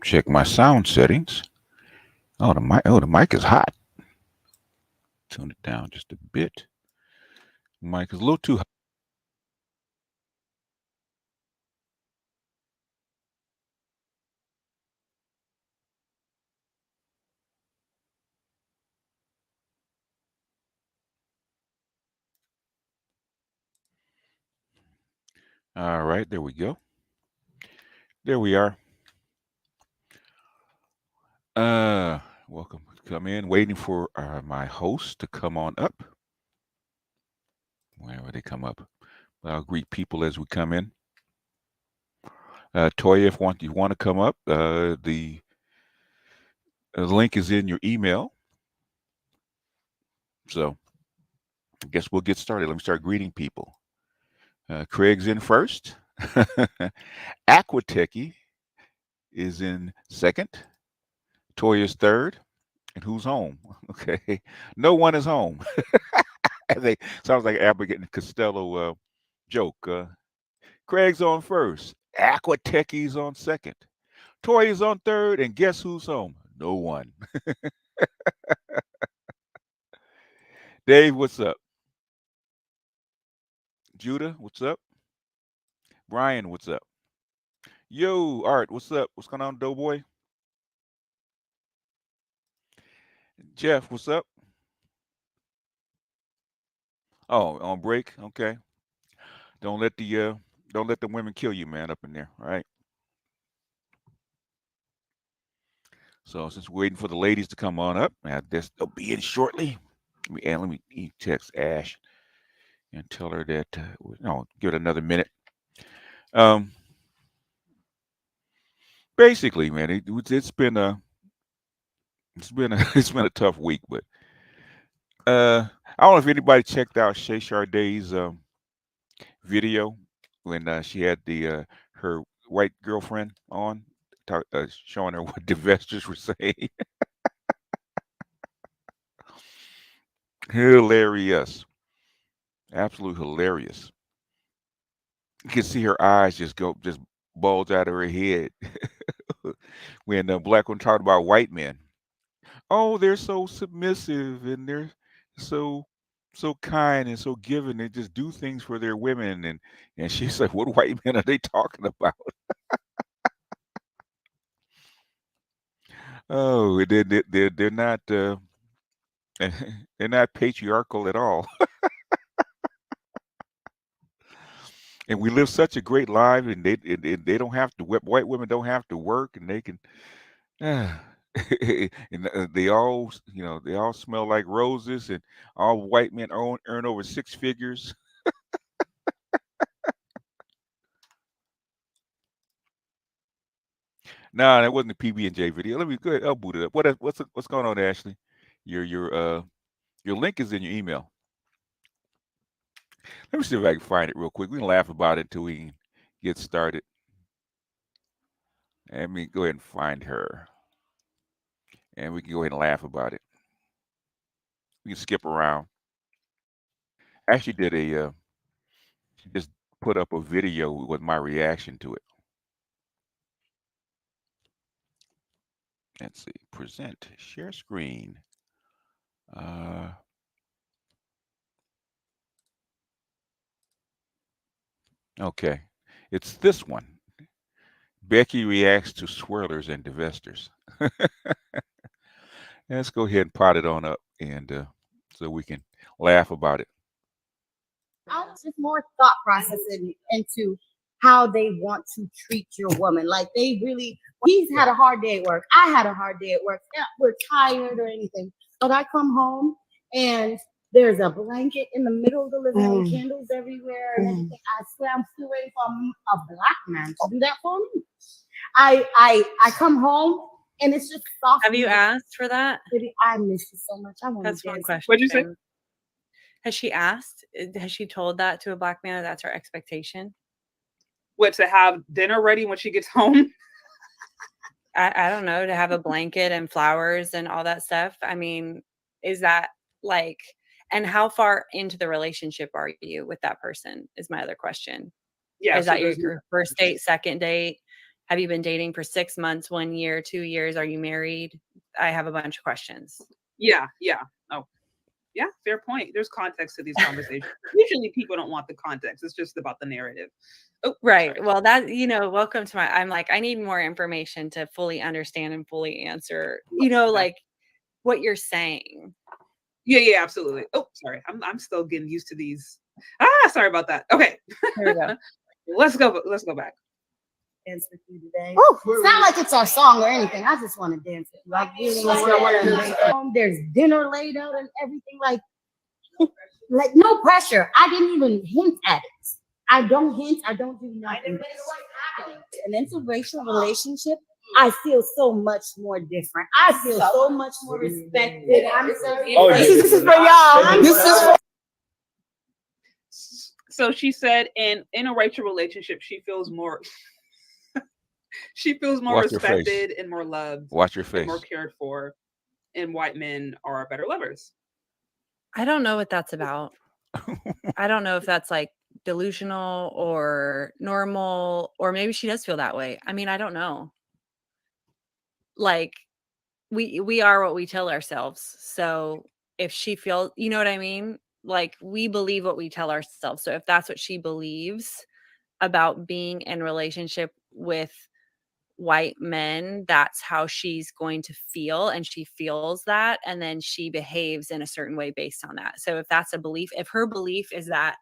Check my sound settings. Oh, the mic is hot. Tune it down just a bit. Mic is a little too hot. All right, there we go. There we are. Uh, welcome. Come in. Waiting for my host to come on up. Whenever they come up, I'll greet people as we come in. Toya, if you want to come up, the link is in your email. So I guess we'll get started. Let me start greeting people. Craig's in first. Aquatechie is in second. Toya's third. And who's home? Okay. No one is home. They sounds like Abigail and Costello joke. Craig's on first. Aquatechie's on second. Toya's on third. And guess who's home? No one. Dave, what's up? Judah, what's up? Brian, what's up? Yo, Art, what's up? What's going on, Doughboy? Jeff, what's up? Oh, on break. Okay. Don't let the uh, don't let the women kill you, man, up in there. All right. So since we're waiting for the ladies to come on up, I guess they'll be in shortly. Let me text Ash and tell her that no, give it another minute. Um, basically, man, it's been a it's been a tough week, but I don't know if anybody checked out Shay Shardae's video when she had the her white girlfriend on, showing her what divestors were saying. Hilarious, absolutely hilarious. You can see her eyes just bulge out of her head when the black one talked about white men. Oh, they're so submissive and they're so so kind and so giving. They just do things for their women, and she's like, "What white men are they talking about?" Oh, they're not they're not patriarchal at all. And we live such a great life, and they don't have to. White women don't have to work, and they can. Uh, and they all, they all smell like roses, and all white men earn over six figures. Nah, that wasn't the PB and J video. Let me go ahead. I'll boot it up. What's going on, Ashley? Your link is in your email. Let me see if I can find it real quick. We can laugh about it until we can get started. Let me go ahead and find her, and we can go ahead and laugh about it. We can skip around. Actually, did a she just put up a video with my reaction to it. Let's see. Present. Share screen. Uh, okay. It's this one. Becky reacts to swirlers and divestors. Let's go ahead and pot it on up, and so we can laugh about it. Just more thought process into how they want to treat your woman. Like they really, he's had a hard day at work. I had a hard day at work. Yeah, we're tired or anything. But I come home and there's a blanket in the middle of the living room, candles everywhere, and everything. I swear I'm still waiting for a black man to do that for me. I come home and it's just soft. Have you asked for that? Baby, I miss you so much. I want That's to one dance. question. What'd you say? Has she asked? Has she told that to a black man? That's her expectation. What, to have dinner ready when she gets home? I don't know, to have a blanket and flowers and all that stuff. I mean, is that like, and how far into the relationship are you with that person? Is my other question. Yeah. Is that your first date, second date? Have you been dating for 6 months, 1 year, 2 years? Are you married? I have a bunch of questions. Yeah. Oh, yeah, fair point. There's context to these conversations. Usually people don't want the context. It's just about the narrative. Oh, Right. sorry. Well, that, welcome to I'm like, I need more information to fully understand and fully answer, like what you're saying. Yeah, absolutely. Oh, sorry. I'm still getting used to these. Sorry about that. Okay. Here we go. Let's go back. Dance with you today. It's not like it's our song or anything. I just want to dance with you. Like, really, there's dinner laid out and everything. Like no pressure. I didn't even hint at it. I don't hint. I don't do nothing. An interracial relationship, I feel so much more different. I feel so much more respected. I'm sorry. Oh, yeah. This is for y'all. This is for So she said in a interracial relationship, she feels more Watch your face. respected and more loved Watch your and face. more cared for, and white men are better lovers. I don't know what that's about. I don't know if that's like delusional or normal, or maybe she does feel that way. I mean, I don't know. Like we are what we tell ourselves. So if she feels, you know what I mean? Like we believe what we tell ourselves. So if that's what she believes about being in relationship with white men, that's how she's going to feel, and she feels that, and then she behaves in a certain way based on that. So if that's a belief, if her belief is that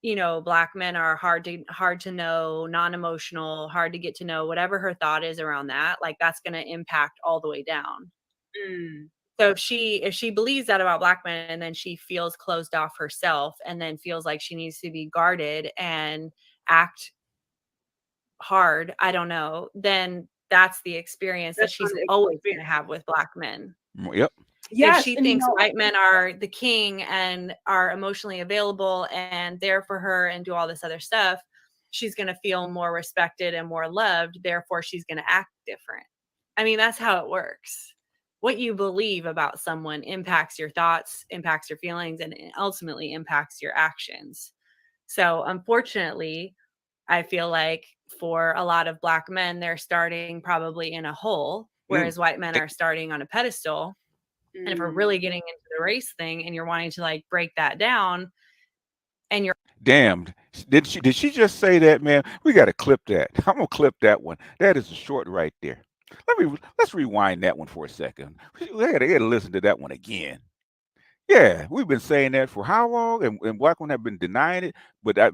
black men are hard to know, non-emotional, hard to get to know, whatever her thought is around that, like that's going to impact all the way down. So if she believes that about black men, and then she feels closed off herself, and then feels like she needs to be guarded and act hard, I don't know, then that's the experience that she's always going to have with black men. Yep. If she thinks white men are the king and are emotionally available and there for her and do all this other stuff, she's going to feel more respected and more loved. Therefore, she's going to act different. I mean, that's how it works. What you believe about someone impacts your thoughts, impacts your feelings, and ultimately impacts your actions. So unfortunately, I feel like for a lot of black men, they're starting probably in a hole, whereas white men are starting on a pedestal. And if we're really getting into the race thing and you're wanting to like break that down, and you're Damned. Did she just say that, man? We got to clip that. I'm gonna clip that one. That is a short right there. Let's rewind that one for a second. We gotta listen to that one again. Yeah, we've been saying that for how long? And black women have been denying it, but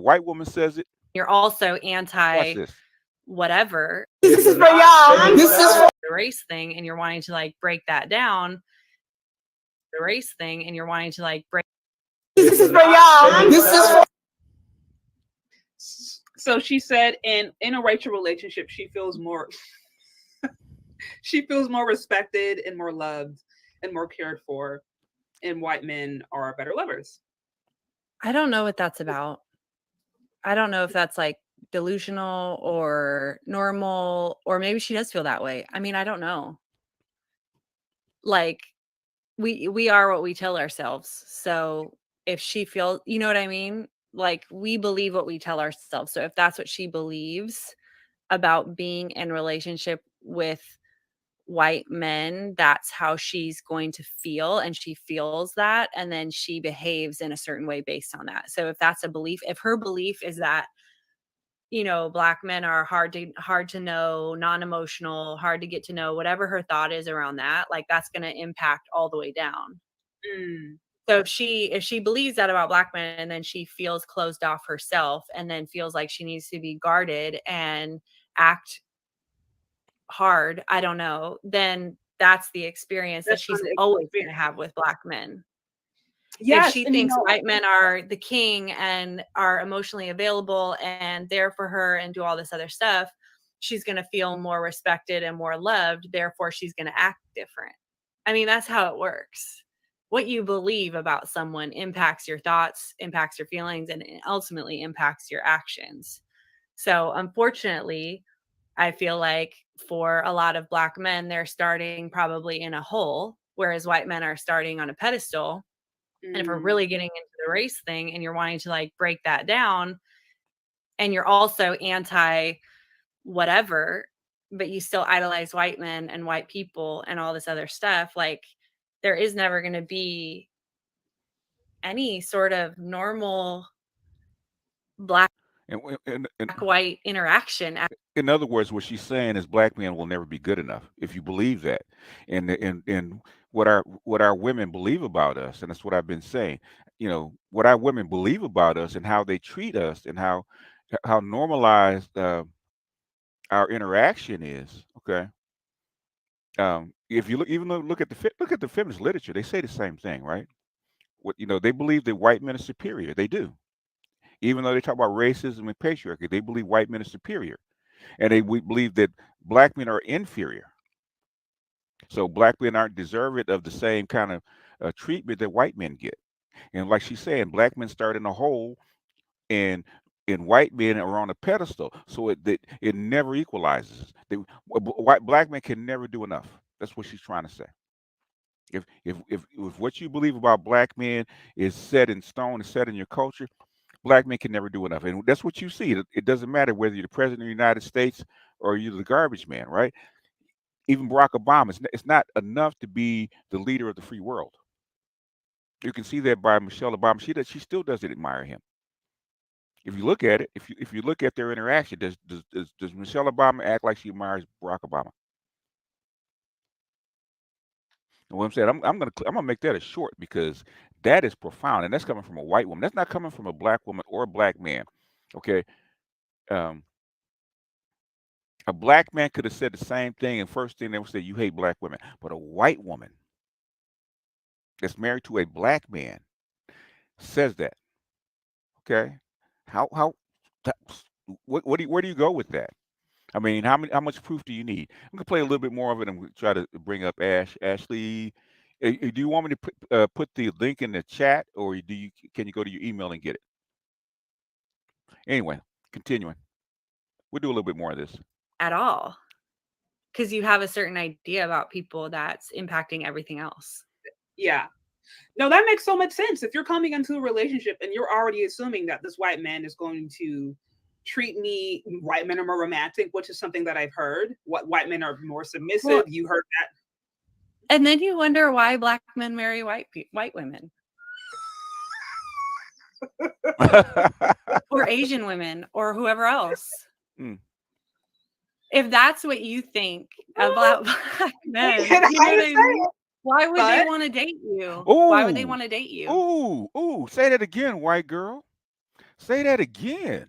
white woman says it. you're also Watch anti this. whatever. This is for y'all. This is for The race thing, and you're wanting to like break that down. The race thing, and you're wanting to like break. This is for y'all. This is for So she said in a interracial relationship, she feels more respected and more loved and more cared for, and white men are better lovers. I don't know what that's about. I don't know if that's like delusional or normal, or maybe she does feel that way. I mean, I don't know. Like we are what we tell ourselves. So if she feels, you know what I mean? Like we believe what we tell ourselves. So if that's what she believes about being in relationship with white men, that's how she's going to feel, and she feels that, and then she behaves in a certain way based on that. So if that's a belief, if her belief is that black men are hard to know, non-emotional, hard to get to know, whatever her thought is around that, like that's going to impact all the way down. So if she believes that about black men, and then she feels closed off herself, and then feels like she needs to be guarded and act hard, I don't know, then that's the experience that she's always going to have with black men. If she thinks white men are the king and are emotionally available and there for her and do all this other stuff, she's going to feel more respected and more loved. Therefore, she's going to act different. I mean, that's how it works. What you believe about someone impacts your thoughts, impacts your feelings, and ultimately impacts your actions. So unfortunately, I feel like for a lot of black men, they're starting probably in a hole, whereas white men are starting on a pedestal. And if we're really getting into the race thing and you're wanting to like break that down, and you're also anti whatever, but you still idolize white men and white people and all this other stuff, like there is never going to be any sort of normal black And white interaction. in other words, what she's saying is black men will never be good enough if you believe that. And what our women believe about us, and that's what I've been saying. What our women believe about us and how they treat us and how normalized our interaction is. Okay. If you look at the feminist literature, they say the same thing, right? They believe that white men are superior. They do. Even though they talk about racism and patriarchy, they believe white men are superior, and we believe that black men are inferior. So black men aren't deserving of the same kind of treatment that white men get. And like she's saying, black men start in a hole, and white men are on a pedestal. So it never equalizes. White black men can never do enough. That's what she's trying to say. If what you believe about black men is set in stone, is set in your culture, black men can never do enough. And that's what you see. It doesn't matter whether you're the president of the United States or you're the garbage man, right? Even Barack Obama, it's not enough to be the leader of the free world. You can see that by Michelle Obama. She still doesn't admire him. If you look at it, if you look at their interaction, does Michelle Obama act like she admires Barack Obama? And what I'm saying, I'm gonna make that a short because that is profound, and that's coming from a white woman. That's not coming from a black woman or a black man. Okay, um, a black man could have said the same thing, and first thing they would say, "You hate black women," but a white woman that's married to a black man says that. Okay, how that, where do you go with that? I mean, how much proof do you need? I'm gonna play a little bit more of it and we try to bring up Ashley. Do you want me to put the link in the chat, or can you go to your email and get it? Anyway, continuing, we'll do a little bit more of this. At all, because you have a certain idea about people that's impacting everything else. Yeah. No, that makes so much sense. If you're coming into a relationship and you're already assuming that this white man is going to treat me, white men are more romantic, which is something that I've heard. What white men are more submissive. Well, you heard and then you wonder why black men marry white women or Asian women or whoever else. Mm. If that's what you think about black men, that. you know what I mean? Why would they But want to date you? Why would they want to date you? Ooh, say that again, white girl. Say that again.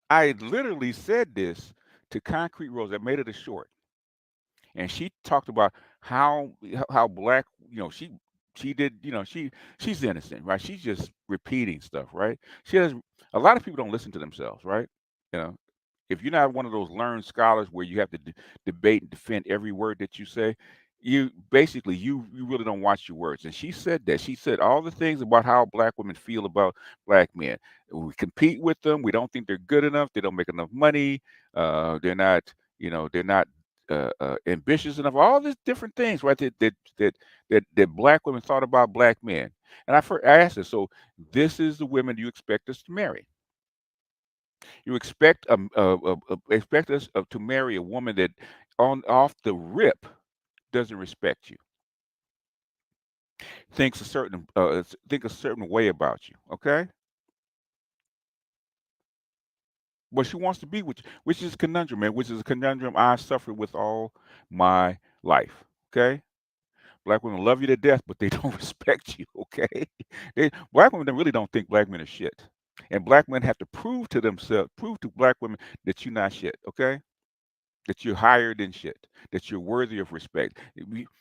I literally said this to Concrete Rose. I made it a short, and she talked about how black, she did, she's innocent, right? She's just repeating stuff, right? She has a lot of people don't listen to themselves, right? You know, if you're not one of those learned scholars where you have to debate and defend every word that you say, you basically you really don't watch your words. And she said that. She said all the things about how black women feel about black men. We compete with them. We don't think they're good enough. They don't make enough money. They're not, they're not ambitious enough. All these different things, right? That black women thought about black men. And I asked her, so this is the women you expect us to marry? You expect us to marry a woman that on off the rip doesn't respect you, think a certain way about you, okay? But she wants to be with you, which is a conundrum, man. Which is a conundrum I suffered with all my life. Okay, black women love you to death, but they don't respect you. Okay, black women really don't think black men are shit, and black men have to prove to black women that you're not shit. Okay, that you're higher than shit, that you're worthy of respect.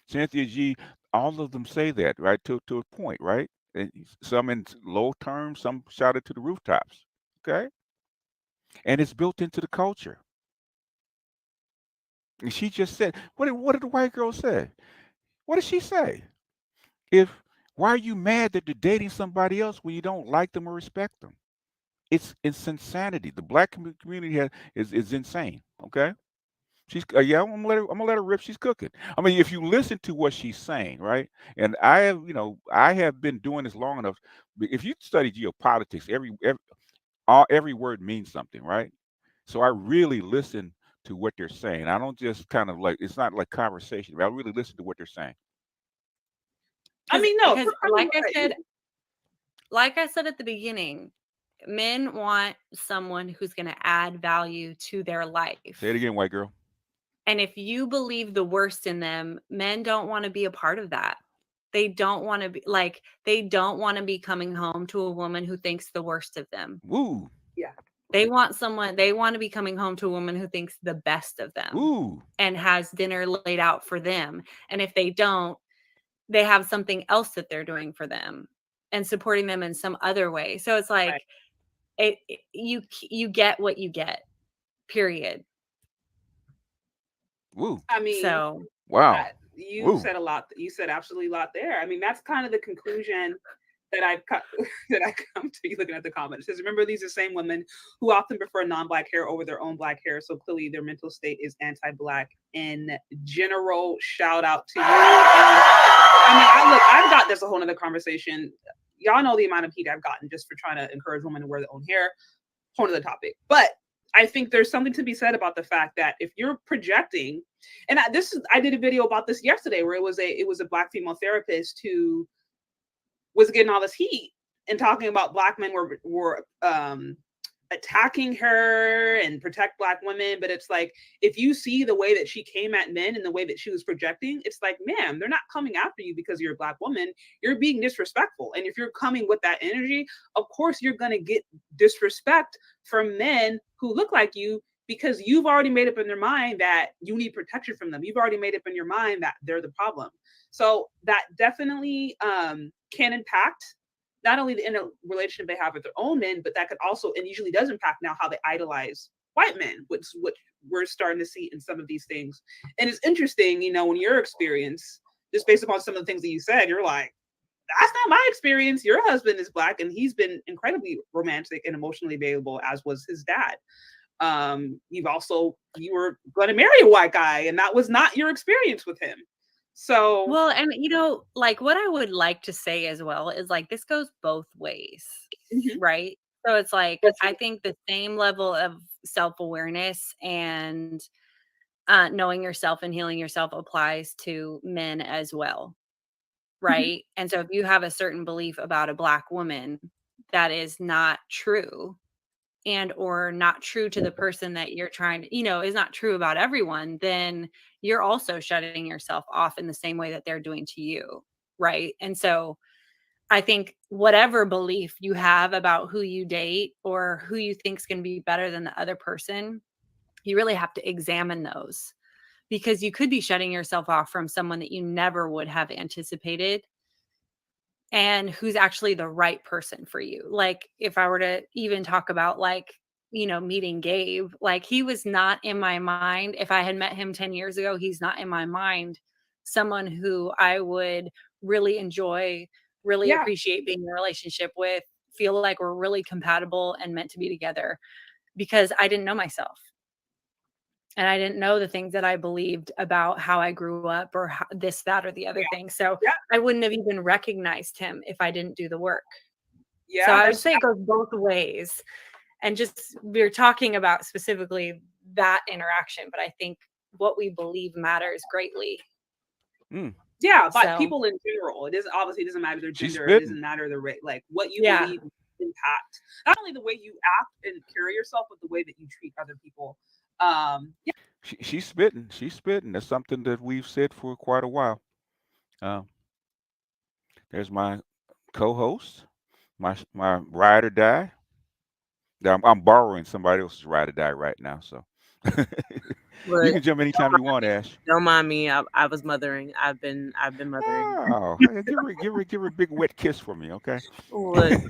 Cynthia G, all of them say that, right? To a point, right? And some in low terms, some shout it to the rooftops. Okay. And it's built into the culture. And she just said, what did the white girl say? What did she say? If Why are you mad that you're dating somebody else when you don't like them or respect them? It's insanity. The black community is insane. Okay. Yeah, I'm gonna let her rip. She's cooking. I mean, if you listen to what she's saying, right? And I have been doing this long enough. If you study geopolitics, every word means something, right? So I really listen to what they're saying. I don't just kind of like, it's not like conversation, but I really listen to what they're saying. I Because mean, no, because you're probably right. like I said at the beginning, men want someone who's going to add value to their life. Say it again, white girl. And if you believe the worst in them, men don't want to be a part of that. They don't want to be like, they don't want to be coming home to a woman who thinks the worst of them. Woo, Yeah. They want to be coming home to a woman who thinks the best of them woo. and has dinner laid out for them. And if they don't, they have something else that they're doing for them and supporting them in some other way. So it's like, Right. you get what you get, period. Woo. I mean, So Wow. you Woo. said a lot. You said absolutely a lot there. I mean, that's kind of the conclusion that that I come to. You looking at the comments, it says, remember, these are the same women who often prefer non-black hair over their own black hair. So clearly, their mental state is anti-black in general. Shout out to you. And, I mean, I've got this a whole other conversation. Y'all know the amount of heat I've gotten just for trying to encourage women to wear their own hair. Whole other topic, but I think there's something to be said about the fact that if you're projecting, and I did a video about this yesterday where it was a black female therapist who was getting all this heat and talking about black men were attacking her and protect black women. But it's like, if you see the way that she came at men and the way that she was projecting, it's like, ma'am, they're not coming after you because you're a black woman. You're being disrespectful. And if you're coming with that energy, of course you're going to get disrespect from men who look like you, because you've already made up in your mind that you need protection from them. You've already made up in your mind that they're the problem. So that definitely can impact not only the inner relationship they have with their own men, but that could also, and usually does impact now, how they idolize white men, which we're starting to see in some of these things. And it's interesting, when your experience, just based upon some of the things that you said, you're like, that's not my experience. Your husband is black and he's been incredibly romantic and emotionally available, as was his dad. You were going to marry a white guy and that was not your experience with him. So, well, and like what I would like to say as well is like, this goes both ways, right? So it's like, I think the same level of self-awareness and knowing yourself and healing yourself applies to men as well, right? And so if you have a certain belief about a black woman that is not true, and or not true to the person that you're trying to, is not true about everyone, then you're also shutting yourself off in the same way that they're doing to you, right? And so I think whatever belief you have about who you date or who you think is going to be better than the other person, you really have to examine those, because you could be shutting yourself off from someone that you never would have anticipated and who's actually the right person for you. Like if I were to even talk about like, meeting Gabe, like he was not in my mind. If I had met him 10 years ago, he's not in my mind someone who I would really enjoy, really appreciate being in a relationship with, feel like we're really compatible and meant to be together, because I didn't know myself. And I didn't know the things that I believed about how I grew up or this, that, or the other thing. So I wouldn't have even recognized him if I didn't do the work. Yeah, so I would say it goes both ways. And just, we're talking about specifically that interaction, but I think what we believe matters greatly. Yeah, but people in general, it doesn't matter their gender, it doesn't matter the rate, like what you believe impact not only the way you act and carry yourself, but the way that you treat other people. She's spitting. She's spitting. That's something that we've said for quite a while. There's my co-host, my ride or die. I'm borrowing somebody else's ride or die right now, so you can jump anytime you want, Ash. Don't mind me. I was mothering. I've been mothering. Oh, give her a big wet kiss for me, okay? Look,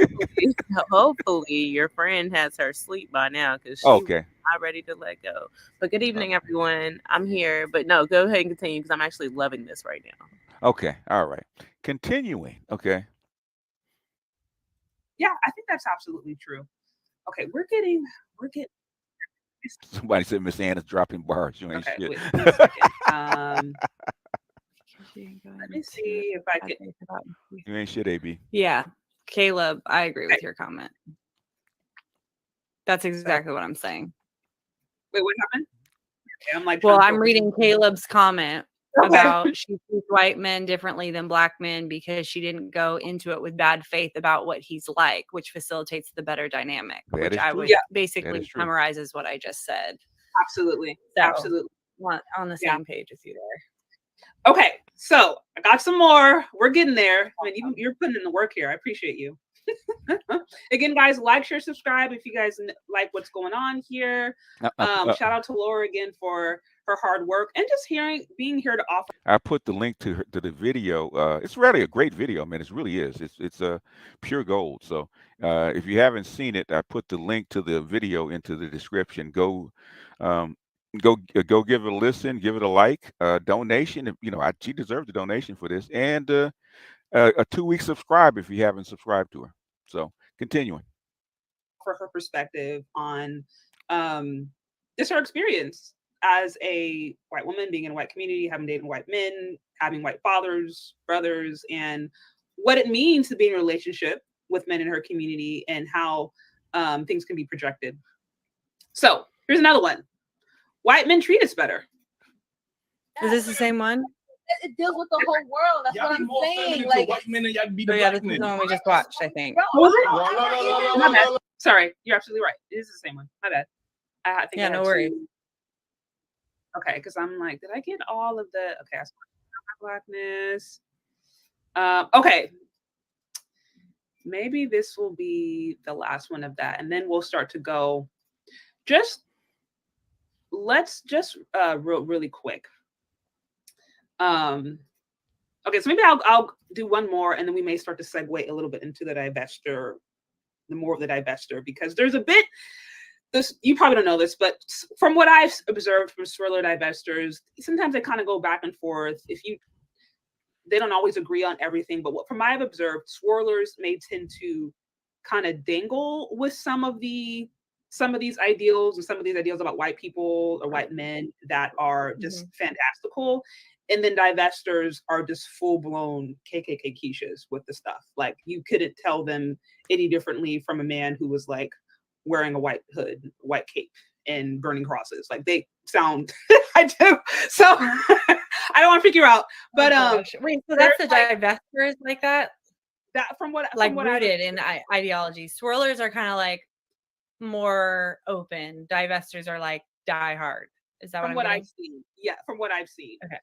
hopefully your friend has her sleep by now, because she's not ready to let go. But good evening, everyone. I'm here. But no, go ahead and continue, because I'm actually loving this right now. Okay, all right. Continuing, okay. Yeah, I think that's absolutely true. Okay, we're getting. Somebody said Miss Ann is dropping bars. You ain't shit. Wait a second. Let me see if I can. You ain't shit, AB. Yeah, Caleb, I agree with your comment. That's exactly what I'm saying. Wait, what happened? Okay, I'm like, Well, trying to I'm focus. reading Caleb's comment Okay. about she sees white men differently than black men because she didn't go into it with bad faith about what he's like, which facilitates the better dynamic, That which is I true. would Yeah. That basically is true. summarizes what I just said. Absolutely. So Absolutely. on the Yeah. same page with you there. Okay, so I got some more. We're getting there. I mean, you're putting in the work here. I appreciate you. Again, guys, like, share, subscribe if you guys like what's going on here. Shout out to Laura again for her hard work and just being here to offer. I put the link to the video. It's really a great video, man. It really is. It's pure gold. So if you haven't seen it, I put the link to the video into the description. Go give it a listen, give it a like, donation. She deserves a donation for this, and a 2-week subscribe if you haven't subscribed to her. So continuing. For her perspective on just her experience as a white woman, being in a white community, having dated white men, having white fathers, brothers, and what it means to be in a relationship with men in her community and how things can be projected. So here's another one. White men treat us better. Is this the same one? It deals with the whole world. That's what I'm saying. Like, white men and y'all be the Oh, yeah, black this is men. the one we just watched, I think. My bad. Sorry, you're absolutely right. It is the same one. My bad. I think Yeah, no worries. Okay, because I'm like, did I get all of the? Okay, I saw blackness. Okay, maybe this will be the last one of that, and then we'll start to go. Let's just really quick. Okay, so maybe I'll do one more, and then we may start to segue a little bit into the divestor, more of the divestor, because there's a bit. This, you probably don't know this, but from what I've observed from swirler divestors, sometimes they kind of go back and forth. They don't always agree on everything, but from what I've observed, swirlers may tend to kind of dangle with some of these ideals and some of these ideals about white people or white men that are just fantastical. And then divestors are just full-blown KKK quiches with the stuff. Like, you couldn't tell them any differently from a man who was like wearing a white hood, white cape, and burning crosses. Like, they sound, I do. So I don't want to figure out, but wait, so that's the divestors like that? That from what rooted in ideology. Swirlers are kind of like more open. Divestors are like die hard. Is that from what I've seen? Yeah, from what I've seen. Okay.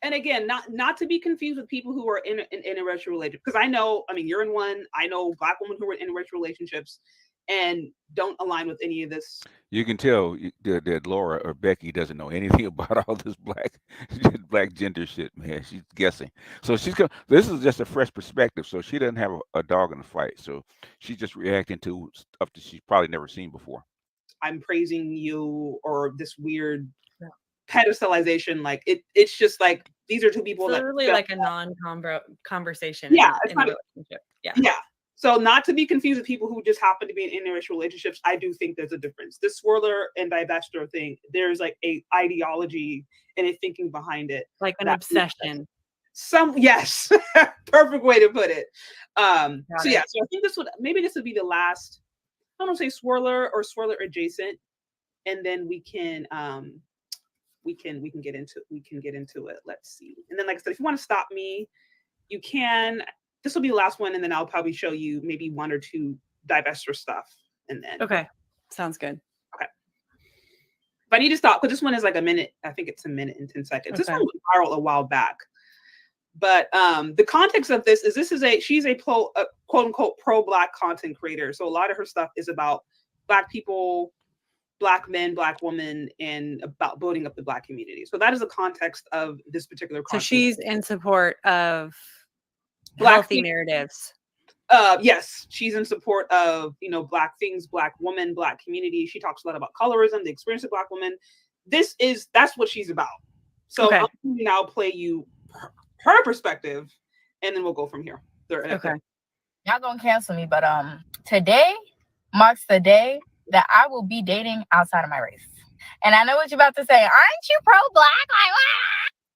And again, not to be confused with people who are in interracial relationships, because I know, I mean, you're in one. I know Black women who are in interracial relationships and don't align with any of this. You can tell that Laura or Becky doesn't know anything about all this black gender shit, man. She's guessing. So this is just a fresh perspective. So she doesn't have a dog in the fight. So she's just reacting to stuff that she's probably never seen before. I'm praising you, or this weird pedestalization. Like, it's just like, these are two people that really like a non-conversation. Yeah, in a relationship. Yeah. Yeah. So not to be confused with people who just happen to be in interracial relationships, I do think there's a difference. This swirler and divestor thing, there's like a ideology and a thinking behind it. Like an obsession. Yes. Perfect way to put it. So I think this would be the last, I don't want to say swirler or swirler adjacent. And then we can get into it. Let's see. And then, like I said, if you want to stop me, you can. This will be the last one, and then I'll probably show you maybe one or two divestor stuff, and then. Okay, sounds good. Okay. If I need to stop, because this one is like a minute. I think it's a minute and 10 seconds. Okay. This one went viral a while back, but the context of this is she's a quote unquote pro-Black content creator. So a lot of her stuff is about Black people, Black men, Black women, and about building up the Black community. So that is the context of this particular content. So she's in support of healthy narratives. Yes, she's in support of, Black things, Black women, Black community. She talks a lot about colorism, the experience of Black women. That's what she's about. So I'm going to now play you her perspective, and then we'll go from here. Okay. Y'all gonna cancel me, but today marks the day that I will be dating outside of my race. And I know what you're about to say. Aren't you pro-Black?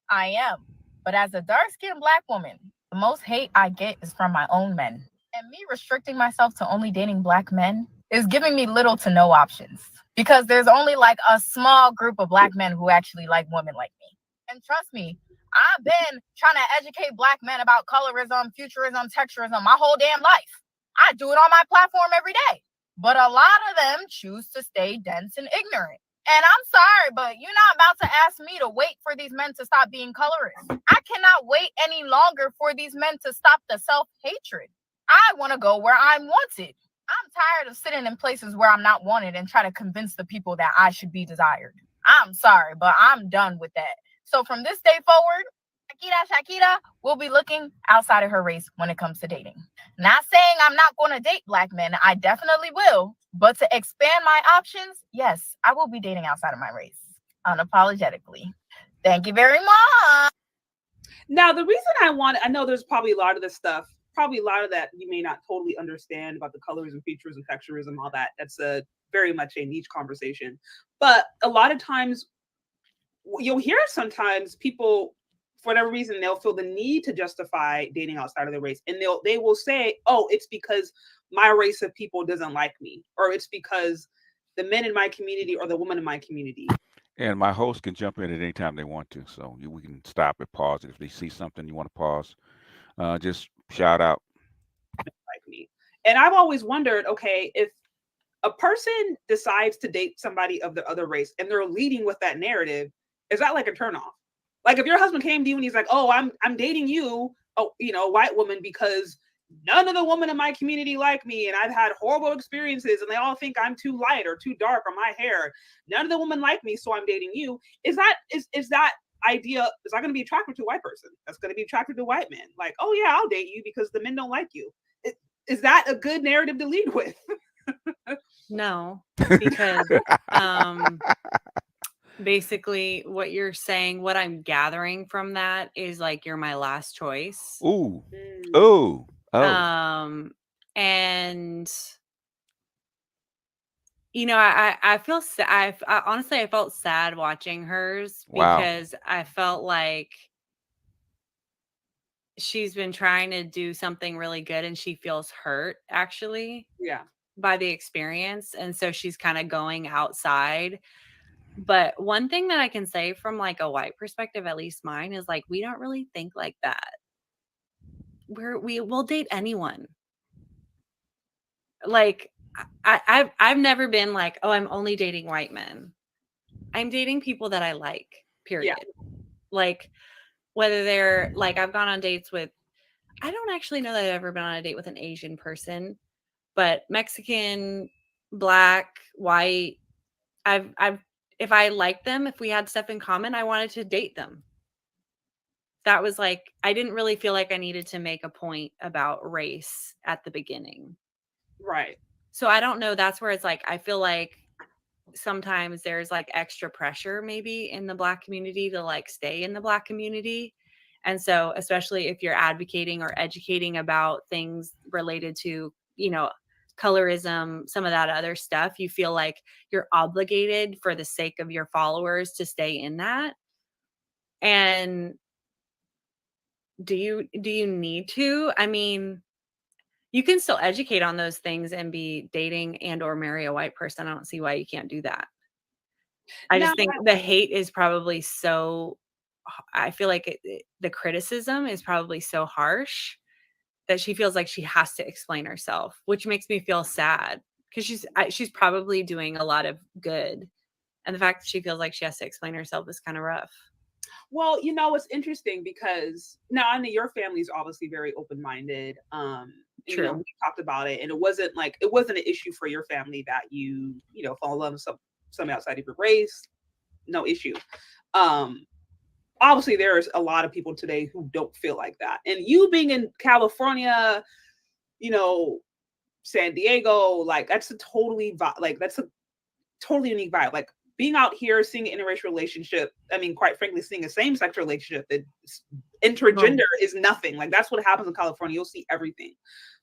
I am. But as a dark-skinned Black woman, the most hate I get is from my own men. And me restricting myself to only dating Black men is giving me little to no options. because there's only like a small group of Black men who actually like women like me. And trust me, I've been trying to educate Black men about colorism, futurism, texturism my whole damn life. I do it on my platform every day. But a lot of them choose to stay dense and ignorant. And I'm sorry, but you're not about to ask me to wait for these men to stop being colorist. I cannot wait any longer for these men to stop the self-hatred. I want to go where I'm wanted. I'm tired of sitting in places where I'm not wanted and try to convince the people that I should be desired. I'm sorry, but I'm done with that. So from this day forward, Shakira will be looking outside of her race when it comes to dating. Not saying I'm not going to date Black men. I definitely will. But to expand my options, yes, I will be dating outside of my race unapologetically. Thank you very much. Now, the reason I know there's probably a lot of this stuff, probably a lot of that you may not totally understand about the colorism, featurism, texturism, all that. That's a very much a niche conversation. But a lot of times you'll hear sometimes people, for whatever reason, they'll feel the need to justify dating outside of their race. And they will say, oh, it's because my race of people doesn't like me, or it's because the men in my community or the women in my community. And my host can jump in at any time they want to. So we can stop it, pause it. If they see something you want to pause, just shout out. Like me. And I've always wondered, okay, if a person decides to date somebody of the other race and they're leading with that narrative, is that like a turnoff? Like if your husband came to you and he's like, oh, I'm dating you, oh, white woman, because none of the women in my community like me, and I've had horrible experiences, and they all think I'm too light or too dark or my hair. None of the women like me, so I'm dating you. Is that idea, is that going to be attractive to a white person? That's going to be attractive to white men. Like, oh yeah, I'll date you because the men don't like you. Is that a good narrative to lead with? No, because basically what you're saying, what I'm gathering from that is like you're my last choice. Ooh. Oh. And I feel sad. Honestly, I felt sad watching hers because I felt like she's been trying to do something really good and she feels hurt actually. Yeah. By the experience. And so she's kind of going outside. But one thing that I can say from like a white perspective, at least mine, is like, we don't really think like that. We'll date anyone. Like I've never been like, oh, I'm only dating white men. I'm dating people that I like, period. Yeah. Like whether they're like, I've gone on dates with, I don't actually know that I've ever been on a date with an Asian person, but Mexican, Black, white, I've if I liked them, if we had stuff in common, I wanted to date them. That was like, I didn't really feel like I needed to make a point about race at the beginning. Right. So I don't know. That's where it's like, I feel like sometimes there's like extra pressure maybe in the Black community to like stay in the Black community. And so, especially if you're advocating or educating about things related to, colorism, some of that other stuff, you feel like you're obligated for the sake of your followers to stay in that. And do you need to? I mean, you can still educate on those things and be dating and or marry a white person. I don't see why you can't do that. I just think the hate is probably so, I feel like the criticism is probably so harsh that she feels like she has to explain herself, which makes me feel sad because she's probably doing a lot of good. And the fact that she feels like she has to explain herself is kind of rough. Well, it's interesting because now I know your family is obviously very open-minded. True. We talked about it, and it wasn't an issue for your family that you fall in love with somebody outside of your race. No issue. Obviously there's a lot of people today who don't feel like that. And you being in California, San Diego, like that's a totally unique vibe. Like being out here, seeing an interracial relationship, I mean, quite frankly, seeing a same-sex relationship that intergender is nothing. Like that's what happens in California. You'll see everything.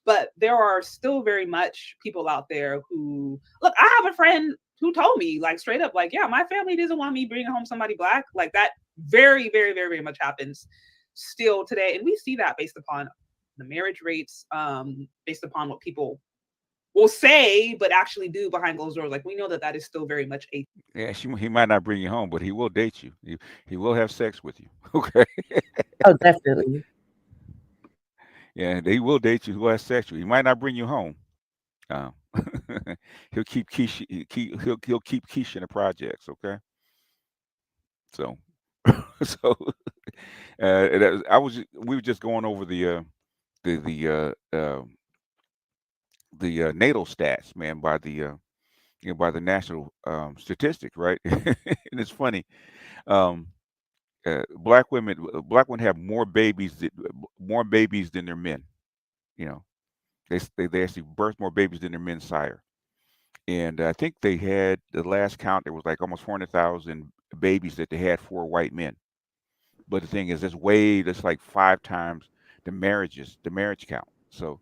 But there are still very much people out there who, look, I have a friend who told me like straight up, like, yeah, my family doesn't want me bringing home somebody Black. Like that very, very, very, very much happens still today. And we see that based upon the marriage rates, based upon what will say, but actually do behind closed doors. Like we know that that is still very much a. Yeah, he might not bring you home, but he will date you. He will have sex with you. Okay. Oh, definitely. Yeah, he will date you. He will have sex with you. He might not bring you home. Um, he'll keep Keisha. He'll keep Keisha in the projects. Okay. So so we were just going over the the uh, uh, the natal stats, man, by the by the national statistics, right? And it's funny. Um, black women have more babies than their men. You know, they actually birth more babies than their men sire. And I think they had the last count. There was like almost 400,000 babies that they had for white men. But the thing is, that's like 5 times the marriage count. So,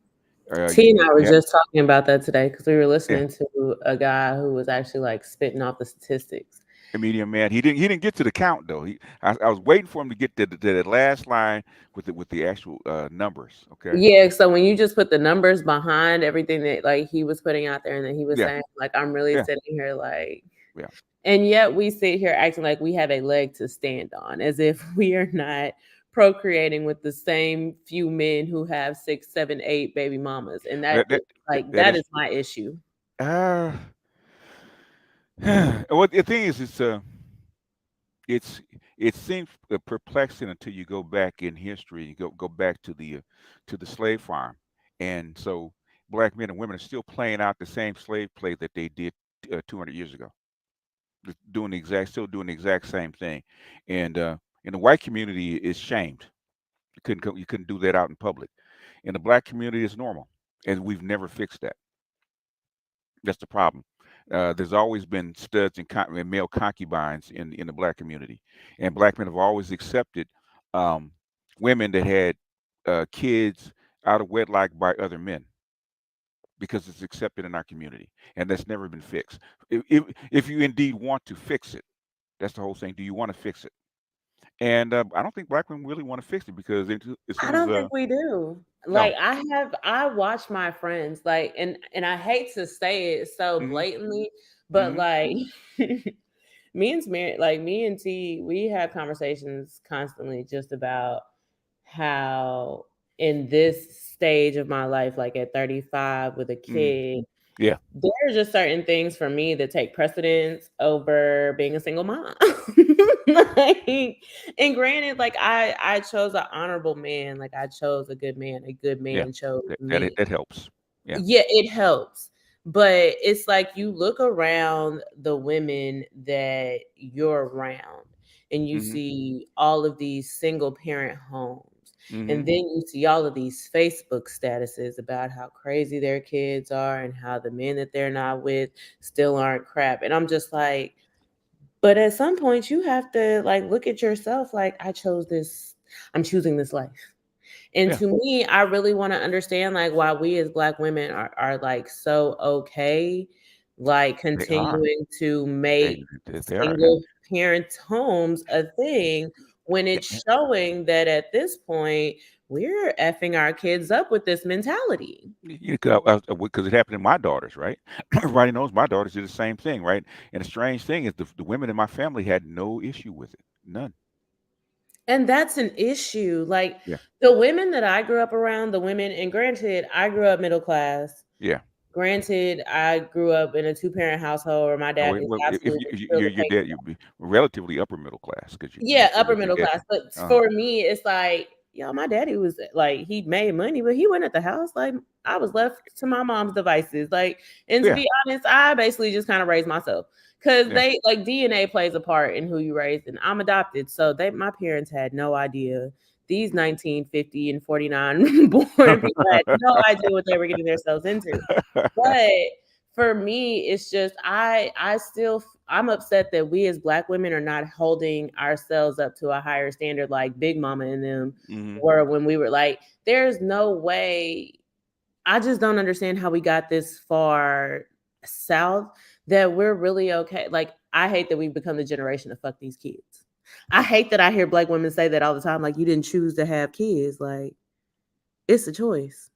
T and I were yeah, just talking about that today because we were yeah, listening to a guy who was actually like spitting off the statistics. the medium man. He didn't get to the count though. I was waiting for him to get to the last line with the actual numbers. Okay. Yeah, so when you just put the numbers behind everything that like he was putting out there and then he was Yeah, saying, like, I'm really yeah, sitting here like, yeah. and yet we sit here acting like we have a leg to stand on, as if we are not procreating with the same few men who have 6, 7, 8 baby mamas. And that That is that like that that is is my issue. uh well, the thing is, it's it seems perplexing until you go back in history. You go back to the slave farm, and so black men and women are still playing out the same slave play that they did 200 years ago. Still doing the exact same thing, and in the white community, it's shamed. You couldn't do that out in public. In the black community, it's normal, and we've never fixed that. That's the problem. There's always been studs and male concubines in the black community, and black men have always accepted um, women that had kids out of wedlock by other men because it's accepted in our community, and that's never been fixed. If you indeed want to fix it, that's the whole thing. Do you want to fix it? And I don't think black women really want to fix it because as I soon as don't think we do. no, Like I watch my friends like and I hate to say it so hmm blatantly, but hmm like me and T, we have conversations constantly just about how in this stage of my life, like at 35 with a hmm kid, yeah, there are just certain things for me that take precedence over being a single mom. Like, and granted, like I chose an honorable man, like I chose a good man. A good yeah, man chose that me. that helps. Yeah. Yeah, it helps. But it's like you look around the women that you're around and you hmm see all of these single parent homes. And hmm then you see all of these Facebook statuses about how crazy their kids are and how the men that they're not with still aren't crap. And I'm just like, but at some point you have to like look at yourself like I'm choosing this life. And Yeah, to me, I really want to understand like why we as black women are like so okay, like they are. continuing to They make they are. single parent homes a thing when Yeah, it's showing that at this point we're effing our kids up with this mentality. because it happened to my daughters, right? Everybody knows my daughters did the same thing, right? And the strange thing is the women in my family had no issue with it, none. And that's an issue. Like Yeah, the women that I grew up around, the women, and granted, I grew up middle class. yeah. Granted, I grew up in a two-parent household where my Oh, dad was well, if absolutely still you're the your paper. dad, you'd be relatively upper middle class because you Yeah, still upper with your middle dad. class. But Uh-huh. for me, it's like, yo, my daddy was like, he made money, but he went at the house. Like, I was left to my mom's devices. Like, and to Yeah, be honest, I basically just kind of raised myself. Cause yeah. they like DNA plays a part in who you raised, and I'm adopted. So my parents had no idea. These 1950 and 49 born people had no idea what they were getting themselves into. But for me, it's just I'm upset that we as black women are not holding ourselves up to a higher standard like Big Mama and them hmm were when we were like, there's no way. I just don't understand how we got this far south that we're really okay. Like, I hate that we've become the generation to fuck these kids. I hate that I hear black women say that all the time, like, you didn't choose to have kids. Like, it's a choice.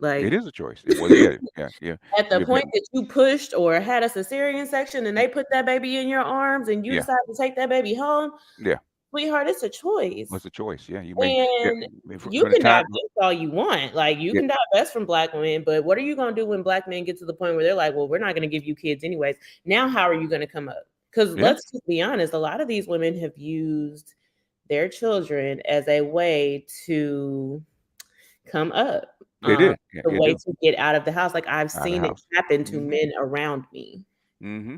Like It is a choice. Well, yeah, yeah, yeah. at the Yeah, point that you pushed or had a cesarean section and they put that baby in your arms and you yeah, decide to take that baby home, yeah. sweetheart, it's a choice. What's the choice? Yeah, you may. Yeah, And for you the can time. divest all you want. Like you Yeah. can divest from black women, but what are you gonna do when black men get to the point where they're like, well, we're not gonna give you kids anyways. Now how are you gonna come up? Because Yeah, let's just be honest, a lot of these women have used their children as a way to come up, they did. Yeah, the they way do. to get out of the house. Like I've Out of the seen it house. happen to Mm-hmm. men around me. Mm-hmm.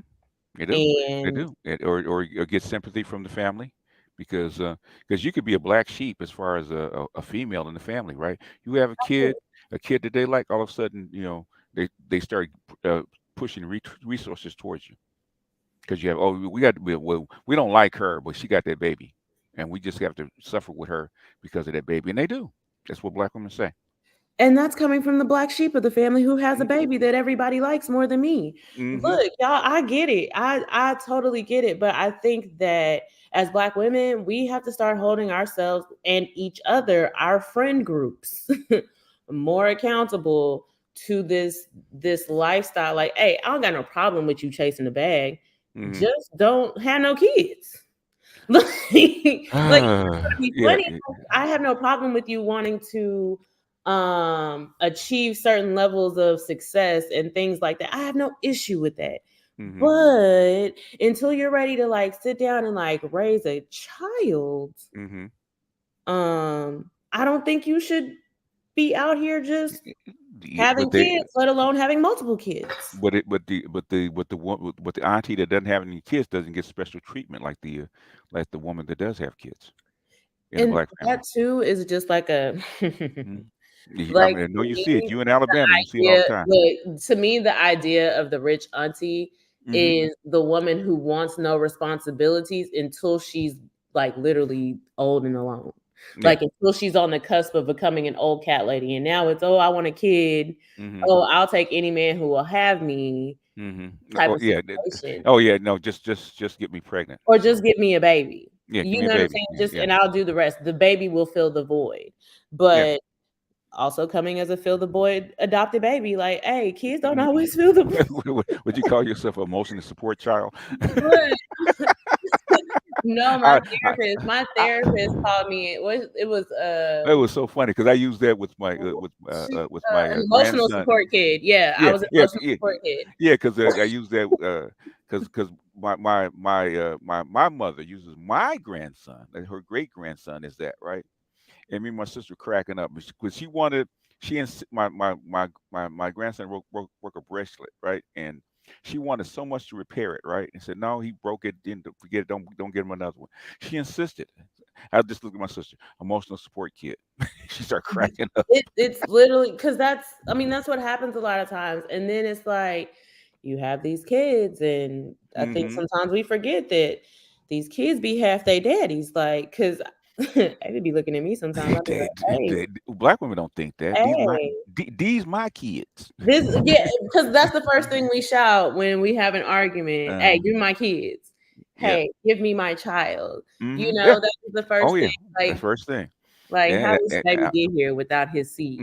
They do. They And do. Or get sympathy from the family, because you could be a black sheep as far as a female in the family, right? You have a kid that they like. All of a sudden, they start uh, pushing resources towards you because you have, oh, we don't like her, but she got that baby, and we just have to suffer with her because of that baby, and they do. That's what black women say. And that's coming from the black sheep of the family who has a baby that everybody likes more than me. Mm-hmm. Look, y'all, I get it. I totally get it. But I think that as black women, we have to start holding ourselves and each other, our friend groups, more accountable to this lifestyle. Like, hey, I don't got no problem with you chasing the bag. Mm-hmm. Just don't have no kids. Like, like to be Yeah. funny, I have no problem with you wanting to achieve certain levels of success and things like that. I have no issue with that. Mm-hmm. But until you're ready to like sit down and like raise a child, Mm-hmm. I don't think you should be out here just Yeah, having kids, let alone having multiple kids. but the auntie that doesn't have any kids doesn't get special treatment like the woman that does have kids in a And black family. that too is just like a Mhm. I like mean, I know to you see it. me, You in Alabama, you see it all yeah, the time. look, to me, the idea of the rich auntie Hmm. is the woman who wants no responsibilities until she's like literally old and alone. Yeah. Like until she's on the cusp of becoming an old cat lady. And now it's, oh, I want a kid. Hmm. Oh, I'll take any man who will have me Hmm. type Oh of yeah. situation. Oh yeah. No, just get me pregnant. Or just So give me a baby. yeah, give You me a know what I'm baby. saying? Yeah. Just Yeah. and I'll do the rest. The baby will fill the void. Yeah. But also coming as a fill the void adopted baby, like, hey, kids don't Mhm. always fill the Would you call yourself a emotional support child? void. No, I, I, my I, therapist called me. It was it was so funny because I used that with my an emotional grandson. support kid. Yeah, I Yeah, was an yeah, emotional yeah, support kid. yeah. Because I use that because my mother uses my grandson, like her great grandson is that right? And me and my sister cracking up because she wanted my grandson broke a bracelet right, and she wanted so much to repair it right, and said no, he broke it, didn't forget it, don't get him another one. She insisted. I just looked at my sister, emotional support kid. She started cracking up. It's literally because that's what happens a lot of times. And then it's like you have these kids, and I think Hmm. sometimes we forget that these kids be half their daddies. Like, because they be looking at me sometimes. I'll be like, Black women don't think that hey, these my kids. yeah, because that's the first thing we shout when we have an argument. uh, Hey, you're my kids. yeah. Hey, give me my child. You Hmm. Yeah. know, that was the Oh first yeah, thing. that's first thing. Like how Yeah. does baby get here without his seed?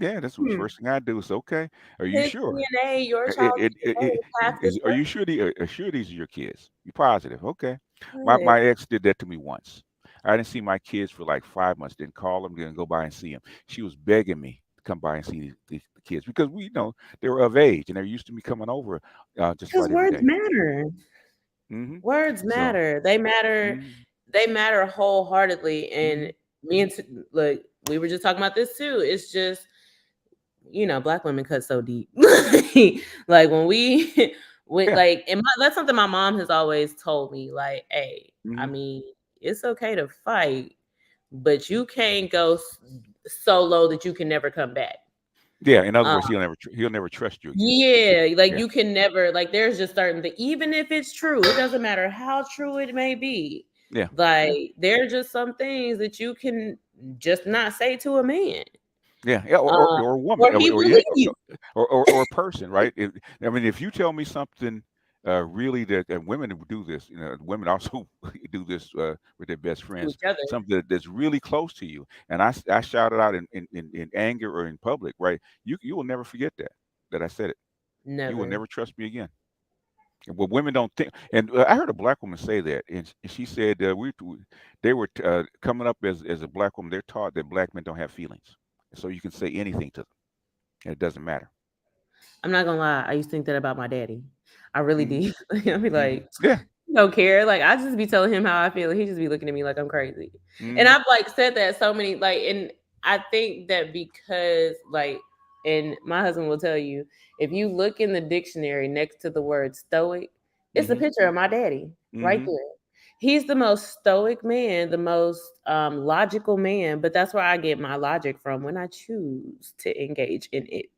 Yeah, that's the Hmm. first thing I do. It's okay. Are you His sure? DNA, your child's DNA is past this Are you sure? Are sure these are your kids? You positive? Okay. person. My ex did that to me once. I didn't see my kids for like 5 months. Didn't call them. Didn't go by and see them. She was begging me to come by and see these kids because we they were of age and they're used to me coming over just Because about every words day. matter. Hmm. Words So. matter. They matter. Mm, They matter wholeheartedly. And hmm. me and like we were just talking about this too. It's just black women cut so deep. Like when we when Yeah. like and that's something my mom has always told me. Like, hey, I Hmm. mean, it's okay to fight, but you can't go so low that you can never come back. Yeah. In other Um, words, he'll never trust you again. yeah, like Yeah. you can never like there's just certain things, even if it's true, it doesn't matter how true it may be. Yeah. Yeah. Like there are just some things that you can just not say to a man. Yeah, yeah, or a woman, Or he or will yeah, leave you. or a person, right? I mean, if you tell me something really that and women who do this, women also do this with their best To friends, each other. something that's really close to you. And I shout it out in anger or in public, right? You will never forget that I said it. You will Never. never trust me again. Well, women don't think, and I heard a black woman say that, and she said they were coming up as a black woman. They're taught that black men don't have feelings, so you can say anything to them, and it doesn't matter. I'm not gonna lie. I used to think that about my daddy. I really Hmm. did. I'd be Hmm. like, Yeah. don't care. Like I just be telling him how I feel, and he just be looking at me like I'm crazy. And Hmm. I've like said that so many and I think that because and my husband will tell you if you look in the dictionary next to the word stoic, it's a Hmm. picture of my daddy right Hmm. there. He's the most stoic man, the most logical man, but that's where I get my logic from when I choose to engage in it.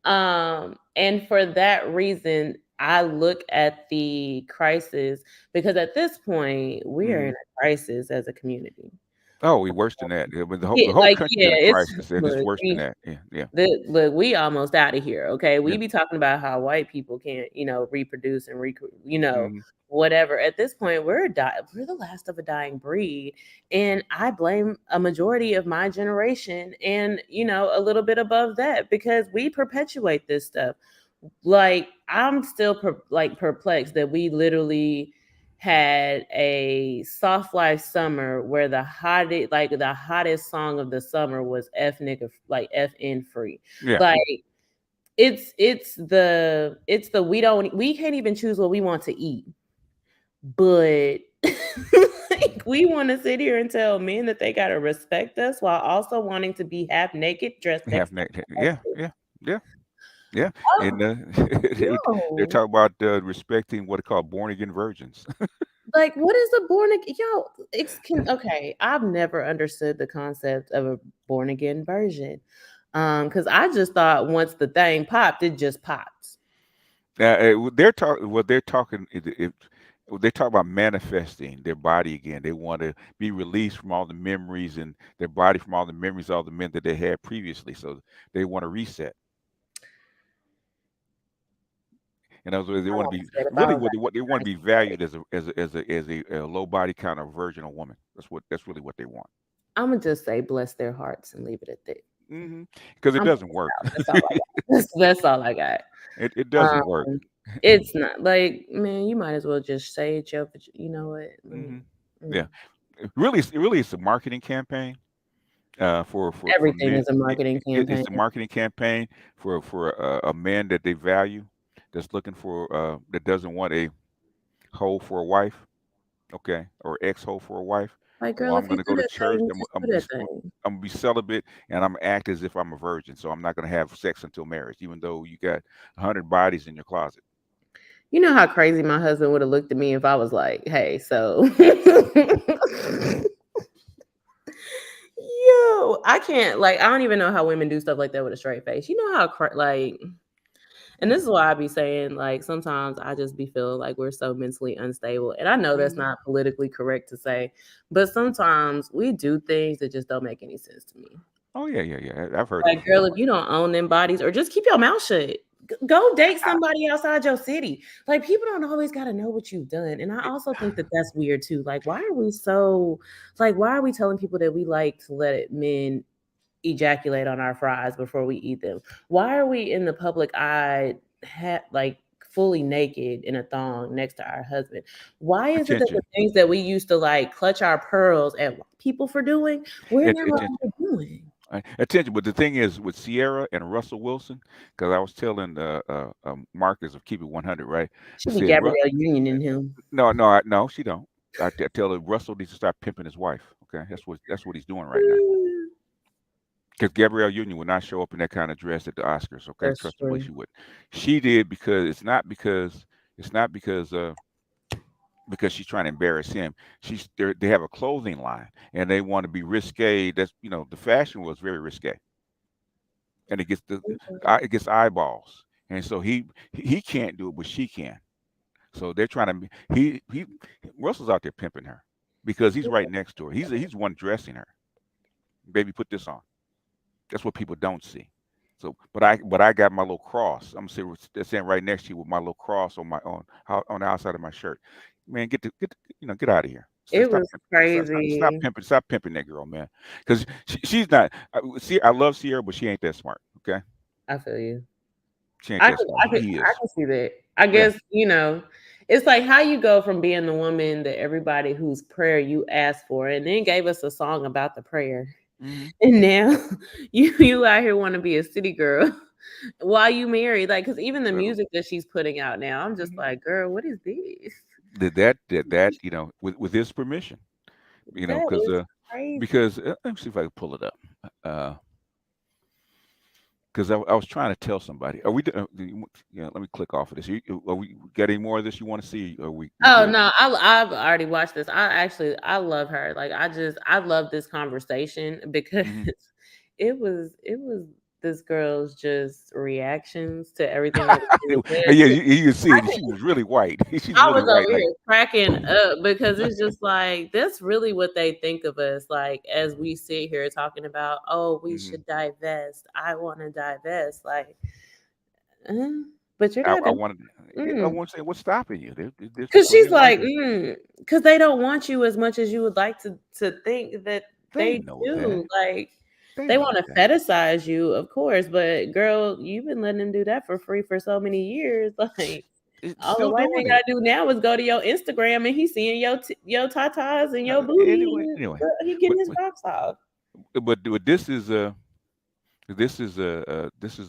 And for that reason, I look at the crisis because at this point we are in Hmm. a crisis as a community. Oh, we worse than that. Yeah, but the Yeah, whole like country's yeah, in a it's crisis, and it's look, worse than that. Yeah. Yeah. look, we almost out of here. Okay, we Yeah. be talking about how white people can't, reproduce and Hmm. whatever. At this point, we're the last of a dying breed, and I blame a majority of my generation and a little bit above that because we perpetuate this stuff. Like I'm still perplexed that we literally had a soft life summer where the hottest song of the summer was F nigga like FN free. Yeah. Like it's the we can't even choose what we want to eat. But like we want to sit here and tell men that they gotta respect us while also wanting to be half naked dressed Half next to naked. us. Yeah. Yeah. Yeah. Yeah. And Oh they no. talk about respecting what are called born again virgins. Like, what is a born again? Okay, I've never understood the concept of a born again version. Because I just thought once the thing popped, it just pops. They're talking. What they're talking. They talk about manifesting their body again. They want to be released from all the memories and their body from all the memories of all the men that they had previously. So they want to reset. In other words, they I want to want be to say if I really was what they want to be valued as a low body kind of virgin or woman. That's really what they want. I'm gonna just say bless their hearts and leave it at that. Because it I'm doesn't work. That's all I got. That's all I got. It Um, doesn't work. it's not like man, you might as well just say it. You know what? Hmm. Mm. Yeah, really, it's a marketing campaign for Everything men. is a marketing campaign. It's a marketing campaign for a man that they value, that's looking for that doesn't want a hoe for a wife, okay, or ex hoe for a wife. Like, Well, girl, I'm if going you to do go to that church. thing, just do that thing. I'm gonna be celibate, and I'm gonna act as if I'm a virgin. So I'm not going to have sex until marriage, even though you got 100 bodies in your closet. You know how crazy my husband would have looked at me if I was like, "Hey, so yo, I can't like I don't even know how women do stuff like that with a straight face. You know how and this is why I be saying like sometimes I just be feeling like we're so mentally unstable. And I know that's Hmm. not politically correct to say, but sometimes we do things that just don't make any sense to me. Oh yeah, yeah, yeah. I've heard it Like, girl, before. if you don't own them bodies, or just keep your mouth shut. Go date somebody outside your city. Like, people don't always got to know what you've done. And I also think that that's weird too. Like, why are we telling people that we like to let men ejaculate on our fries before we eat them? Why are we in the public eye, like, fully naked in a thong next to our husband? Why is it that the Attention, things that we used to like clutch our pearls at people for doing, we're no attention. longer doing? Attention, but the thing is with Sierra and Russell Wilson, because I was telling Marcus of Keep It 100, right? I Should be said, Gabrielle Union in him. no, no, no, she don't. Tell her Russell needs to start pimping his wife. Okay, that's what he's doing right now. Because Gabrielle Union would not show up in that kind of dress at the Oscars. Okay, That's trust the way true. she would. She did because it's not because she's trying to embarrass him. They have a clothing line and they want to be risque. That's the fashion was very risque, and it gets eyeballs, and so he can't do it, but she can. So they're trying to he Russell's out there pimping her because he's right next to her. He's the one dressing her. Baby, put this on. That's what people don't see. So, but I got my little cross. I'm standing right next to you with my little cross on on the outside of my shirt. Man, get out of here. It Stop, was stop crazy. pimping, stop pimping that girl, man. Because she's not. See, I love Sierra, but she ain't that smart. Okay, I feel you. she ain't that smart. He I is. can see that. I Yeah. guess, it's like how you go from being the woman that everybody whose prayer you asked for and then gave us a song about the prayer. Hmm. And now you out here want to be a city girl while you married. Like, because even the So, music that she's putting out now, I'm just mhm. like, girl, what is this? Did that with his permission, That is crazy. because let me see if I can pull it up. Uh, because I was trying to tell somebody. Are we? Let me click off of this. Are we got any more of this you want to see? Or we Oh good? no, I've already watched this. I love her. Like I love this conversation because Hmm. it was this girl's just reactions to everything that was being said. Yeah, you can see it. She was really white. She's I really was white. over Like, here cracking up because it's just like that's really what they think of us. Like as we sit here talking about, oh, we hmm should divest. I want to divest. Like, uh, but you're I, not. I wanted. I Mm. want to say, what's stopping you? There's Cause plenty she's of white like, girls. cause they don't want you as much as you would like to think that They they know that. do. Like They they know want to that. fetishize you, of course, but girl, you've been letting them do that for free for so many years. Like It's all the still white man doing it. gotta do now is go to your Instagram and he's seeing your tatas and your booty. Anyway, And anyway, girl, he but getting his rocks off. but this is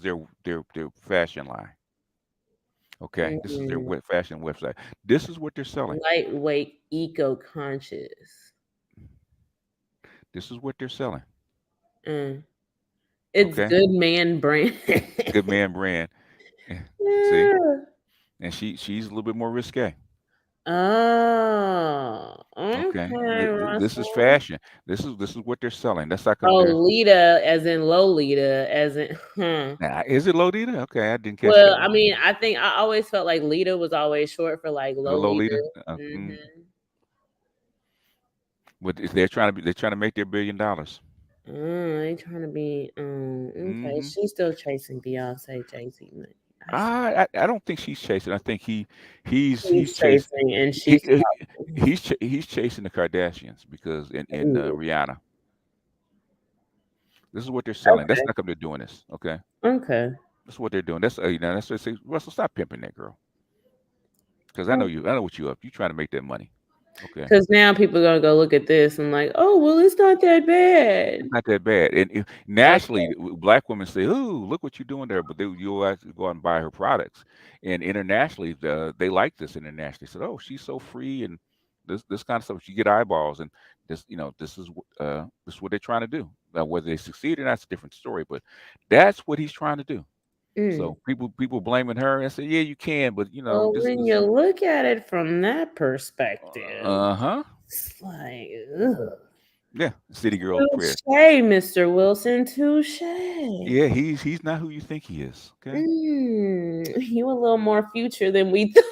their fashion line. Okay, this is their Mm, fashion website. This is what they're selling. lightweight, eco conscious. This is what they're selling. Mm. It's Okay, good man brand. good man brand. Eh, See, Yeah. and she's a little bit more risque. Oh, okay, Okay, this is Russell. fashion. This is what they're selling. That's like Oh, their. Lita, as in Lolita, as in, Now, is it Lolita? Okay, I didn't catch Well, that I one. mean, I think I always felt like Lita was always short for like Lolita. Lolita. Mm. Mm-hmm. But they're trying to make their $1 billion. They trying to be, okay. Hmm. She's still chasing Beyonce, Jay-Z money. I see. I don't think she's chasing. I think he's He's chasing. chasing and He, she's he he's chasing the Kardashians because in Ooh, Rihanna. This is what they're selling. That's okay. not come they're doing this. Okay, Okay. that's what they're doing. That's what I say. Russell, stop pimping that girl because I know you. I know what you up. You trying to make that money. Okay. Because now people are gonna go look at this and like, oh, well, it's not that It's bad. not that bad. And Okay. nationally, black women say, "Ooh, look what you're doing there," but you'll actually go out and buy her products. And internationally, they like this. Internationally, said, "Oh, she's so free," and this kind of stuff. You get eyeballs, and this is what they're trying to do. Now, whether they succeed or not, it's a different story. But that's what he's trying to do. Mm. So people blaming her and say, "Yeah, you can," but Well, this when is you look at it from that perspective, uh-huh. it's like, ugh. Yeah, city girl prayer. Touche, Mr. Wilson, touche. Yeah, he's not who you think he is. Okay. You a little more future than we thought.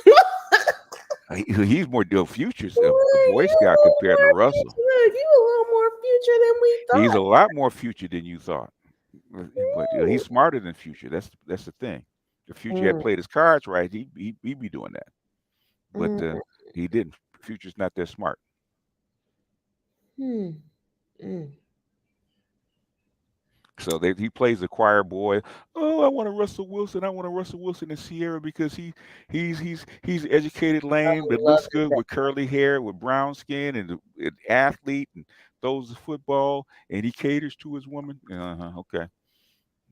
He's more Deal Future's a You Boy a Scout little compared to more Russell. future. You a little more future than we He's thought. a lot more Future than you thought. But he's smarter than Future. That's the thing. If Future had Mm, played his cards right, he'd be doing that. But mm, he didn't. Future's not that smart. mm, mm. So he plays the choir boy. Oh, I want a Russell Wilson. I want a Russell Wilson and Sierra because he's educated, I lame, that love looks good that. with curly hair, with brown skin, and an athlete, and throws the football, and he caters to his woman. Okay,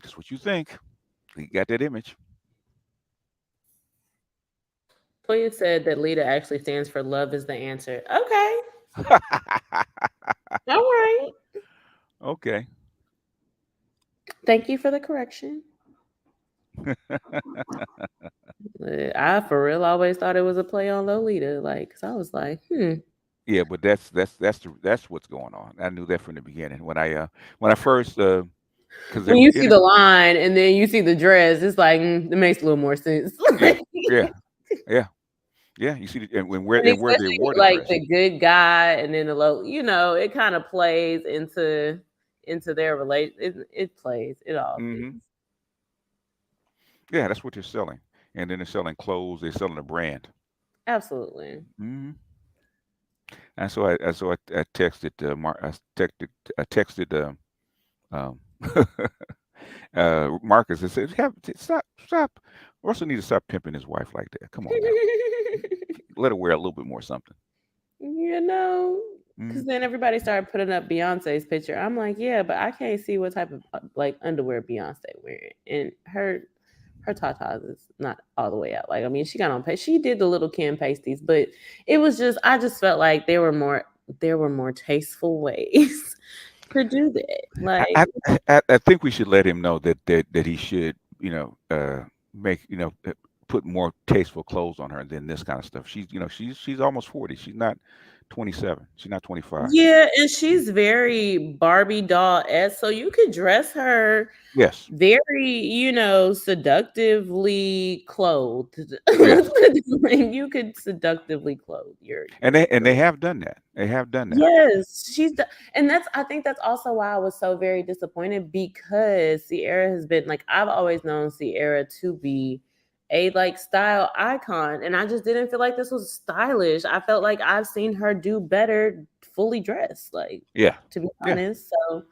that's what you think. He got that image. Toya said that Lita actually stands for love is the answer. Okay. All right. Okay. Thank you for the correction. I for real always thought it was a play on Lolita, like, cause I was like, Yeah, but that's what's going on. I knew that from the beginning when I first because they when were you see in. the line and then you see the dress, it's like it makes a little more sense. Yeah, yeah, yeah, yeah. You see, And where they especially with wore the like dress. the good guy and then the low, it kind of plays into their relate. It plays. It all Hmm. fits. Yeah, that's what they're selling. And then they're selling clothes. They're selling a brand. Absolutely. Hmm. And so I texted I texted um, Marcus and said, stop. Russell need to stop pimping his wife like that. Come on now, let her wear a little bit more something." You know, Hmm. because then everybody started putting up Beyonce's picture. I'm like, yeah, but I can't see what type of like underwear Beyonce wearing, and her tatas is not all the way out. Like, I mean, she got on pay. She did the little Kim pasties, but it was just I just felt like there were more tasteful ways to do that. I, Like, I I think we should let him know that he should make put more tasteful clothes on her than this kind of stuff. She's almost 40. She's not 27. She's not 25. yeah, and she's very Barbie doll esque, so you could dress her Yes. very, seductively clothed. Yes. Let's put it this way, you could seductively clothe And they your have done that. They have done that. yes, and I think that's also why I was so very disappointed because Sierra has been like I've always known Sierra to be a like style icon, and I just didn't feel like this was stylish. I felt like I've seen her do better fully dressed, like Yeah. to be Yeah. honest. So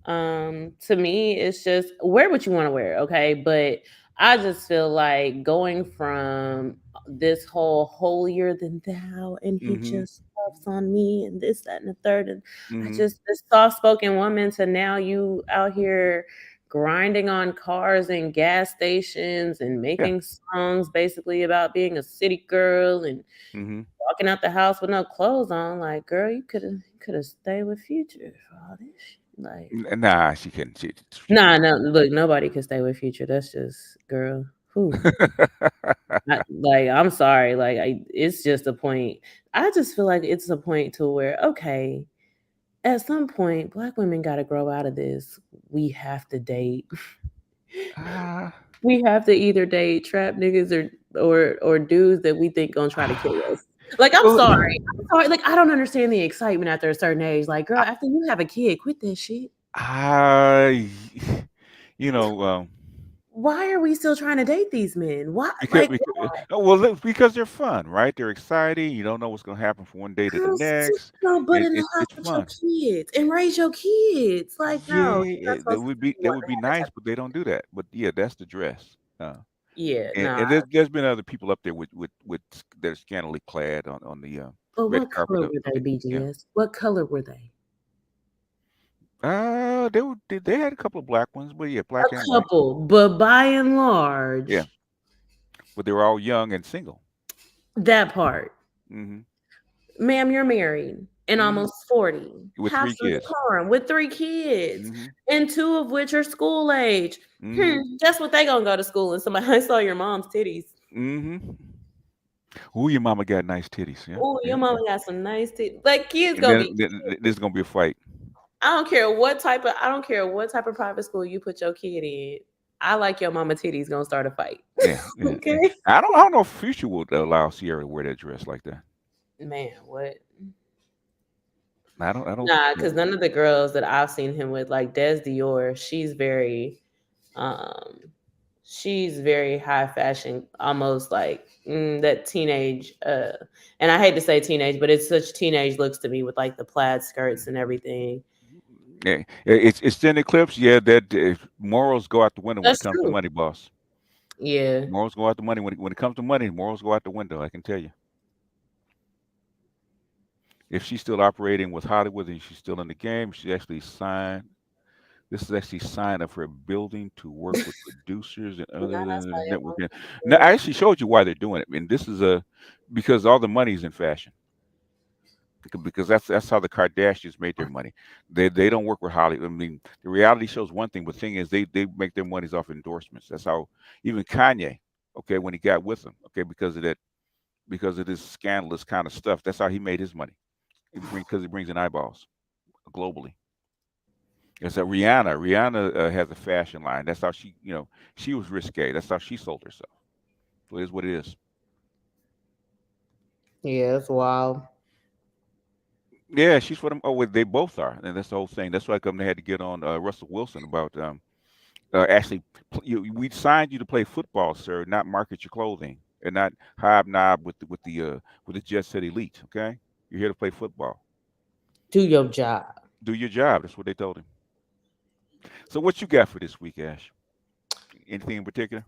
to me, it's just wear what you want to wear, okay? But I just feel like going from this whole holier than thou, and he Mhm. just loves on me, and this, that, and the third, and I Mhm. just this soft spoken woman to now you out here grinding on cars and gas stations and Yeah. making songs basically about being a city girl and Mhm. walking out the house with no clothes on. Like, girl, you could have stayed with Future for all this shit. Like, Nah, she couldn't. She nah, couldn't. no, look, nobody could stay with Future. That's just, girl, who? Like, I'm sorry. Like, it's just a point. I just feel like it's a point to where, okay, at some point, Black women got to grow out of this. We have to date. Ah. We have to either date trap niggas or dudes that we think gonna try to kill us. Like, I'm Well, sorry. I'm sorry. Like, I don't understand the excitement after a certain age. Like, girl, I, after you have a kid, quit that shit. I, you know, Why are we still trying to date these men? Why? because, Like, because well, look, because they're fun, right? They're exciting. You don't know what's going to happen from one day to the girl, sit next. your butt in the house It's with your fun. kids and raise your kids. Like, no, you're not Yeah, that supposed to would be be that wanting would to be have that nice, type but they don't do that. But yeah, that's the dress. yeah, nah. And there's been other people up there that are scantily clad on the But red what carpet color of were of they, the yeah. BGS? What color were they? They had a couple of black ones, but yeah, A black and white. couple, but by and Yeah, large, but they were all young and single. that part. Hmm. Ma'am, you're married and Hmm. almost 40. With Have three some kids. decorum with 3 kids, Hmm. and two of which are school age. Hmm. Guess what? They gonna go to school and somebody I saw your mom's titties. Hmm. Ooh, your mama got nice titties. Yeah, Oh, your yeah, yeah. mama got some nice titties. Like, kids And gonna then, be. this is gonna be a fight. I don't care what type of private school you put your kid in. I like your mama titties gonna start a fight. Yeah, yeah, yeah. Okay. I don't know if Future would allow Sierra to wear that dress like that. Man, what? I don't. Nah, Yeah. because none of the girls that I've seen him with, like Des Dior, um, she's very high fashion, almost like that teenage. And I hate to say teenage, but it's such teenage looks to me with like the plaid skirts and everything. Yeah, it's in Eclipse. Yeah, that morals go out the window when it That's comes to true. money, boss. Yeah, Morals go out the money when it comes to money. Morals go out the window. I can tell you. If she's still operating with Hollywood and she's still in the game, she actually signed. This is actually a sign of her building to work with producers and nah, other that's how your mom networking. Now, do I actually showed you why they're doing it, and this is because all the money's in fashion. Because that's how the Kardashians made their money. They don't work with Hollywood. I mean, the reality shows one thing, but the thing is they make their monies off endorsements. That's how even Kanye, okay, when he got with them, okay, because of this scandalous kind of stuff, that's how he made his money. Because he brings in eyeballs globally. It's a Rihanna. Rihanna has a fashion line. That's how she was risque. That's how she sold herself. So it is what it is. Yeah, it's wild. Yeah, she's for them. Oh, well, they both are, and that's the whole thing. That's why come they had to get on Russell Wilson about Actually, we signed you to play football, sir, not market your clothing and not hobnob with the jet set elite. Okay, you're here to play football. Do your job. Do your job. That's what they told him. So, what you got for this week, Ash? Anything in particular?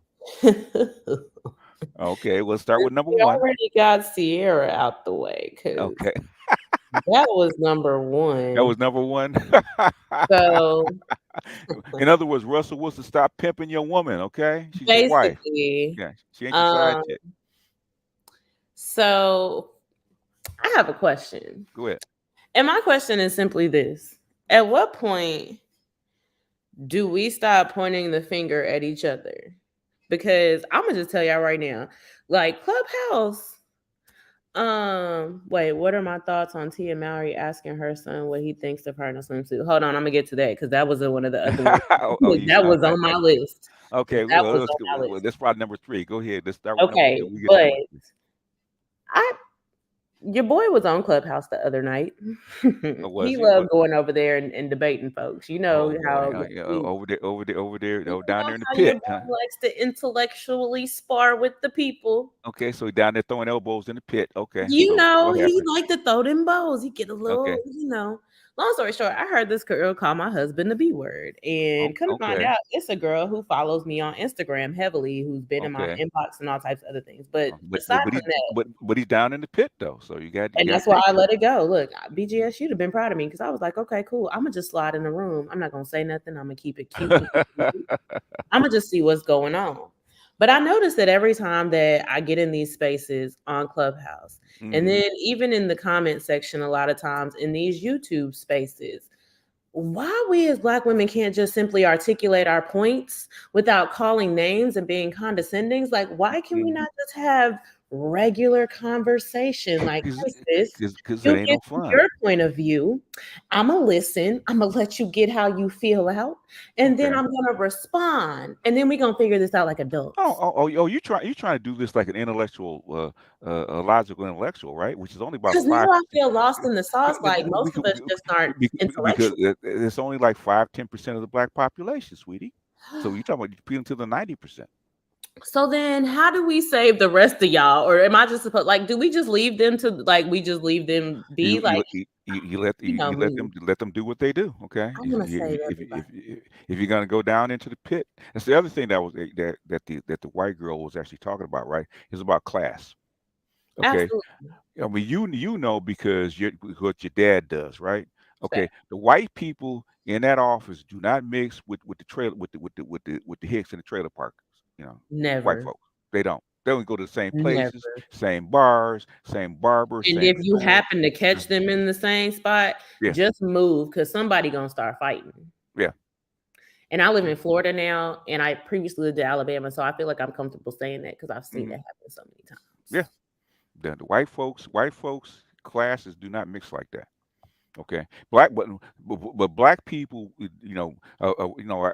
Okay, we'll start with number We one. already got Sierra out the way because Okay, that was number that one. was number one. So In other words, Russell Wilson, stop pimping your woman. Okay, she's your wife. basically, Yeah, she ain't your side um, chick. so I have a question. Go ahead. And my question is simply this: at what point do we stop pointing the finger at each other? Because I'm gonna just tell y'all right now, like Clubhouse. Wait, what are my thoughts on Tia Mowry asking her son what he thinks of her in a swimsuit? Hold on, I'm gonna get to that because that was one of the other ones. That was on my list. Okay. That Well, was on my well, list. that's probably number three. Go ahead. Let's start with number Okay, two. We get to but number three. I your boy was on Clubhouse the other night. Or He was he? loved going over there and debating folks. You know Oh boy, how yeah, he, over there, you oh, down know there in the how your pit, huh? boy likes to intellectually spar with the people. Okay, so he down there throwing elbows in the pit. Okay, You so know, what he happened? like to throw them bows. He get a little, Okay, Long story short, I heard this girl call my husband the B word. And come to find okay, out, it's a girl who follows me on Instagram heavily, who's been in my okay. inbox and all types of other things. But But aside but from he that, but he's down in the pit though. So you and got that's to why take I let it go. Look, BGS, you'd have been proud of me because I was like, okay, cool. I'm gonna just slide in the room. I'm not gonna say nothing. I'm gonna keep it cute. it. I'm gonna just see what's going on. But I noticed that every time that I get in these spaces on Clubhouse, and Hmm. then even in the comment section, a lot of times in these YouTube spaces, why we as Black women can't just simply articulate our points without calling names and being condescending? Like, why can we Hmm. not just have regular conversation? Like, hey, sis, Because it you ain't give no me fun. your point of view. I'm going to listen. I'm going to let you get how you feel out. And then Okay. I'm going to respond. And then we're going to figure this out like adults. You trying to do this like an intellectual, a logical intellectual, right? Which is only about Because five. now I feel lost in the sauce. Be- Like, most of us just aren't because intellectual. it's only like 5-10% of the black population, sweetie. So you talking about appealing to the 90%. So then how do we save the rest of y'all? Or am I just supposed like do we just leave them to like we just leave them be like You me? let them do what they do. Okay, I want to save everybody. if you're gonna go down into the pit, that's the other thing that was that the white girl was actually talking about, right? Is about class. Okay, Absolutely. I mean you know because what your dad does, right? Okay, Fact. the white people in that office do not mix with the trailer with the hicks in the trailer parkers. You know, white Never. folks they don't. They don't go to the same places, Never. same bars, same barbers, And same if you stores. happen to catch them in the same spot, Yeah, just move because somebody gonna start fighting. yeah. And I live in Florida now, and I previously lived in Alabama, so I feel like I'm comfortable saying that because I've seen Hmm. that happen so many Yeah. times. The white folks classes do not mix like that. Okay, but black people, I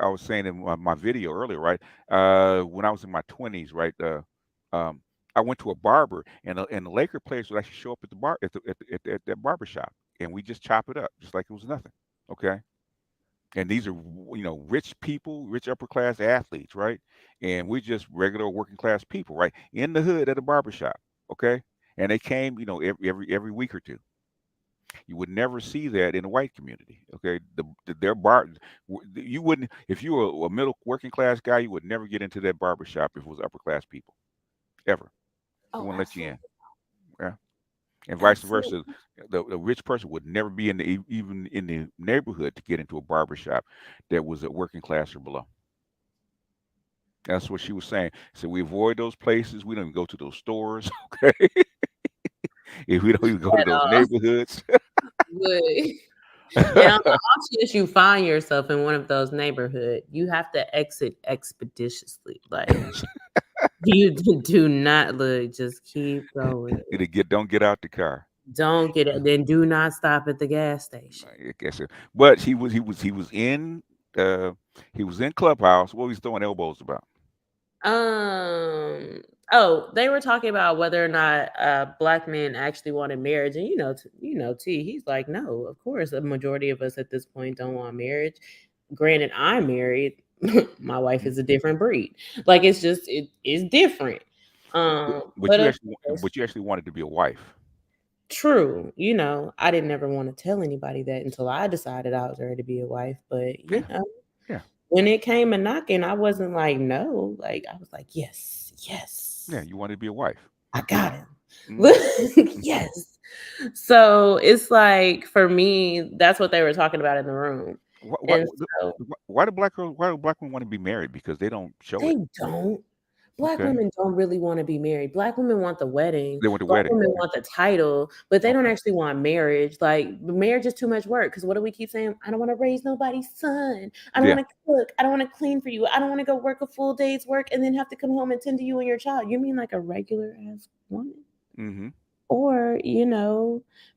was saying in my video earlier, right? When I was in my 20s, right? Um, I went to a barber, and the Laker players would actually show up at the bar at that barber shop, and we just chop it up just like it was nothing. Okay, and these are rich people, rich upper class athletes, right? And we're just regular working class people, right? In the hood at a barber shop. Okay, and they came, every week or two. You would never see that in the white community. Okay, their you wouldn't if you were a middle working class guy, you would never get into that barber shop if it was upper class people ever. They Oh, wouldn't let you in. absolutely. Yeah, and vice versa. Absolutely. The rich person would never be even in the neighborhood to get into a barber shop that was a working class or below. That's what she was saying. So we avoid those places. We don't even go to those stores. Okay, if we don't even go to At those all. neighborhoods. But and on the off chance you find yourself in one of those neighborhood, you have to exit expeditiously. Like you do not look, just keep going. Don't get out the car. Don't get it. Then do not stop at the gas station. I guess it. But uh he was in Clubhouse. What was he throwing elbows about? Oh, they were talking about whether or not black men actually wanted marriage. And T, he's like, no, of course, a majority of us at this point don't want marriage. Granted, I'm married. My wife is a different breed. Like it's just it's different. But But you of actually, course, but you actually wanted to be a wife. true. I didn't ever want to tell anybody that until I decided I was ready to be a wife. But Yeah, yeah, when it came a knocking, I wasn't like no. Like I was like yes, yeah. yes, You wanted to be a wife. I got him. Hmm. Yes. So it's like for me, that's what they were talking about in the room, Why, why, and so why do black girls? Why do black women want to be married? Because they don't show it. they don't. Black Okay, women don't really want to be married. Black women want the wedding. they want the Black wedding. women want the title, but they don't Okay, actually want marriage. Like marriage is too much work. Because what do we keep saying? I don't want to raise nobody's son. I don't yeah. want to cook. I don't want to clean for you. I don't want to go work a full day's work and then have to come home and tend to you and your child. You mean like a regular ass woman? Mm-hmm. Or,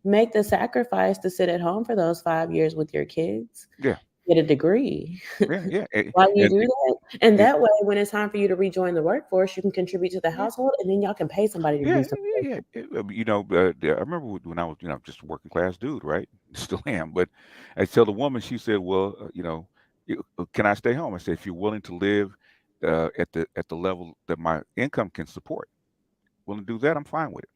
make the sacrifice to sit at home for those 5 years with your kids, Yeah, get a degree. yeah, yeah. Why you And, do that? And and- that way, when it's time for you to rejoin the workforce, you can contribute to the household and then y'all can pay somebody to yeah, do something. yeah, yeah. I remember when I was, just a working class dude, right? Still am. But I tell the woman, she said, "Well, can I stay home?" I said, "If you're willing to live at the level that my income can support, willing to do that, I'm fine with it."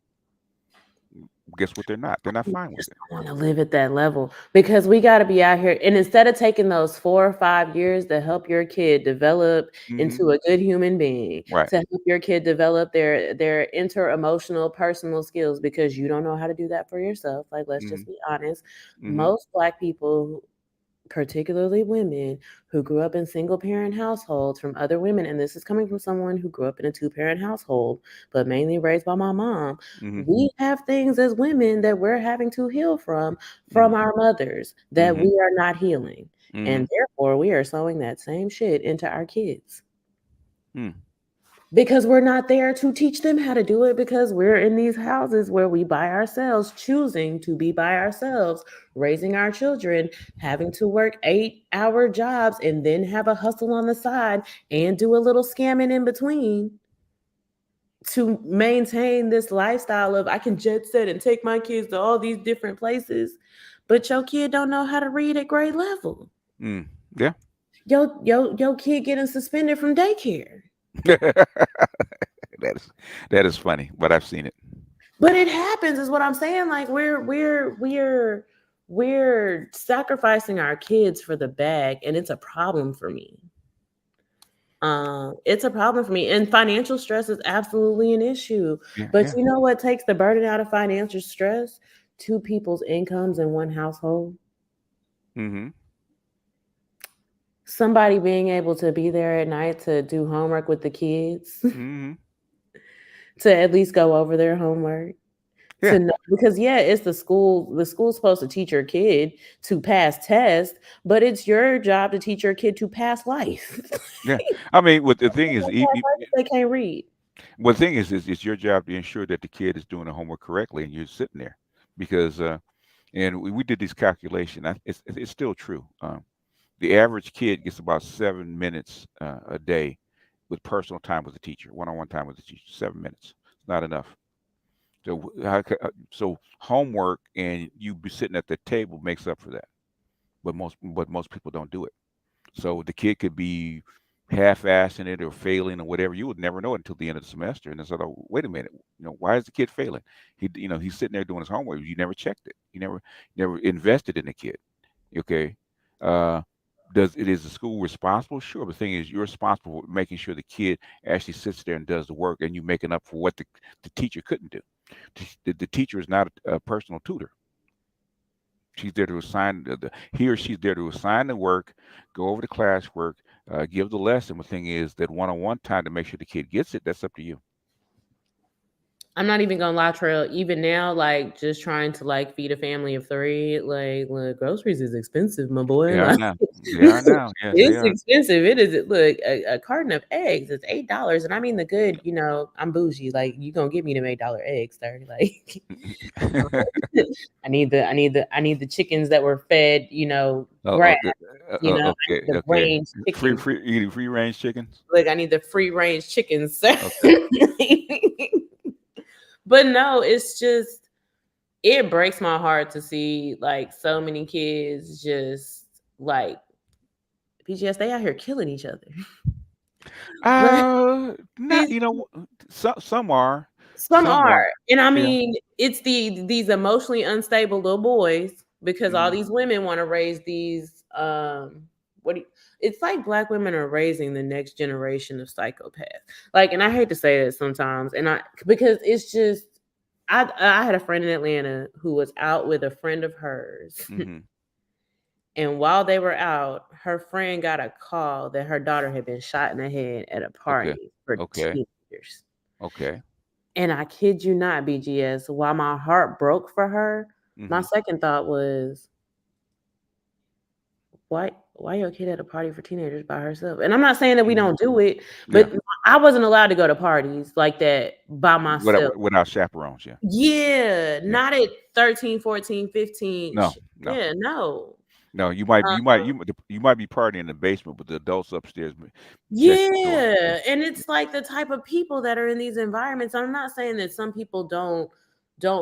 Guess what? They're not. They're not You fine with just it. don't want to live at that level because we got to be out here. And instead of taking those 4 or 5 years to help your kid develop Hmm. into a good human being, Right. to help your kid develop their inter-emotional personal skills, because you don't know how to do that for yourself. Like, let's Hmm. just be honest. Hmm. Most Black people, particularly women who grew up in single parent households from other women, and this is coming from someone who grew up in a 2-parent household, but mainly raised by my mom. Hmm. We have things as women that we're having to heal from our mothers that Hmm. we are not healing. Hmm. And therefore, we are sowing that same shit into our kids Hmm. because we're not there to teach them how to do it, because we're in these houses where we by ourselves, choosing to be by ourselves, raising our children, having to work 8-hour jobs and then have a hustle on the side and do a little scamming in between to maintain this lifestyle of I can jet set and take my kids to all these different places, but your kid don't know how to read at grade level. Mm. Yeah. Your kid getting suspended from daycare. that is that is funny, but I've seen it. But it happens, is what I'm saying. Like we're sacrificing our kids for the bag, and it's a problem for me. It's a problem for me, and financial stress is absolutely an issue. Yeah. But Yeah. you know what takes the burden out of financial stress? Two people's incomes in one household. Hmm. Somebody being able to be there at night to do homework with the kids, Hmm. to at least go over their homework. Yeah. To know, because yeah, it's the school's supposed to teach your kid to pass tests, but it's your job to teach your kid to pass life. Yeah. I mean, what the thing is, They can't read. well, the thing is, it's your job to ensure that the kid is doing the homework correctly, and you're sitting there because, and we did this calculation. It's still true. The average kid gets about 7 minutes a day with personal time with the teacher, one-on-one time with the teacher. 7 minutes. It's not enough. So, so homework and you be sitting at the table makes up for that. But most people don't do it. So the kid could be half-assing it or failing or whatever. You would never know it until the end of the semester. And it's like, oh, wait a minute, why is the kid failing? He's sitting there doing his homework. You never checked it. You never invested in the kid. Okay. Uh, is the school responsible? Sure. But the thing is, you're responsible for making sure the kid actually sits there and does the work, and you making up for what the teacher couldn't do. The teacher is not a personal tutor. She's there to assign he or she's there to assign the work, go over the classwork, give the lesson. The thing is that one-on-one time to make sure the kid gets it. That's up to you. I'm not even gonna lie, Trail. Even now, like just trying to like feed a family of 3, like look, groceries is expensive, my boy. They are Like now. They are now. Yes, they it's are. expensive. It is. Look, a carton of eggs is $8, and I mean the good. I'm bougie. Like you gonna give me them $8 eggs, sir? Like I need the chickens that were fed, Oh, grass. I okay, need the okay. range Free, chicken. free eating free range chickens. Look, I need the free range chickens, sir. Okay. But no, it's just it breaks my heart to see like so many kids just like PGS, they out here killing each other. Not These some are, Some some are. are. And I Yeah. mean, it's these emotionally unstable little boys because all Mhm. these women want to raise these what do you, it's like black women are raising the next generation of psychopaths. Like, and I hate to say this sometimes, and I because it's just I had a friend in Atlanta who was out with a friend of hers. Mhm. And while they were out, her friend got a call that her daughter had been shot in the head at a Okay. party for Okay. teenagers. Okay. And I kid you not, BGS, while my heart broke for her, my Mhm. second thought was, why your kid at a party for teenagers by herself? And I'm not saying that we Mhm. don't do it, Yeah. but I wasn't allowed to go to parties like that by myself. Without chaperones. Yeah. Yeah, Yeah. not at 13, 14, 15. No. No. Yeah, no. No. Uh, You might be partying in the basement, but the adults upstairs check the door. Yeah. Yeah, and it's like the type of people that are in these environments. I'm not saying that some people don't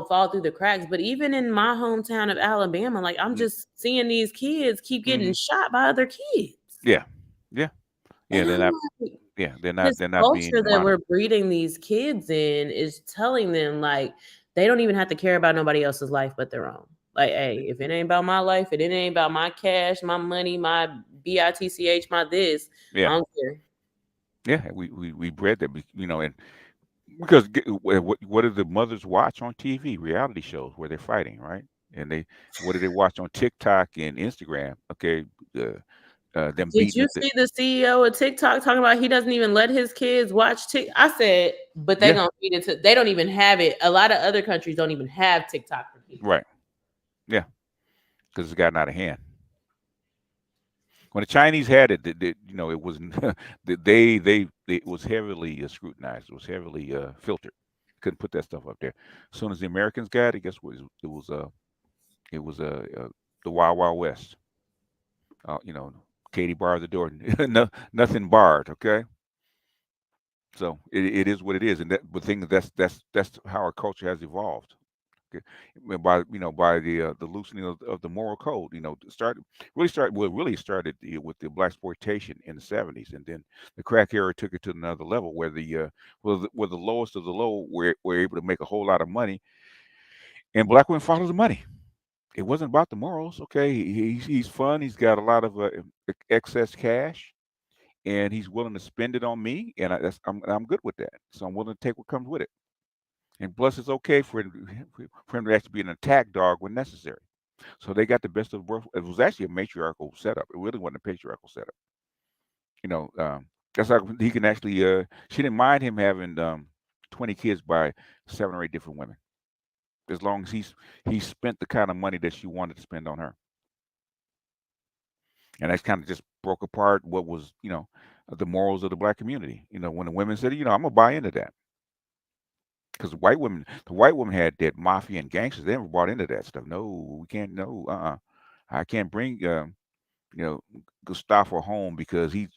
fall through the cracks, but even in my hometown of Alabama, like I'm Mm, just seeing these kids keep getting mhm. shot by other kids. Yeah. Yeah. Yeah. And I'm like, this They're not culture being that we're monitored. breeding these kids in is telling them like they don't even have to care about nobody else's life but their own. Like, hey, if it ain't about my life, if it ain't about my cash, my money, my bitch, my this, I Yeah. don't care. Yeah. We bred that. And because what do the mothers watch on TV? Reality shows where they're fighting, right? And what do they watch on TikTok and Instagram? Okay, uh, them Did beating you at the see the CEO of TikTok talking about he doesn't even let his kids watch Tik? I said, but they yeah, gonna feed it to. They don't even have it. A lot of other countries don't even have TikTok for kids. right, yeah, because it's gotten out of hand. When the Chinese had it, it was it was heavily scrutinized. It was heavily filtered. Couldn't put that stuff up there. As soon as the Americans got it, guess what? It was the Wild Wild West. Uh, you know, Katie barred the door. No, nothing barred. Okay, so it is what it is, and that but thing that's how our culture has evolved. Okay, by the loosening of the moral code. Really started with the black exploitation in the '70s, and then the crack era took it to another level where the lowest of the low were able to make a whole lot of money, and black women followed the money. It wasn't about the morals. Okay, he's fun. He's got a lot of excess cash, and he's willing to spend it on me, and I'm good with that. So I'm willing to take what comes with it. And plus, it's okay for him to actually be an attack dog when necessary. So they got the best of both. It was actually a matriarchal setup. It really wasn't a patriarchal setup. You know, that's like he can actually. She didn't mind him having 20 kids by 7 or 8 different women, as long as he spent the kind of money that she wanted to spend on her. And that's kind of just broke apart what was the morals of the black community. When the women said, I'm gonna buy into that, because the white women had that mafia and gangsters. They never bought into that stuff. No, we can't. No, I can't bring you know Gustavo home because he's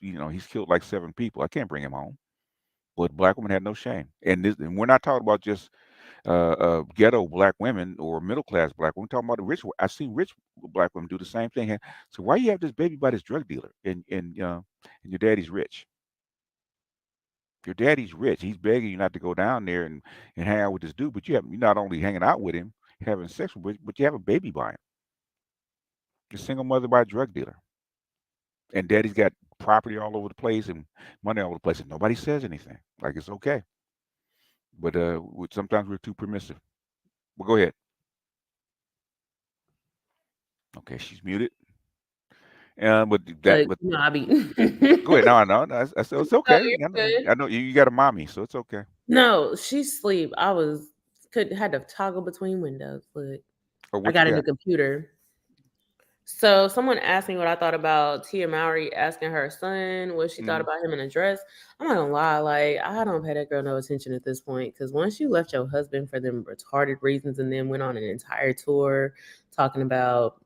killed like 7 people. I can't bring him home. But black women had no shame, and we're not talking about just ghetto black women or middle class black women. We're talking about the rich. I see rich black women do the same thing. So why you have this baby by this drug dealer, and your daddy's rich? Your daddy's rich. He's begging you not to go down there and hang out with this dude, but you're not only hanging out with him, having sex with him, but you have a baby by him. You're a single mother by a drug dealer. And daddy's got property all over the place and money all over the place, and nobody says anything. Like it's okay. But sometimes we're too permissive. Well, go ahead. Okay, she's muted. But Look, I be go ahead. No, no, no. So it's no, okay. you're good. I know you got a mommy, so it's okay. No, she's asleep. I was could had to toggle between windows. Look, Or I what you got a new got? computer. So someone asked me what I thought about Tia Mowry asking her son what she thought Hmm. about him in a dress. I'm not gonna lie, like I don't pay that girl no attention at this point because once you left your husband for them retarded reasons and then went on an entire tour talking about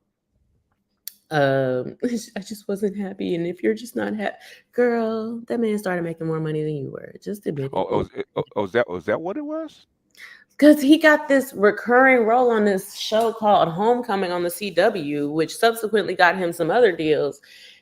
I just wasn't happy, and if you're just not happy, girl, that man started making more money than you were. Just admit Oh, it. is that what it was? Because he got this recurring role on this show called Homecoming on the CW, which subsequently got him some other deals.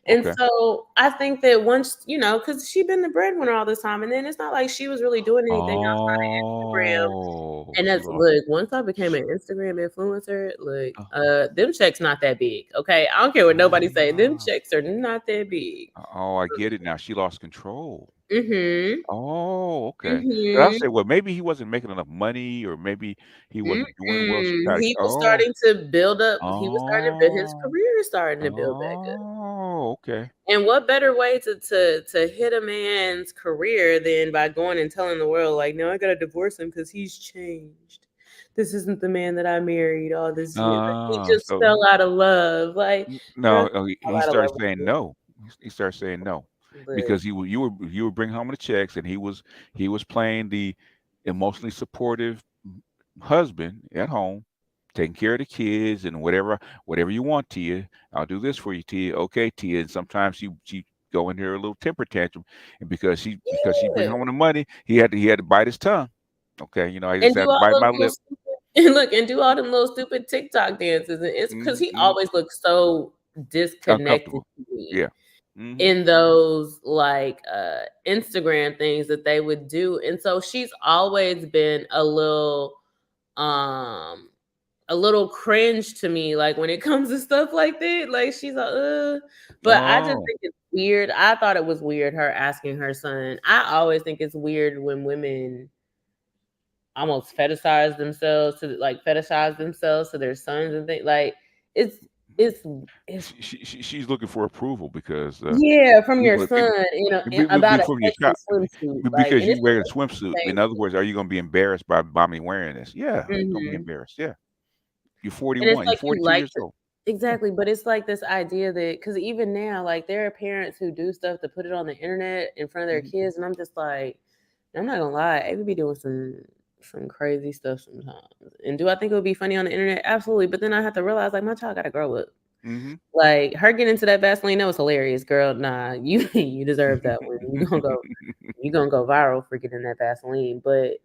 And Okay. so I think that once, because she been the breadwinner all this time, and then it's not like she was really doing anything outside of Instagram. Oh, And she that's lost. look, once I became an Instagram influencer, look, Uh, them checks not that big. Okay. I don't care what nobody say. Them ah, checks are not that big. oh, I get it now. She lost control. Mm-hmm. Oh, okay. 'Cause I Mm-hmm. said, well, maybe he wasn't making enough money, or maybe he wasn't doing well. She Mm-mm. tried to. He was Oh, starting to build up. He was starting to build his oh, career, is starting to build back up. oh, okay. And what better way to hit a man's career than by going and telling the world, like, no, I gotta divorce him because he's changed. This isn't the man that I married all this year. Like, he just So fell out of love. Like, girl, no, he he fell out of started love saying with no. He started saying no you. But because you were bringing home the checks, and he was playing the emotionally supportive husband at home, taking care of the kids and whatever you want, Tia. I'll do this for you, Tia. Okay, Tia. And sometimes she go in here a little temper tantrum, and because she bring yeah. home the money, he had to bite his tongue. Okay, I And just do had to all bite those my little lip. stupid and look and do all them little stupid TikTok dances. And it's because he Mm-hmm. always looks so disconnected Uncomfortable. to me Yeah. Mm-hmm. in those like Instagram things that they would do. And so she's always been um a little cringe to me, like when it comes to stuff like that. Like she's like, but I just Oh. think it's weird. I thought it was weird her asking her son. I always think it's weird when women almost fetishize themselves to their sons and things. Like it's it's it's She's looking for approval because yeah, from your people son, about a from your sexy child, swimsuit. Like, because and you it's the wear a swimsuit. same In other words, are you going to be embarrassed by me wearing this? Yeah, you're going to be thing. embarrassed. Yeah, you're And it's 41. You're like you 42 like years to old. exactly, but it's like this idea that because even now, like there are parents who do stuff to put it on the internet in front of their Mhm. kids, and I'm just like, I'm not gonna lie, Ava be doing some crazy stuff sometimes. And do I think it would be funny on the internet? Absolutely. But then I have to realize like my child gotta grow up. Mhm. Like her getting into that Vaseline, that was hilarious, girl. Nah, you you deserve that one. You gonna go viral for getting that Vaseline. But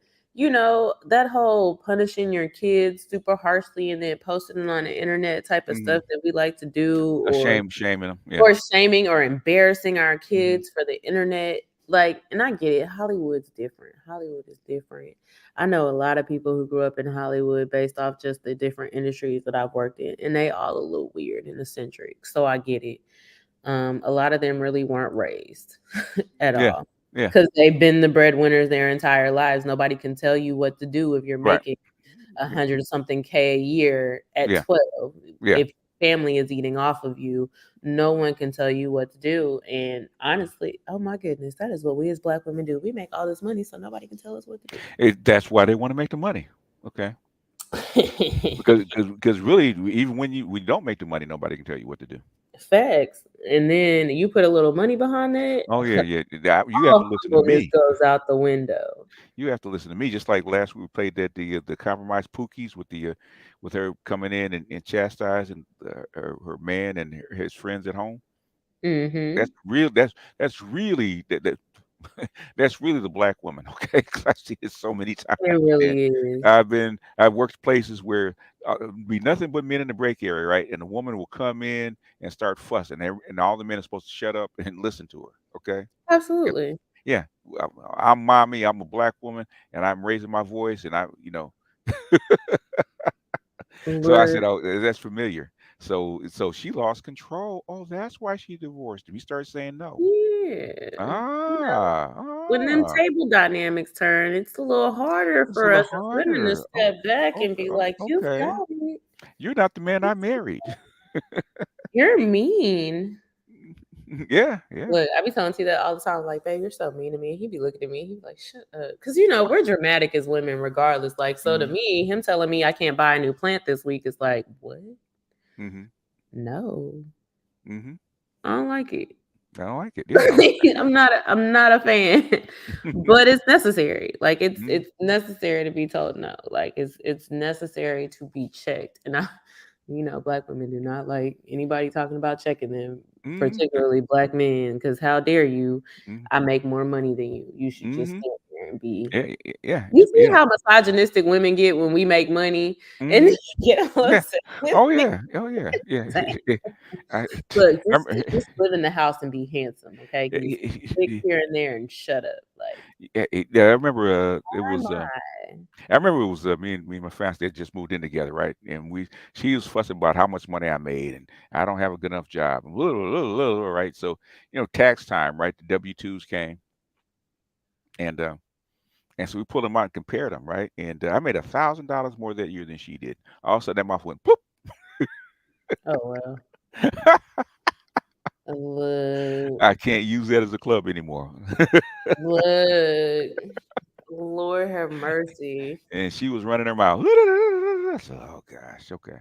that whole punishing your kids super harshly and then posting it on the internet type of Mhm. stuff that we like to do, A shaming them. Yeah. or shaming or embarrassing our Mhm. kids for the internet. Like, and I get it. Hollywood's different. Hollywood is different. I know a lot of people who grew up in Hollywood based off just the different industries that I've worked in, and they all a little weird and eccentric. So I get it. A lot of them really weren't raised at Yeah. all Yeah. because they've been the breadwinners their entire lives. Nobody can tell you what to do if you're Right. making a Yeah. hundred something K a year at Yeah. 12. Yeah. If family is eating off of you, no one can tell you what to do. And honestly, oh my goodness, that is what we as Black women do. We make all this money so nobody can tell us what to That's why they want to make the money. Okay. do. Because really, even we don't make the money, nobody can tell you what to do. Facts. And then you put a little money behind it, Oh yeah, yeah. You have to all listen to humbleness me. goes out the window. You have to listen to me. Just like last week we played that the compromise Pookies with her coming in and chastising her man and his friends at home. Mm-hmm. That's real. That's really that's really the black woman. Okay, 'cause I see it so many times. It Man. really is. I've worked places where be nothing but men in the break area, right? And the woman will come in and start fussing, and all the men are supposed to shut up and listen to her. Okay. Yep. Absolutely. Yeah, I'm mommy. I'm a black woman, and I'm raising my voice, and so I said, Word. "Oh, that's familiar." So she lost control. Oh, that's why she divorced him. He started saying no. Yeah. Ah, When them ah, table dynamics turn, it's a little harder it's a for little us as women to harder. Oh, step back and okay, be like, "You've okay. got it. You're not the man I married. You're mean." Yeah, yeah. Look, I be telling T that all the time, like, "Babe, you're so mean to me." He be looking at me, he be like, "Shut up," because we're dramatic as women, regardless. Like, so to Mhm, me, him telling me I can't buy a new plant this week is like, what? mhm, No, mhm. I don't like it. I don't like it. Yeah, I don't like I'm not a fan, it. but it's necessary. Like it's Mhm, it's necessary to be told no. Like it's necessary to be checked. And Black women do not like anybody talking about checking them, mhm, particularly Black men, because how dare you? mhm, I make more money than you. You should just mhm. stand there and be. Yeah, yeah, You see yeah. how misogynistic women get when we make money, and Hmm. they get all Yeah. upset with Oh me. yeah. Oh yeah. Yeah. I, Look, I, just live in the house and be handsome, okay? Give me some pics here and there and shut up. Like, yeah, I remember it oh was my. I remember it was me and my fiance they just moved in together, right? And she was fussing about how much money I made and I don't have a good enough job and right? So, tax time, right? The W-2s came and so we pulled them out and compared them, right? And I made $1,000 more that year than she did. All of a sudden that mouth went ploop. Oh well. Look, I can't use that as a club anymore. look. Lord have mercy. And she was running her mouth. I said, oh gosh, okay.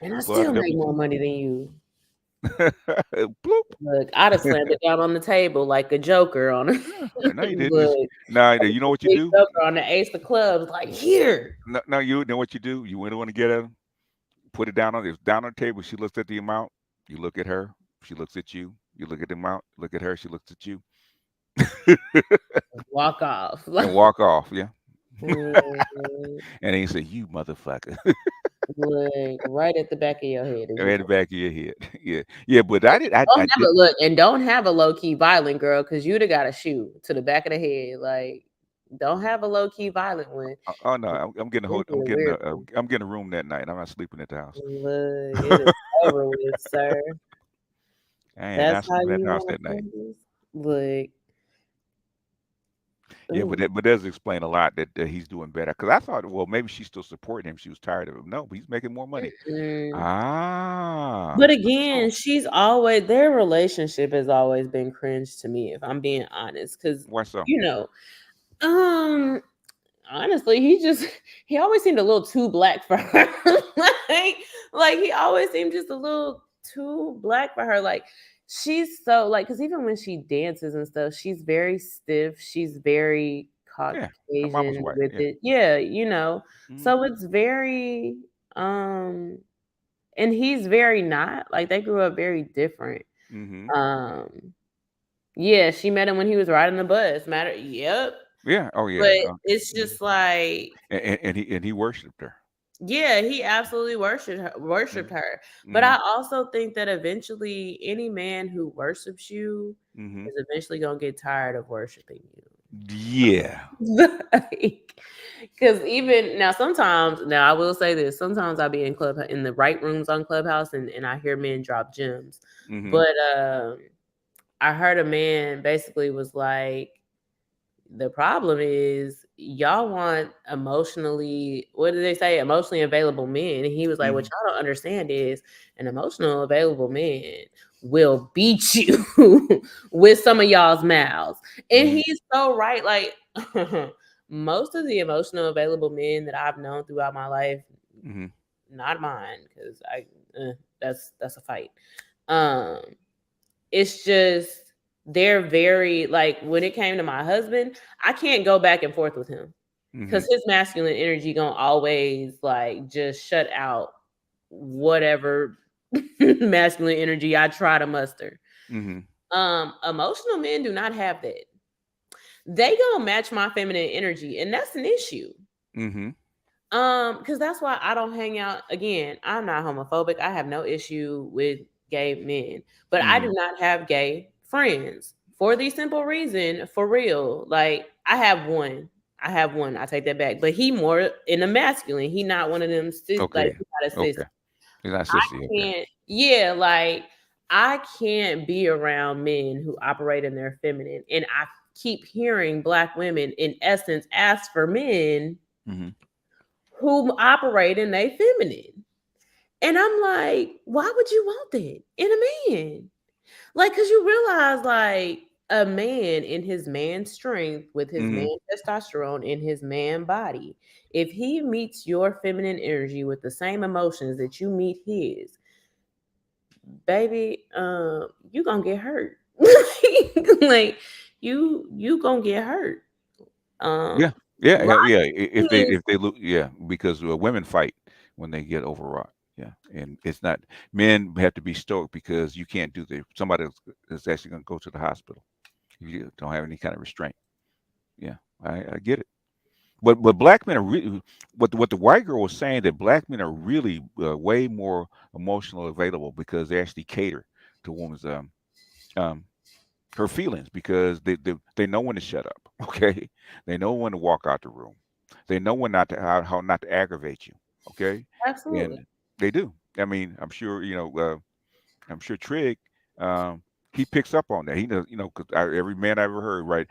And I Pull out still the make more W-2. money than you. Bloop. Look, I'd have slammed it down on the table like a joker on a Yeah, no, you didn't. look, Now, like you know a what you big do? joker on the ace of clubs, like here. No, no, you know what you do? You went on to get her, put it down on it's down on the table. She looks at the amount. You look at her. She looks at you. You look at the amount. Look at her. She looks at you. Walk off. And walk off. Yeah. Look, And then you say, "You motherfucker," look, right at the back of your head. As right you in the back of your head. Yeah, yeah. But don't I have did. a look and don't have a low key violent girl because you'd have got a shoe to the back of the head. Like, don't have a low key violent one. Oh no, I'm getting a This is a weird one. I'm getting a room that night. I'm not sleeping at the house. Look, it is over with, sir. I ain't That's not how sleeping at you the house want that to night. play this? Look, Yeah, but ooh. that does explain a lot that he's doing better. Because I thought, well, maybe she's still supporting him. She was tired of him. No, but he's making more money. Mm. Ah, But again, so she's always their relationship has always been cringe to me, if I'm being honest. Because why so? you know, um, honestly, he always seemed a little too black for her. like he always seemed just a little too black for her. Like she's so like because even when she dances and stuff, she's very stiff. She's very Yeah, her mama's Caucasian white. with Yeah. it. Yeah, you know. Hmm. So it's very um and he's very not. Like they grew up very different. Hmm. Um yeah, she met him when he was riding the bus. Matter yep. Yeah. Oh But yeah. it's Mhm. just like And he worshipped her. yeah, he absolutely worshipped Hmm. her. But Hmm. I also think that eventually any man who worships you Hmm. is eventually gonna get tired of worshiping Yeah. you. Like, because even now, sometimes now I will say this: sometimes I'll be in the right rooms on Clubhouse, and I hear men drop gems. Hmm. But I heard a man basically was like, the problem is y'all want emotionally, what did they say? Emotionally available men. And he was like, what Hmm. y'all don't understand is an emotional available man will beat you with some of y'all's mouths. And Hmm. he's so right. Like most of the emotional available men that I've known throughout my life, Hmm. not mine, because that's a fight. Um, it's just they're very like when it came to my husband, I can't go back and forth with him Hmm. because his masculine energy gonna always like just shut out whatever masculine energy I try to muster. Hmm. Emotional men do not have that. They gonna match my feminine energy, and that's an issue. Hmm. Because that's why I don't hang out. Again, I'm not homophobic. I have no issue with gay men, but I do Hmm. not have gay friends for the simple reason, for real. Like I have one. I have one. I take that back. But he more in the masculine. He not one of them sis like Okay. he not a sis. Okay. He's not I sissy. Okay. can't, yeah, like I can't be around men who operate in their feminine. And I keep hearing black women in essence ask for men Hmm. who operate in their feminine. And I'm like, why would you want that in a man? Like, cause you realize like a man in his man strength with his man Hmm. testosterone in his man body, if he meets your feminine energy with the same emotions that you meet his, baby, you gonna get hurt. like you gonna get hurt. Um Yeah. Yeah. why Hell yeah. is If they lose, yeah, because women fight when they get overwrought. Yeah, and it's not men have to be stoic because you can't do somebody is actually going to go to the hospital if you don't have any kind of restraint. Yeah, I get it. But black men are really what the white girl was saying, that black men are really way more emotional available because they actually cater to woman's um her feelings, because they know when to shut up. Okay, they know when to walk out the room. They know when not to how not to aggravate you. Okay, Absolutely. and they do. I mean, I'm sure I'm sure Trig, um, he picks up on that. He knows, because every man I ever heard, right?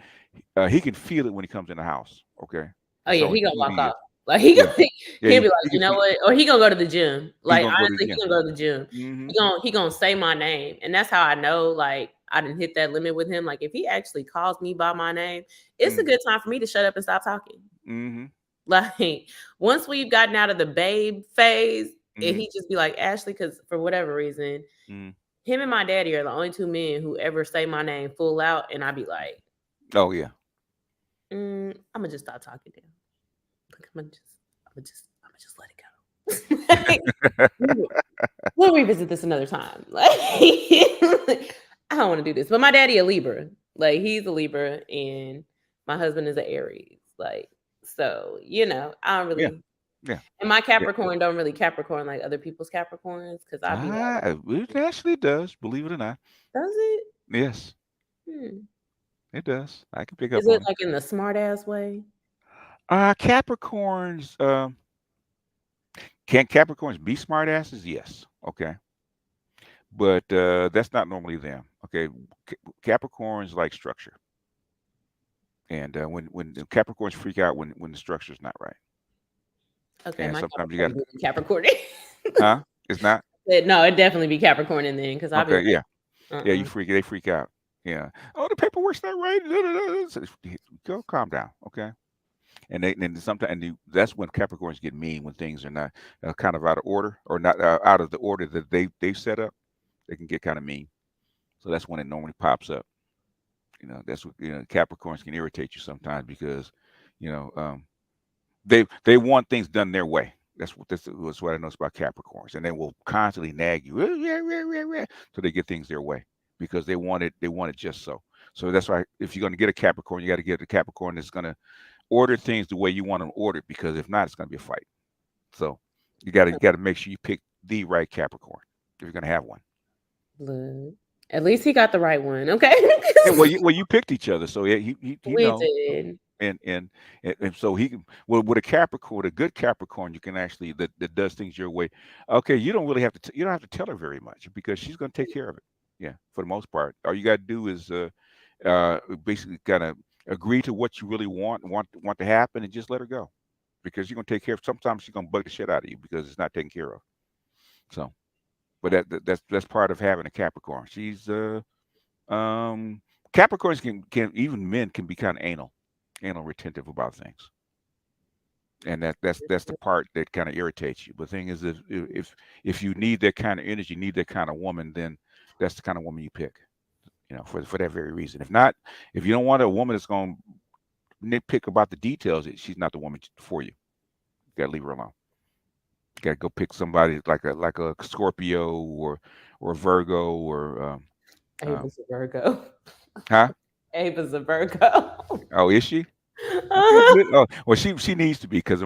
He can feel it when he comes in the house. Okay, Oh and yeah, so he gonna walk he is. off. Like he Yeah, gonna yeah, he'll be like, he you can know feel. what? Or he gonna go to the gym. He Like gonna go to the honestly, he gym. gonna go to the gym. Hmm. He gonna say my name. And that's how I know like I didn't hit that limit with him. Like if he actually calls me by my name, it's a Hmm. good time for me to shut up and stop talking. Hmm. Like once we've gotten out of the babe phase, and Hmm. he just be like, Ashley, because for whatever reason, Hmm. him and my daddy are the only two men who ever say my name full out, and I be like, Oh yeah. I'm gonna just stop talking now. Like I'm gonna just let it go. We'll revisit this another time. Like I don't want to do this. But my daddy a Libra. Like he's a Libra and my husband is an Aries. Like, so, I don't Yeah. really Yeah. and my Yeah. Capricorn don't really Capricorn like other people's Capricorns because I'd be like, It actually does, believe it or not. does it? Yes, Hmm. it does. I can pick Is up it on it. like in the smart ass way? Capricorns, can Capricorns be smartasses? Yes. Okay. But that's not normally them. Okay. Capricorns like structure. And when the Capricorns freak out when the structure's not right. Okay, And my sometimes you got Capricorn to, be Capricorn. huh? It's not? No, it definitely be Capricorn in then because I'll be Okay. like, Yeah. Yeah. uh-uh. They freak out. Yeah. Oh, the paperwork's not right. Go calm down. Okay. And then sometimes that's when Capricorns get mean, when things are not kind of out of order, or not out of the order that they've set up. They can get kind of mean. So that's when it normally pops up. That's what Capricorns can irritate you sometimes because you know um, they want things done their way. That's what I know about Capricorns, and they will constantly nag you so they get things their way because they want it just so. So that's why if you're going to get a Capricorn, you got to get a Capricorn that's going to order things the way you want them ordered, because if not, it's going to be a fight. So you got to make sure you pick the right Capricorn if you're going to have one. Look, at least he got the right one. Okay. Yeah, well, you picked each other, so yeah, he We knows. did. And so he can, well, with a Capricorn, a good Capricorn, you can actually that does things your way. Okay, you don't really have to you don't have to tell her very much because she's going to take care of it. Yeah, for the most part, all you got to do is basically kind of agree to what you really want to happen, and just let her go, because you're going to take care of. Sometimes she's going to bug the shit out of you because it's not taken care of. So, but that's part of having a Capricorn. She's um Capricorns can even men can be kind of anal retentive about things, and that's the part that kind of irritates you. But the thing is, if you need that kind of energy, need that kind of woman, then that's the kind of woman you pick. For that very reason. If not, if you don't want a woman that's going to nitpick about the details, she's not the woman for you. You got to leave her alone. You got to go pick somebody like a Scorpio or Virgo or um Ava's a Virgo. huh? Ava's a Virgo. Oh, is she? Okay, good. Oh, well, she needs to be because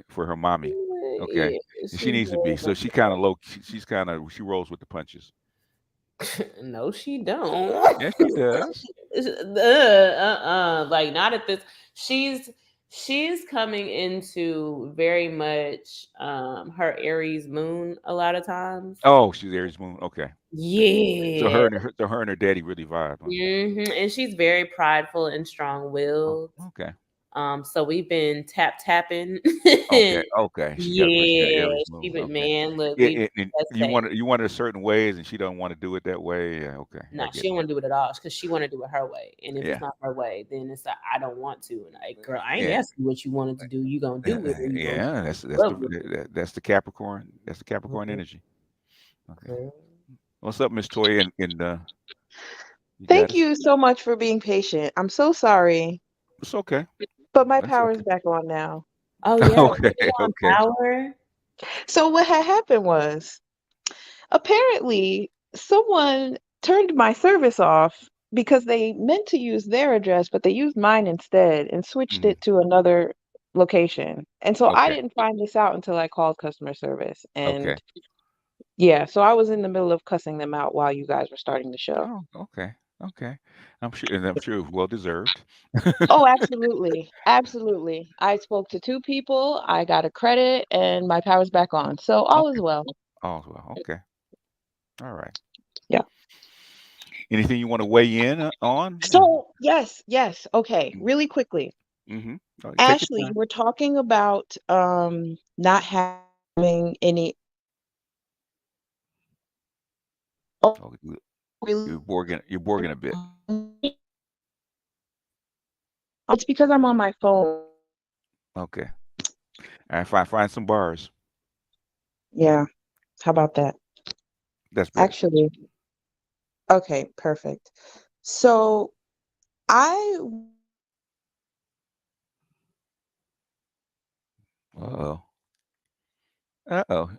for her mommy. Okay, Yeah, she she's needs to be. very So much she kind of low. She rolls with the punches. no, she don't. Yeah, she does. Like not at this. She's she's coming into very much her Aries moon a lot of times. Oh, she's Aries moon. Okay, so Yeah. her and her daddy really vibe, huh? And she's very prideful and strong Oh, willed. okay, So we've been tapping. okay, okay. She got Yeah, Aries she moon. been Okay, man. Look, yeah, we and let's you say want it a certain ways, and she don't want to do it that way. Yeah, okay, no, I she get don't it. want to do it at all because she want to do it her way. And if it's Yeah, not her way, then it's like I don't want to. And like, girl, I ain't yeah, asking you what you wanted to do. You gonna do it, or you gonna yeah. That's love with it. that's the Capricorn. That's the Capricorn Mhm. energy. Okay. Girl. What's up, Miss Toy? And you got Thank us. you so much for being patient. I'm so sorry, It's okay. but my That's power is okay. back on now. Oh yeah, Okay. put it on Okay. power. So what had happened was apparently someone turned my service off because they meant to use their address, but they used mine instead and switched Hmm. it to another location. And so I Okay. didn't find this out until I called customer service. Okay. And yeah, so I was in the middle of cussing them out while you guys were starting the show. Oh, okay. Okay. I'm sure it was well deserved. Oh, absolutely. Absolutely. I spoke to two people, I got a credit, and my power's back on. So all is Okay. well. Oh, well, okay. All right. Yeah. Anything you want to weigh in on? So, yes, yes. Okay, really quickly. Mm-hmm. Take your Ashley, you time. were talking about not having any. Oh, Oh, really? you're borging a bit. It's because I'm on my phone. Okay. I find some bars. Yeah, how about that? That's better. Actually, okay, perfect. So I Uh-oh. Uh-oh.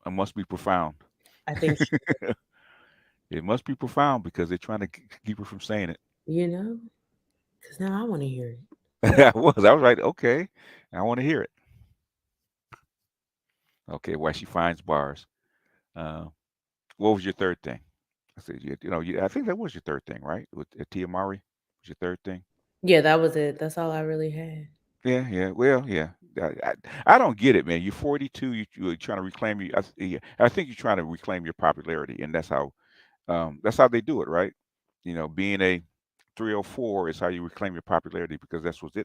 It must be profound. I think she, It must be profound because they're trying to keep her from saying it. you know, because now I want to hear it. I was like, okay, I want to hear it. Okay, why she finds bars. Uh, what was your third thing? I said, I think that was your third thing, right? With Tia Mari was your third thing. Yeah, that was it. That's all I really had. Yeah, yeah. Well, yeah. I don't get it, man. You're 42. You're trying to reclaim your. Yeah, I think you're trying to reclaim your popularity, and that's how they do it, right? Being a 304 is how you reclaim your popularity because that's what's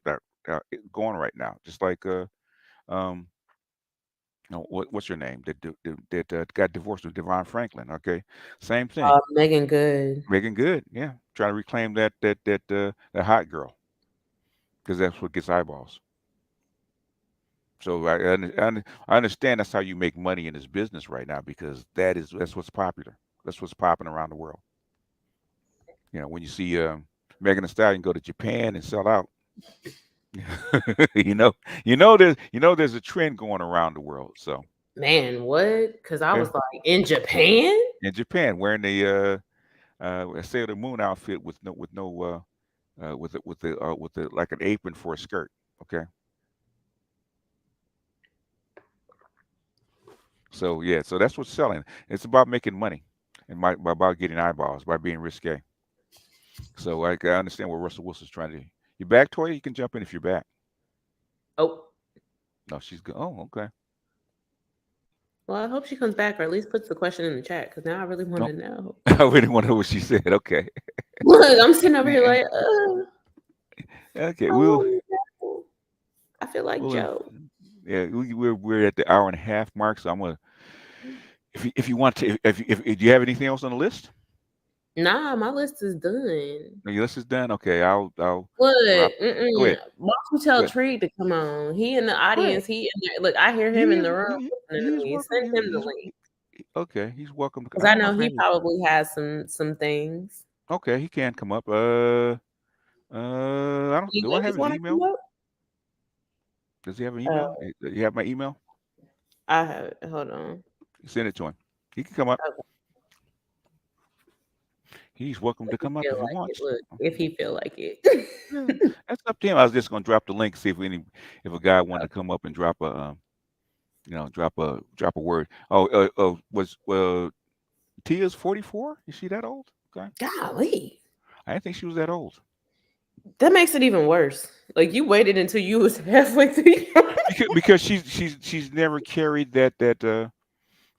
going right now. Just like um, what's your name that got divorced with Devon Franklin? Okay, same thing. Megan Good. Megan Good, yeah, trying to reclaim that hot girl because that's what gets eyeballs. So I understand that's how you make money in this business right now because that's what's popular. That's what's popping around the world. When you see Megan Thee Stallion go to Japan and sell out, you know, there's a trend going around the world. So Man, what? Because I yeah, was like, in Japan? in Japan, wearing the Sailor Moon outfit with like an apron for a skirt. Okay, so yeah, so that's what's selling. It's about making money and about getting eyeballs by being risque. So I understand what Russell Wilson's trying to do. You back, Toya? You can jump in if you're back. Oh, No, she's good. Oh, okay. well, I hope she comes back or at least puts the question in the chat because now I really want No, to know. I really want to know what she said. Okay. Look, I'm sitting over here Yeah. like, Okay. I want to know. I feel like We'll, Joe. yeah, we're at the hour and a half mark. So I'm gonna, if you want to, if do you have anything else on the list? Nah, my list is done. No, your list is done. Okay. I'll What? drop. Go ahead. Why don't you Go tell ahead. Treat to come on? He in the Go ahead. audience. He in there. Look, I hear him He in is. the room listening to He's me. welcome. Send him the link Okay. He's welcome. because I I know my know he friend. probably has some things. Okay. He can come up. I don't. You Do I have ladies his want to come email? up? Does he have an Uh, email? You have my email? I have it. Hold on. Send it to him. He can come up. Okay, He's welcome if to he come up feel if he like it. wants. Look, if he feel like it. Yeah, that's up to him. I was just gonna drop the link, see if a guy wanted to come up and drop a word. Oh, was Tia's 44? Is she that old? Okay, Golly, I didn't think she was that old. that makes it even worse. Like you waited until you was halfway through. Because she's never carried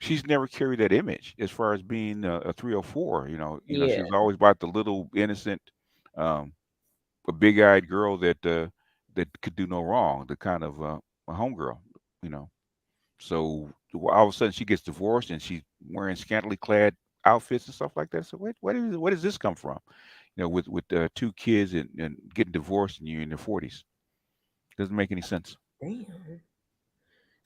she's never carried that image as far as being a 304. She Yeah, was always about the little innocent, um, a big-eyed girl that could do no wrong, the kind of a homegirl. You know, so all of a sudden she gets divorced and she's wearing scantily clad outfits and stuff like that. So where does this come from? With two kids and getting divorced and you're in your 40s. Doesn't make any sense. damn.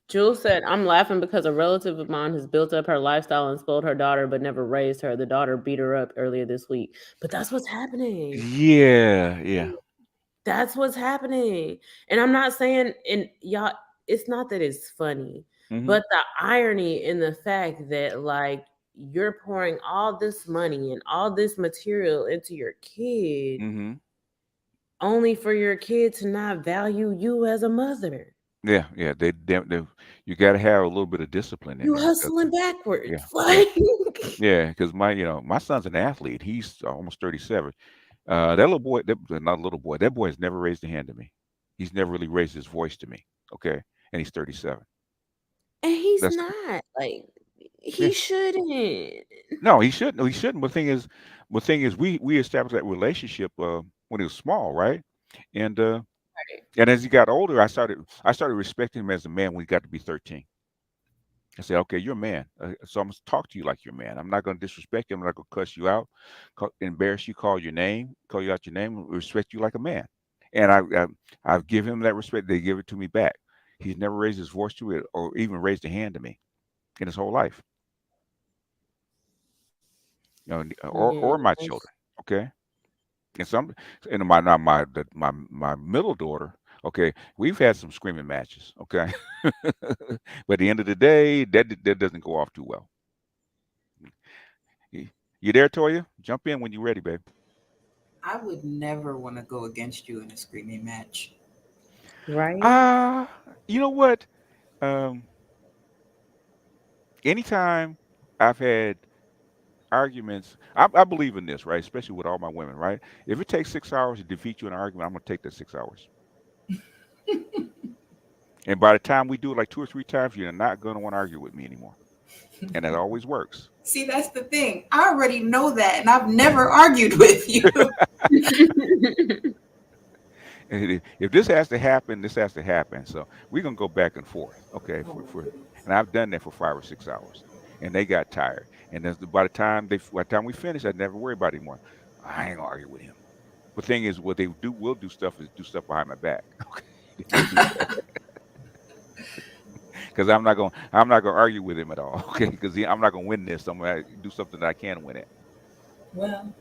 Jules said, I'm laughing because a relative of mine has built up her lifestyle and spoiled her daughter, but never raised her. The daughter beat her up earlier this week. But that's what's happening. Yeah, yeah. That's what's happening. And I'm not saying, and y'all, it's not that it's funny, Hmm. but the irony in the fact that, like, you're pouring all this money and all this material into your kid Mm-hmm. only for your kid to not value you as a mother. Yeah, yeah. They you got to have a little bit of discipline in You there because hustling backwards. yeah, yeah, Like, yeah. Because my son's an athlete. He's almost 37. That little boy, not a little boy. That boy has never raised a hand to me. He's never really raised his voice to me. Okay, and he's 37. and he's That's not. Like, he yeah. shouldn't. No, he shouldn't. No, he shouldn't. The thing is, we established that relationship when he was small, right? And uh, Right. and as he got older, I started respecting him as a man when he got to be 13. I said, okay, you're a man, so I'm gonna talk to you like you're a man. I'm not gonna disrespect you. I'm not gonna cuss you out, embarrass you, call you out your name, respect you like a man. And I've given him that respect. They give it to me back. He's never raised his voice to it or even raised a hand to me in his whole life, or Yeah. my children. Okay, and some, and my not my the, my middle daughter. Okay, we've had some screaming matches. Okay, but at the end of the day, that doesn't go off too well. Y- You there, Toya? Jump in when you're ready, babe. I would never want to go against you in a screaming match. Right? Uh, you know what? Um, Anytime I've had arguments, I believe in this, right? Especially with all my women, right? If it takes 6 hours to defeat you in an argument, I'm gonna take that 6 hours. And by the time we do it like 2 or 3 times, you're not gonna want to argue with me anymore. And that always works. See, that's the thing. I already know that, and I've never argued with you. And if this has to happen, this has to happen. So we're gonna go back and forth, okay? And I've done that for 5 or 6 hours, and they got tired. And then by the time we finish, I never worry about it anymore. I ain't gonna argue with him. The thing is, what they will do stuff is do stuff behind my back. Okay, they'll do that because I'm not gonna argue with him at all. Okay, because I'm not gonna win this. So I'm gonna do something that I can win Well,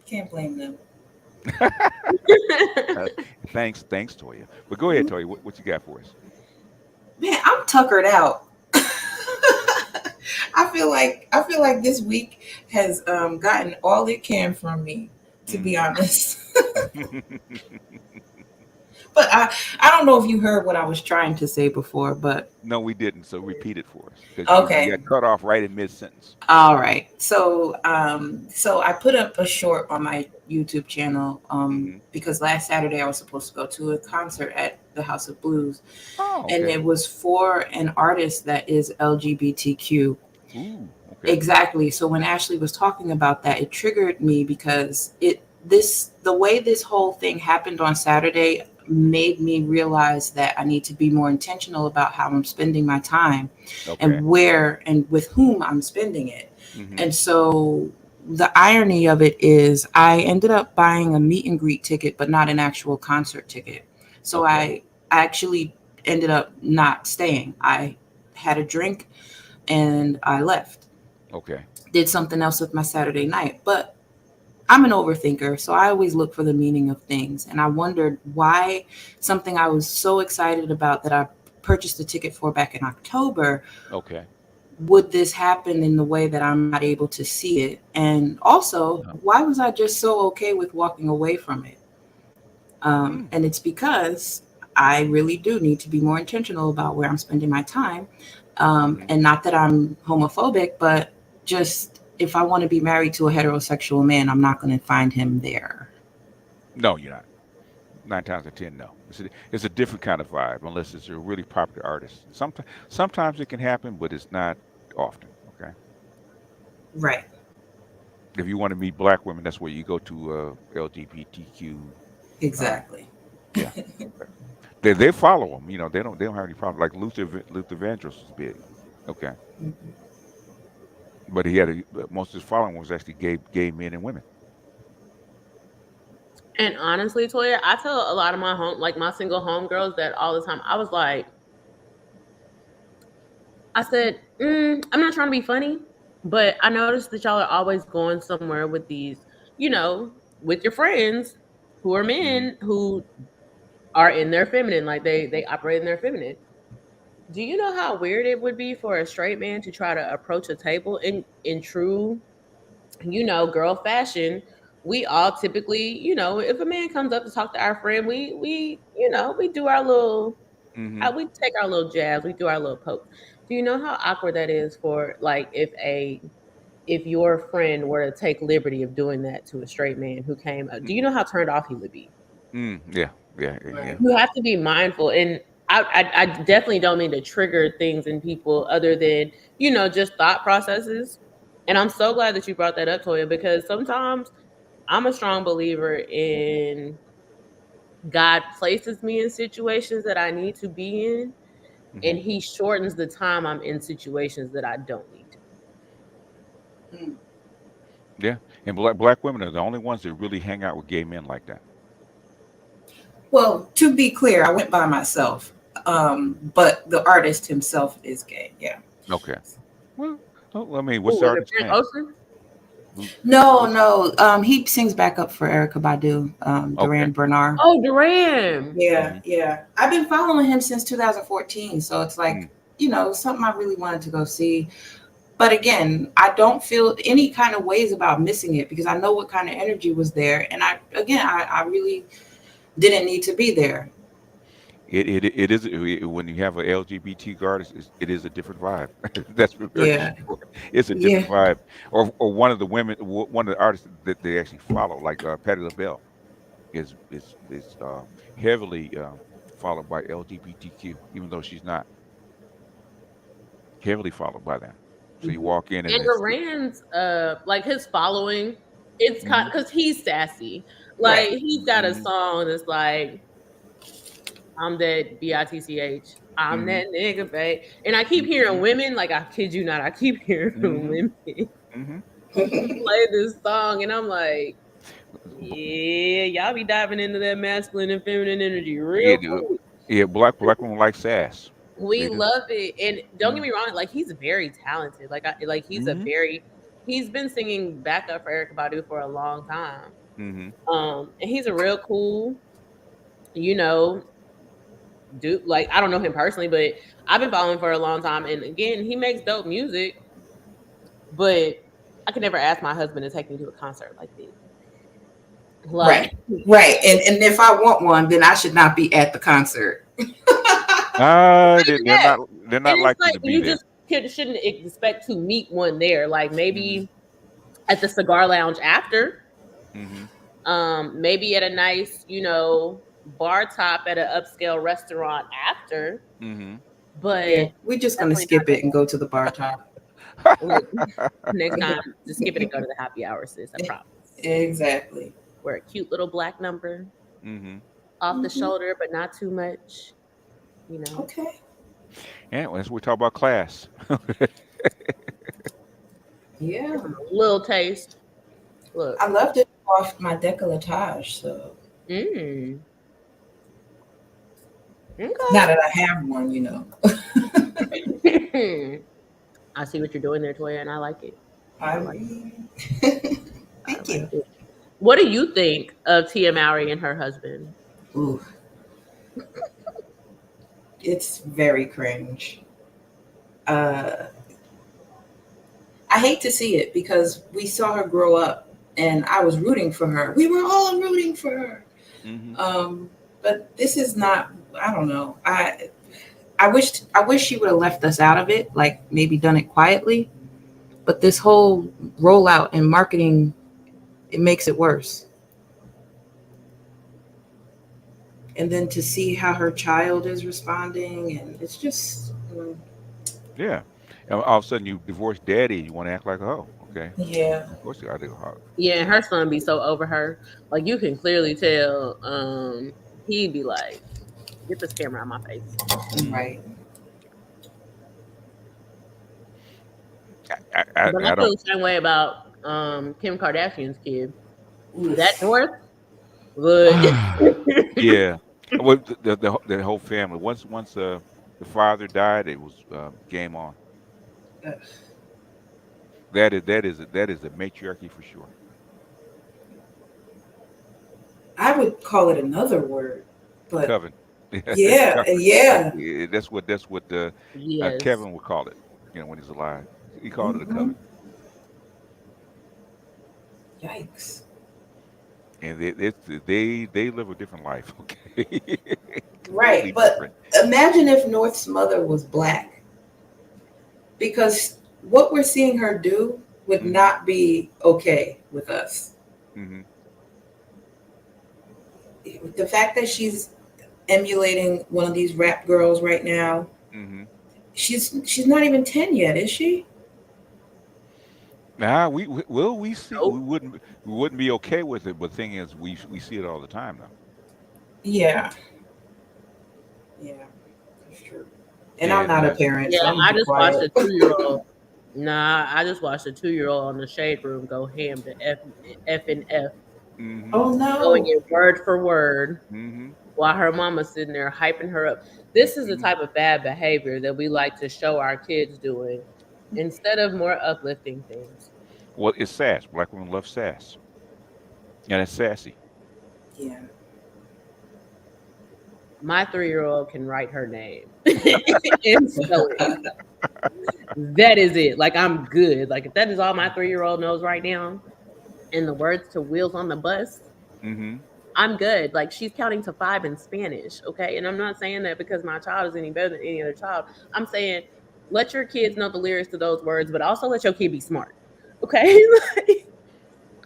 can't blame them. at. Thanks, Toya. But go ahead, Toya. What you got for us? Man, I'm tuckered out. I feel like this week has gotten all it can from me, to be Hmm. honest. But I don't know if you heard what I was trying to say before, but No, we didn't. So repeat it for us because you got okay. cut off right in mid sentence. All right. So I put up a short on my YouTube channel Hmm. because last Saturday I was supposed to go to a concert at the House of Blues, Oh, and okay. it was for an artist that is LGBTQ. Ooh, okay. Exactly. So when Ashley was talking about that, it triggered me because the way this whole thing happened on Saturday made me realize that I need to be more intentional about how I'm spending my time Okay. and where and with whom I'm spending it. Hmm. And so the irony of it is I ended up buying a meet and greet ticket but not an actual concert ticket. So Okay. I actually ended up not staying. I had a drink and I left, Okay. did something else with my Saturday night. But I'm an overthinker, so I always look for the meaning of things. And I wondered why something I was so excited about that I purchased a ticket for back in October, Okay. would this happen in the way that I'm not able to see it? And also, Uh, why was I just so okay with walking away from it? mm, And it's because I really do need to be more intentional about where I'm spending my time. hmm. And not that I'm homophobic, but just if I want to be married to a heterosexual man, I'm not going to find him there. No, you're not. 9 times out of 10, no. It's a different kind of vibe, unless it's a really popular artist. Sometimes it can happen, but it's not often. Okay. Right. If you want to meet black women, that's where you go to LGBTQ. Um, Exactly. yeah. Okay. They follow them. They don't have any problem. Like Luther Vandross was big. Okay. But most of his following was actually gay men and women. And honestly, Toya, I tell a lot of my like my single homegirls that all the time. I was like, I said, I'm not trying to be funny, but I noticed that y'all are always going somewhere with these, with your friends who are Hmm. men who are in their feminine, like they operate in their feminine. Do you know how weird it would be for a straight man to try to approach a table in true, girl fashion? We all typically, if a man comes up to talk to our friend, we do our little, Mm-hmm. we take our little jabs, we do our little poke. Do you know how awkward that is for, like, if your friend were to take liberty of doing that to a straight man who came up? Do you know how turned off he would be? Yeah, yeah, yeah. Right. You have to be mindful, and I definitely don't mean to trigger things in people other than just thought processes. And I'm so glad that you brought that up, Toya, because sometimes I'm a strong believer in God places me in situations that I need to be in, Mm-hmm. and He shortens the time I'm in situations that I don't need to be. Mm. Yeah, and black women are the only ones that really hang out with gay men like that. Well, to be clear, I went by myself, but the artist himself is gay. Yeah. Okay. Well, I mean, Oh, what's the was it artist's Frank name? Ocean? Who- No, what's no. He sings backup for Erica Badu, okay? Duran Bernard. Oh, Duran. Yeah, Mm-hmm. yeah. I've been following him since 2014, so it's like, Mm, something I really wanted to go see. But again, I don't feel any kind of ways about missing it because I know what kind of energy was there, and I really didn't need to be there. it is when you have a LGBT artist, it is a different vibe. That's for very Yeah, sure. It's a yeah. different vibe. Or one of the women, one of the artists that they actually follow, like Patti LaBelle, is heavily followed by LGBTQ, even though she's not heavily followed by them. So you walk in and And Duran's like his following, it's kind mm-hmm, because he's sassy. Like Right. he's got a mm-hmm, song that's like, I'm that bitch. I'm mm-hmm, that nigga, babe. And I keep mm-hmm, hearing women, like I kid you not, I keep hearing mm-hmm, women mm-hmm. play this song, and I'm like, yeah, y'all be diving into that masculine and feminine energy Yeah, real dude. quick. Yeah, black women like sass. We They do. love it, and don't get Mm-hmm, me wrong, like he's very talented. mm-hmm, He's been singing backup for Erica Badu for a long time. mm-hmm. And he's a real cool, you know, dude. Like I don't know him personally, but I've been following him for a long time. And again, he makes dope music, but I could never ask my husband to take me to a concert like this. Like, Right. Right. And if I want one, then I should not be at the concert. yeah. They're And not it's likely like to be you there. just shouldn't expect to meet one there. Like Mm-hmm, maybe at the cigar lounge after, mm-hmm, maybe at a nice, bar top at an upscale restaurant after, mm-hmm. Yeah, but we're just gonna definitely not skip it and go to the bar top. look, next time, just skip it and go to the happy hour, sis. I promise. Exactly. Wear a cute little black number Mm-hmm. off the Hmm. shoulder, but not too much, you know. Okay. Yeah, well, that's what we talk about class. Yeah. Give them a little taste. Look. I love to show off my decolletage, so Mm. now that I have one. Okay. I see what you're doing there, Toya, and I like it. I I like mean, I thank like you. it. What do you think of Tia Mowry and her husband? Ooh, it's very cringe. Uh, I hate to see it because we saw her grow up, and I was rooting for her. We were all rooting for her. Mm-hmm. But this is not. I don't know. I wish she would have left us out of it, like maybe done it quietly. But this whole rollout and marketing, it makes it worse. And then to see how her child is responding, and it's just, Yeah. And all of a sudden, you divorce daddy, you want to act like a hoe. Okay. yeah, Of course, you got to do a hoe. Yeah, and her son be so over her. Like you can clearly tell. He'd be like, "Get this camera out my face." Mm-hmm. right. But I I feel don't. the same way about Kim Kardashian's kid. That Oof. North, good. Yeah. Well, the whole family. Once the father died, it was game on. Ugh. That is a matriarchy for sure. I would call it another word, but Coven. Yeah, yeah. That's what Yes. Kevin would call it. When he's alive, he called it a Hmm. coven, Yikes. and they live a different life. Okay, Right. completely But different. imagine if North's mother was black, because what we're seeing her do would Hmm. not be okay with us. Hmm. The fact that she's emulating one of these rap girls right now, Hmm. she's not even 10 yet, is she? Nah, we see Nope. we wouldn't be okay with it, but the thing is, we see it all the time now, Yeah. Yeah, that's true. And I'm and not a parent, Yeah, so I'm gonna I be just watched a quiet. 2-year-old. Nah, I just watched a 2-year-old on the shade room go ham to F and F, hmm Oh going no. in word for word hmm while her mama's sitting there hyping her up. This is the hmm type of bad behavior that we like to show our kids doing instead of more uplifting things. well, it's sass. Black women love sass, and it's sassy. Yeah. My 3-year-old can write her name and spell it. That is it. Like I'm good. Like if that is all my 3-year-old knows right now, and the words to wheels on the bus, Hmm. I'm good. Like she's counting to 5 in Spanish, okay? And I'm not saying that because my child is any better than any other child. I'm saying let your kids know the lyrics to those words, but also let your kid be smart, okay?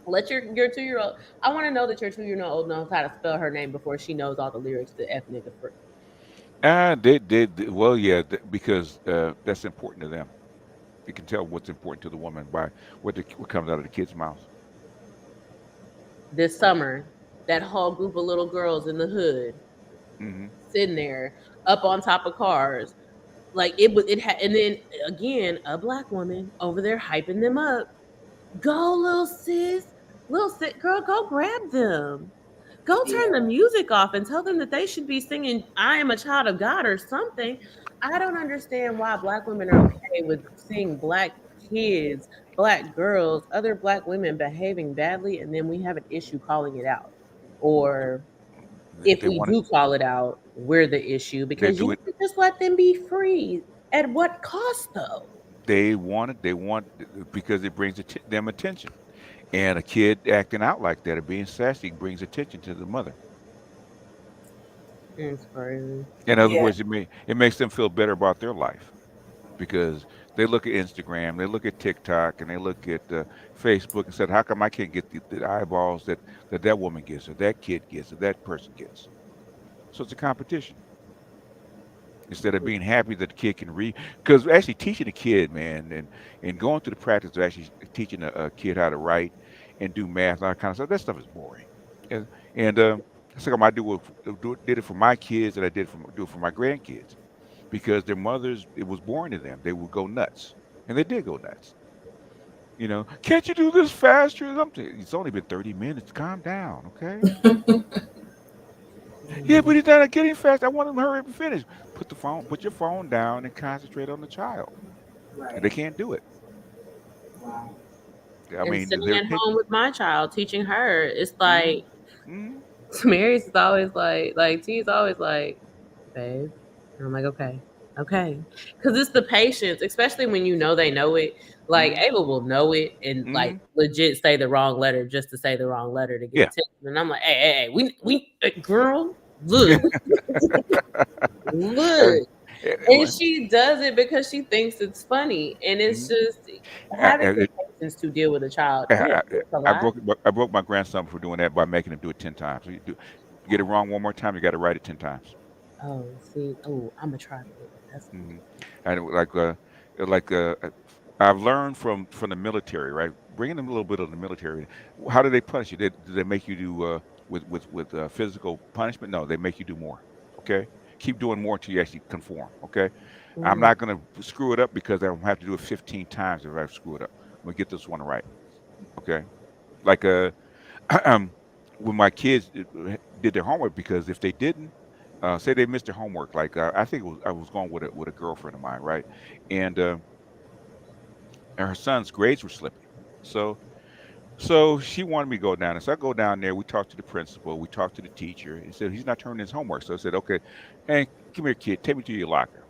Let your 2-year-old. I want to know that your 2-year-old knows how to spell her name before she knows all the lyrics to F nigga free. Well, yeah, because that's important to them. You can tell what's important to the woman by what comes out of the kid's mouth. This summer, that whole group of little girls in the hood Hmm. sitting there up on top of cars. Like it was, it had, and then again, a black woman over there hyping them up. Go, little sis, girl, go grab them. Go turn Yeah. the music off and tell them that they should be singing "I Am a Child of God" or something. I don't understand why black women are okay with seeing black kids, black girls, other black women behaving badly, and then we have an issue calling it out, or if They we want to. do call it out, we're the issue They because you do it. need to just let them be free. At what cost, though? They want it. They want because it brings them attention. And a kid acting out like that or being sassy brings attention to the mother. It's crazy. In other Yeah. words, it makes them feel better about their life because they look at Instagram, they look at TikTok, and they look at Facebook and said, "How come I can't get the eyeballs that woman gets, or that kid gets, or that person gets?" So it's a competition instead of being happy that the kid can read. Because actually teaching a kid, man, and going through the practice of actually teaching a kid how to write and do math and all that kind of stuff, that stuff is boring. And that's like I did it for my kids, and I do it for my grandkids because their mothers, it was boring to them. They would go nuts, and they did go nuts. Can't you do this faster? It's only been 30 minutes. Calm down, okay? Yeah, but he's not getting fast. I want him to hurry up and finish. Put your phone down and concentrate on the child. And Right. they can't do it. Wow. I And mean, sitting they're at home capable. with my child, teaching her, it's Mm-hmm. like Mm-hmm. Mary's is always like T's always like, babe. And I'm like, okay, because it's the patience, especially when you know they know it. Like Mm-hmm. Ava will know it and like Mm-hmm. legit say the wrong letter just to say the wrong letter to get Yeah. attention. And I'm like, hey, we girl, look, Uh, look. And uh, she does it because she thinks it's funny. And it's mhm. just I, having the patience to deal with a child. I, Yeah, I, it's a I lot. broke my grandson for doing that by making him do it 10 times. So get it wrong one more time, you got to write it 10 times. Oh, see, oh, I'm a trifler. That's cool. Hmm. And like I've learned from the military, right? Bringing them a little bit of the military. How do they punish you? Do they make you do with physical punishment? No, they make you do more. Okay, keep doing more until you actually conform. Okay, I'm Mm. not gonna screw it up because I'm gonna have to do it 15 times if I screw it up. I'm gonna get this one right. Okay, like when my kids did their homework, because if they didn't, say they missed their homework, like I think I was going with a girlfriend of mine, right? And her son's grades were slipping, so So she wanted me to go down. And so I go down there. We talked to the principal. We talked to the teacher. He said he's not turning his homework. So I said, okay, hey, come here, kid. Take me to your locker.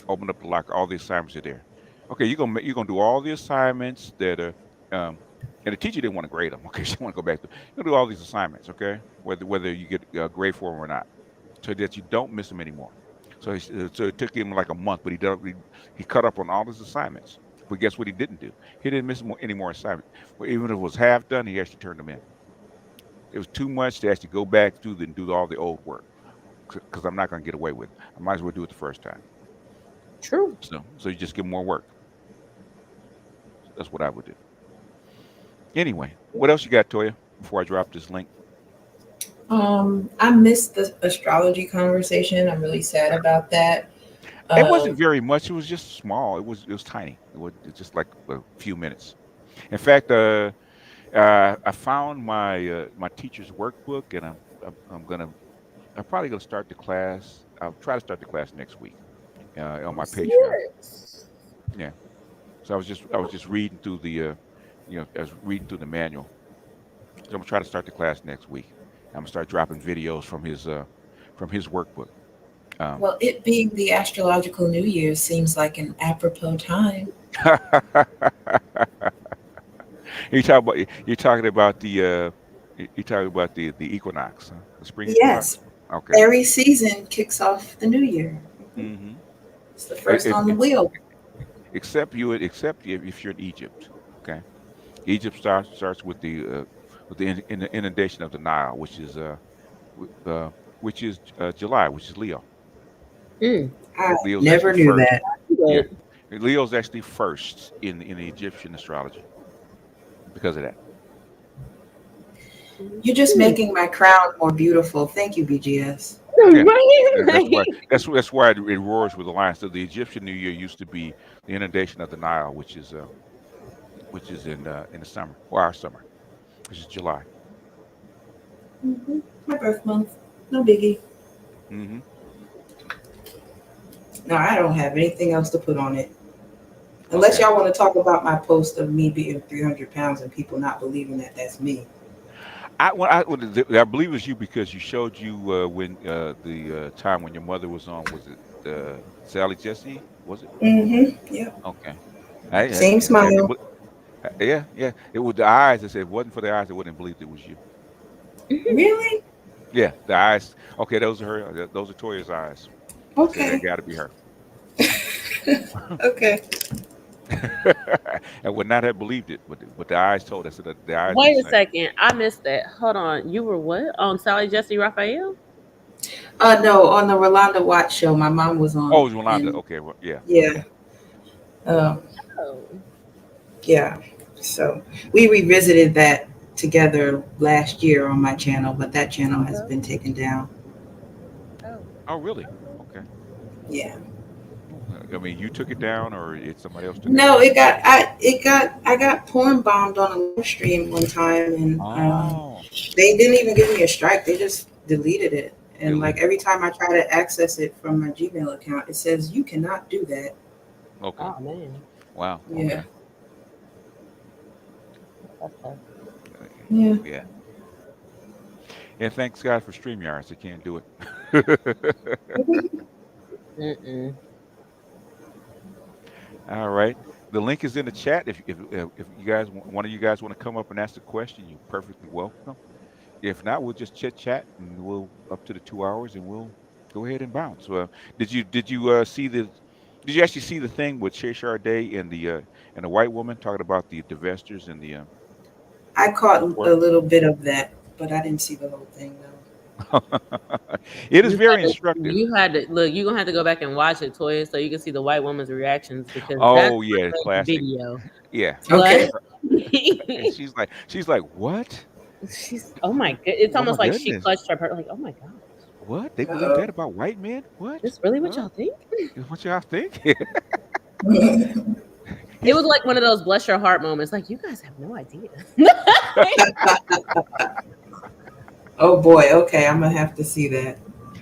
Open up the locker. All the assignments are there. Okay, you're gonna do all the assignments that are. And the teacher didn't want to grade them. Okay, she want to go back to. You're gonna do all these assignments. Okay, whether you get a grade for them or not, so that you don't miss them anymore. So it took him like a month, but he cut up on all his assignments. But guess what he didn't do? He didn't miss any more assignments. But even if it was half done, he actually turned them in. It was too much to actually go back through and do all the old work because I'm not going to get away with it. I might as well do it the first time. True. So you just give more work. That's what I would do. Anyway, what else you got, Toya? Before I drop this link, I missed the astrology conversation. I'm really sad about that. it wasn't Um, very much. It was just small. It was tiny. It's just like a few minutes. In fact, I found my teacher's workbook, and I'm probably gonna start the class. I'll try to start the class next week on my Patreon. Yes. Yeah. So I was just reading through I was reading through the manual. So I'm gonna try to start the class next week. I'm gonna start dropping videos from his workbook. Um, well, it being the astrological New Year seems like an apropos time. you're talking about you're talking about the equinox, huh? The spring equinox. Yes, Okay. Aries season kicks off the New Year. Hmm. It's the first on the It's wheel. except if you're in Egypt. Okay. Egypt starts with the inundation of the Nile, w- uh, which is July, which is Leo. Mm. I Leo's never actually knew first. that. Yeah, Good. Leo's actually first in the Egyptian astrology because of that. You're just making my crown more beautiful. Thank you, BGS. Yeah, that's why Right. it roars with the lion. So the Egyptian New Year used to be the inundation of the Nile, which is in the summer or our summer, which is July. My birth month. No biggie. Hmm. No, I don't have anything else to put on it. Unless Okay. y'all want to talk about my post of me being 300 pounds and people not believing that that's me. I believe it was you because you showed you when the time when your mother was on. Was it Sally Jesse? Was it? Yep. Okay. Same I had to. smile. Yeah, yeah. It was the eyes. I said, if it wasn't for the eyes, I wouldn't have believed it was you. Really? Yeah, the eyes. Okay, those are her. Those are Toya's eyes. I said that Okay. got to be her. Okay. I would not have believed it, but the eyes told us that the eyes are the Wait a same. second. I missed that. Hold on. You were what? On Sally Jesse Raphael? No, on the Rolanda Watts show, my mom was Oh, it on, was Yolanda. and Okay, well, yeah, yeah, okay. um, Oh. yeah. So we revisited that together last year on my channel, but that channel has Oh. been taken down. Oh. Oh, really? Okay. Yeah. I mean, you took it down, or somebody else took it No, down? I got porn bombed on a live stream one time, and Oh, they didn't even give me a strike. They just deleted it. And like deleted every it. time I try to access it from my Gmail account, it says you cannot do that. Okay. Oh man. Wow. Yeah. Okay. That's tough. Yeah. Yeah. And thanks God for StreamYards. They can't do it. Mm-mm. All right. The link is in the chat. If you guys, one of you guys want to come up and ask a question, you're perfectly welcome. If not, we'll just chit chat and we'll up to the 2 hours and we'll go ahead and bounce. Did you see the did you actually see the thing with Shay Day and the white woman talking about the divestors and I caught the a court? little bit of that, but I didn't see the whole thing though. It is very instructive. You had to look. You're gonna have to go back and watch it, Toya, so you can see the white woman's reactions because that's Oh my yeah, classic. video. Yeah. What? Okay. And she's like, what? She's oh my god! It's Oh my almost like she goodness. clutched her like, oh my gosh, What? They believe Uh that about white men? What? this really what Huh? y'all think? Is what y'all think? oh. It He's was like one of those bless your heart moments. Like you guys have no idea. Oh boy. Okay, I'm gonna have to see that.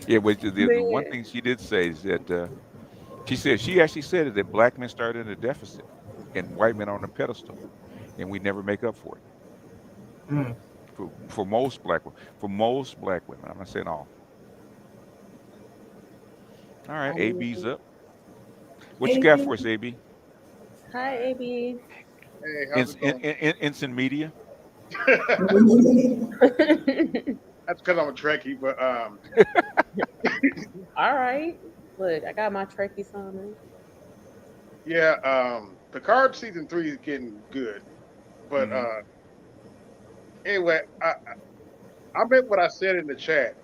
yeah, but the one Man. thing she did say is that she actually said that black men started in a deficit and white men are on a pedestal, and we never make up for it. Mm. For most black women. For most black women. I'm not saying all. All right, I AB's mean, up. What you got Anything? for us, AB? hi, AB. Hey, how's it going? Instant media. That's because I'm a Trekkie, but All right. Look, I got my Trekkie on. yeah, Picard season 3 is getting good. But Hmm. anyway, I meant what I said in the chat.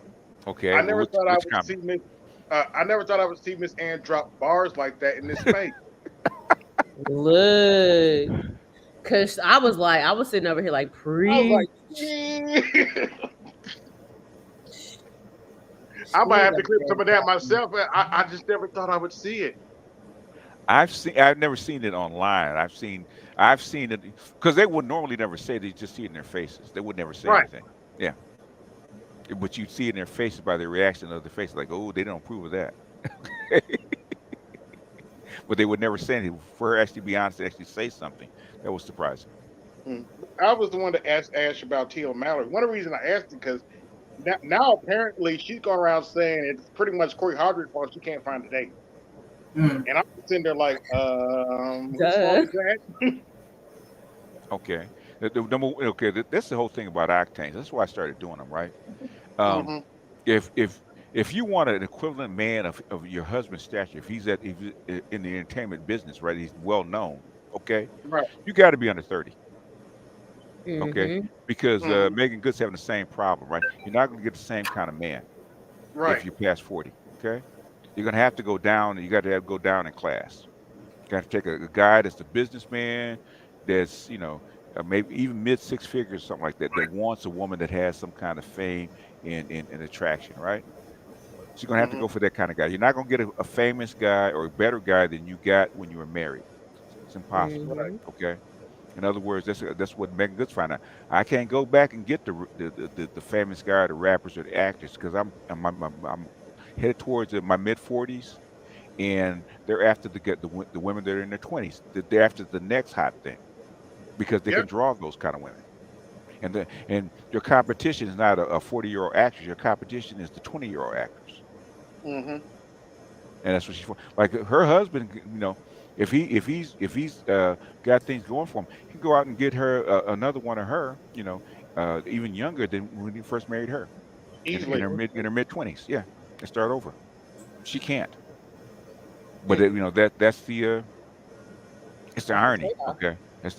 Okay. I Well, never thought I which would see comment? Miss. I never thought I would see Miss Ann drop bars like that in this space. Look, cause I was sitting over here like, I was preach. like, "Yeah." I She might was have to over clip there some of that dropping. myself. But I just never thought I would see it. I've never seen it online. I've seen it because they would normally never say. They just see it in their faces. They would never say Right. anything. Yeah, but you see it in their faces by the reaction of the face, like, oh, they don't approve of that. But they would never say anything. For her actually be honest, to actually say something, that was surprising. Mm. I was the one that asked Ash about Tia Mallory. One of the reasons I asked it because now apparently she's going around saying it's pretty much Corey Hardwick's fault she can't find a date. Mm. And I'm sitting there like, whose fault Duh. is that? Okay, okay, that's the whole thing about octanes. That's why I started doing them. Right. Um, Hmm. if if if you want an equivalent man of your husband's stature, if he's in the entertainment business, right, he's well known. Okay, Right. you got to be under 30. Okay, Mm-hmm. because Hmm. Megan Good's having the same problem, right? You're not going to get the same kind of man if Right. you're past 40. Okay, you're going to have to go down. You got to have, go down in class. You got to take a guy that's a businessman, that's maybe even mid six figures, something like that, that wants a woman that has some kind of fame and attraction, right? So you're gonna have to Hmm. go for that kind of guy. You're not gonna get a famous guy or a better guy than you got when you were married. It's impossible. Right. Mm-hmm. Okay. In other words, that's what Megan Good's find out. I can't go back and get the famous guy, or the rappers, or the actors, because I'm headed towards my mid 40s, and they're after the women that are in their 20s. They're after the next hot thing because they Yep. can draw those kind of women. And your competition is not a 40-year-old actress. Your competition is the 20-year-old actors. Hmm. And that's what she's for. Like her husband, if he's got things going for him, he can go out and get her another one of her, even younger than when he first married her, in Easily. her mid 20s. Yeah, and start over. She can't. But Mm. that's the it's the That's the irony. trade-off. Okay, that's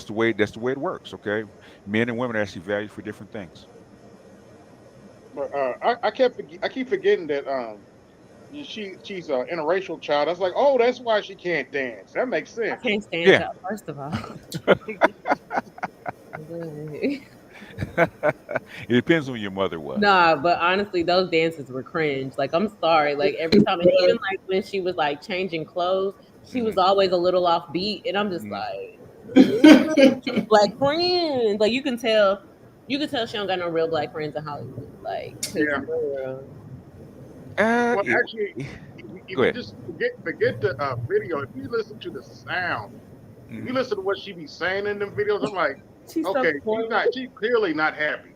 the way it works. Okay, men and women are actually valued for different things. But I keep forgetting that she's an interracial child. I was like, oh, that's why she can't dance. That makes I sense. can't stand Yeah. y'all, first of all. It depends on who your mother was. Nah, but honestly, those dances were cringe. Like, I'm sorry. Like every time, and even like when she was like changing clothes, she was Hmm. always a little off beat, and I'm just Hmm. like, black friends. Like you can tell she don't got no real black friends in Hollywood. Like, cause Yeah. girl, Well, Yeah, actually, if go you ahead. just forget the video, if you listen to the sound, if you Hmm. listen to what she be saying in them videos, I'm like, she's so okay, corny. she's clearly not happy.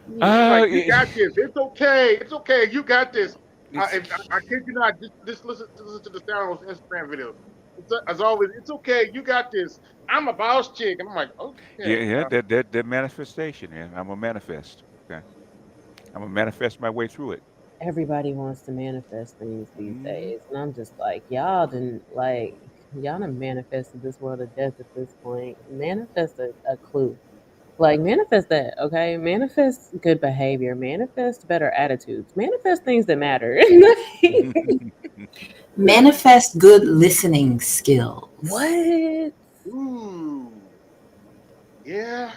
Yeah. She's like, you It, got this. It's okay. It's okay. You got this. it's I kid you not. Just listen to the sound on those Instagram videos. As always, it's okay. You got this. I'm a boss chick, and I'm like, yeah, okay. yeah, that manifestation. Yeah, I'm a manifest. Okay, I'm gonna manifest my way through it. Everybody wants to manifest things these Hmm. days, and I'm just like, y'all done manifested this world of death at this point. Manifest a clue. Like, manifest that, okay? Manifest good behavior. Manifest better attitudes. Manifest things that matter. Manifest good listening skills. What? Ooh, yeah.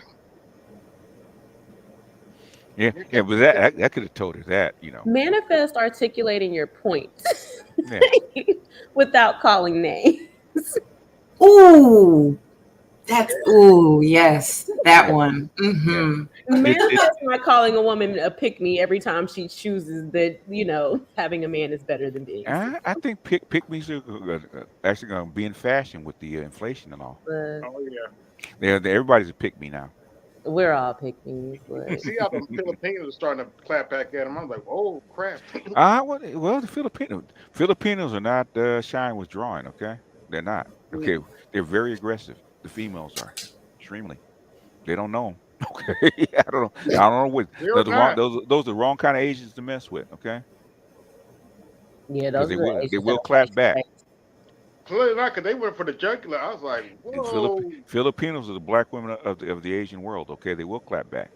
Yeah, Here yeah, comes but the that could have told her that. Manifest articulating your point Yeah. without calling names. Ooh, That's yes, that Yeah, one. yeah. Man, Did that's not calling a woman a pick me every time she chooses that, having a man is better than being single. I think pick-me's are actually going to be in fashion with the inflation and all. But Oh yeah. Everybody's a pick-me now. we're all pick me's, You but see how the Filipinos are starting to clap back at him. I'm like, oh crap. Well, the Filipinos are not shy with drawing. Okay, they're not. Okay, they're very aggressive. The females are extremely. They don't know 'em. Okay, I don't know. I don't know what They're those are wrong. not. Those are the wrong kind of Asians to mess with. Okay, yeah, because those are the they Asians will that'll clap fight your back. face. Clearly not, because they went for the jugular. I was like, The whoa. Filipinos are the black women of the Asian world. Okay, they will clap back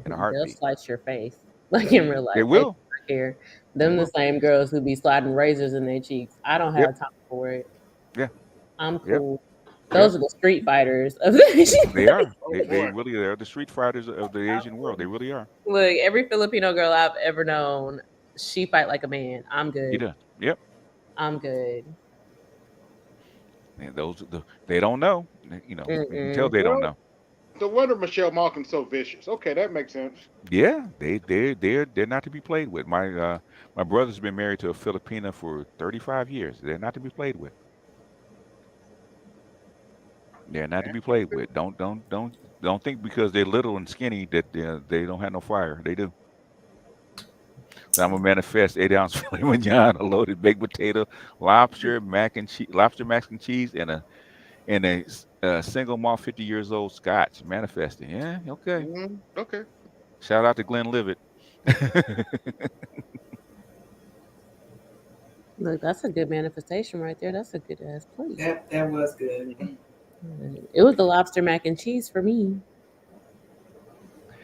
in a They'll heartbeat. slice your face like in real They life. They do will. not care. They Them the will. same girls who be sliding razors in their cheeks. I don't Yep. have time for it. Yeah. I'm Yep. cool. Yep. Those are the street fighters of the Asian They are. Oh They boy. really are the street fighters of the Asian world. They really are. Look, every Filipino girl I've ever known, she fight like a man. I'm He good. does. Yep. I'm good. And they don't know. You can tell Mm-mm. they don't Well, know. no wonder Michelle Malkin's so vicious. Okay, that makes sense. Yeah, they're not to be played with. My brother's been married to a Filipina for 35 years. They're not to be played with. They're not to be played with. Don't think because they're little and skinny that they don't have no fire. They do. So I'm gonna manifest 8 ounce filet mignon, a loaded baked potato, lobster mac and cheese, and a single malt 50 years old Scotch. Manifesting. Yeah, okay. Okay. Shout out to Glenn Livet. Look, that's a good manifestation right there. That's a good ass plate. That was good. It was the lobster mac and cheese for me.